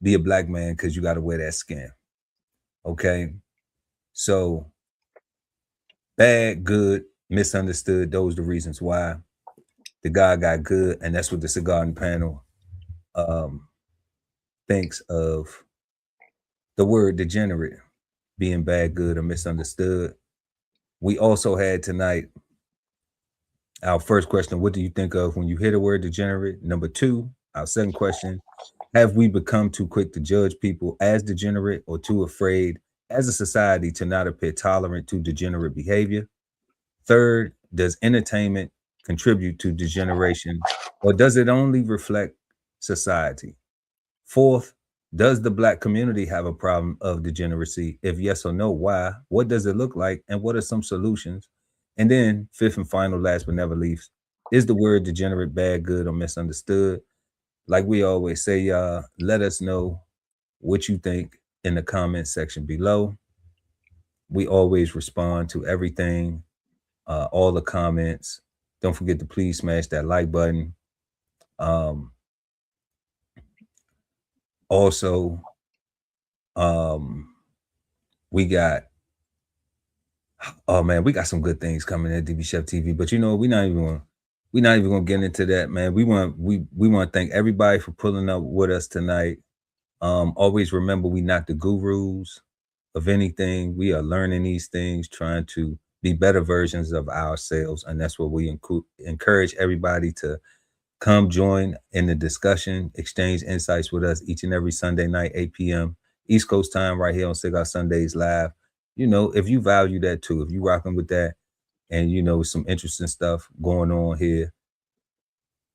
be a black man because you got to wear that skin. Okay. So bad, good, misunderstood. Those are the reasons why the guy got good. And that's what the Cigarden Panel thinks of the word degenerate being bad, good, or misunderstood. We also had tonight our first question, what do you think of when you hear the word degenerate? Number 2, our second question, have we become too quick to judge people as degenerate or too afraid as a society to not appear tolerant to degenerate behavior? Third, does entertainment contribute to degeneration, or does it only reflect society? Fourth, does the Black community have a problem of degeneracy? If yes or no, why? What does it look like? And what are some solutions? And then fifth and final, last but never least, is the word degenerate bad, good, or misunderstood? Like we always say, y'all, let us know what you think in the comment section below. We always respond to everything, all the comments. Don't forget to please smash that like button. Also, we got, oh man, we got some good things coming at DBCHEFTV, but you know, we're not even gonna get into that, man. We want to thank everybody for pulling up with us tonight. Always remember, we not the gurus of anything. We are learning these things, trying to be better versions of ourselves, and that's what we encourage everybody to come join in the discussion, exchange insights with us each and every Sunday night, 8 p.m. East Coast time, right here on Cigar Sundays Live. You know, if you value that too, if you rocking with that, and you know some interesting stuff going on here,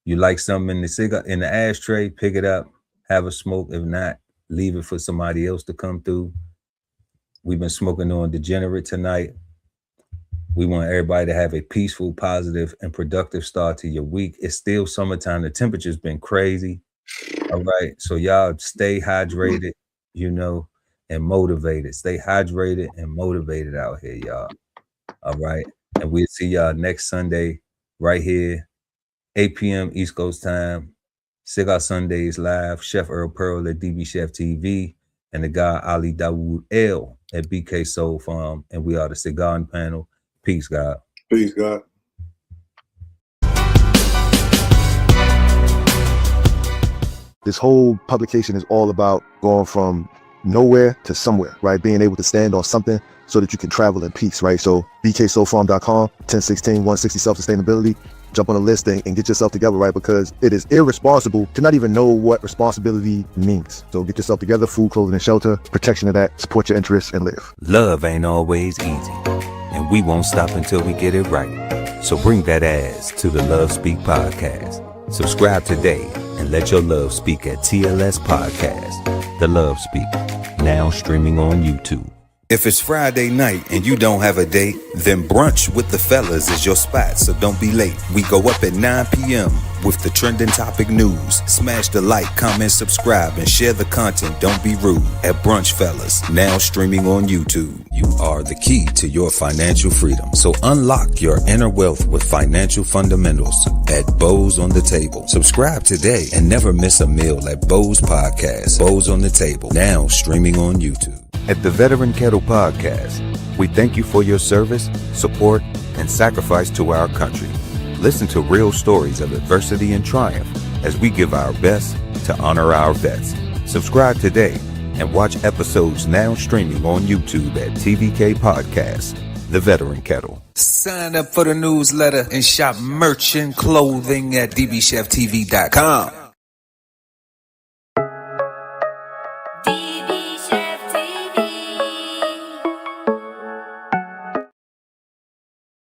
you like something in the cigar in the ashtray, pick it up, have a smoke. If not, leave it for somebody else to come through. We've been smoking on Degenerate tonight. We want everybody to have a peaceful, positive, and productive start to your week. It's still summertime. The temperature's been crazy. All right. So y'all stay hydrated, you know, and motivated. Stay hydrated and motivated out here, y'all. All right. And we'll see y'all next Sunday right here, 8 p.m. East Coast time. Cigar Sundays Live. Chef Earl Pearl at DBCHEFTV. And the guy Ali Dawood L at BK Soul Farm. And we are the Cigarden Panel. Peace, God. Peace, God. This whole publication is all about going from nowhere to somewhere, right? Being able to stand on something so that you can travel in peace, right? So bksoulfarm.com, 1016, 160 self-sustainability. Jump on the list and get yourself together, right? Because it is irresponsible to not even know what responsibility means. So get yourself together, food, clothing, and shelter, protection of that, support your interests, and live. Love ain't always easy, and we won't stop until we get it right. So bring that ass to the Love Speak podcast. Subscribe today and let your love speak at TLS Podcast. The Love Speak, now streaming on YouTube. If it's Friday night and you don't have a date, then brunch with the fellas is your spot, so don't be late. We go up at 9 p.m. with the trending topic news. Smash the like, comment, subscribe, and share the content. Don't be rude at Brunch Fellas, now streaming on YouTube. You are the key to your financial freedom, so unlock your inner wealth with financial fundamentals at Bows on the Table. Subscribe today and never miss a meal at Bows Podcast. Bows on the Table, now streaming on YouTube. At the Veteran Kettle Podcast, we thank you for your service, support, and sacrifice to our country. Listen to real stories of adversity and triumph as we give our best to honor our vets. Subscribe today and watch episodes now streaming on YouTube at TVK Podcast, The Veteran Kettle. Sign up for the newsletter and shop merch and clothing at DBCHEFTV.com.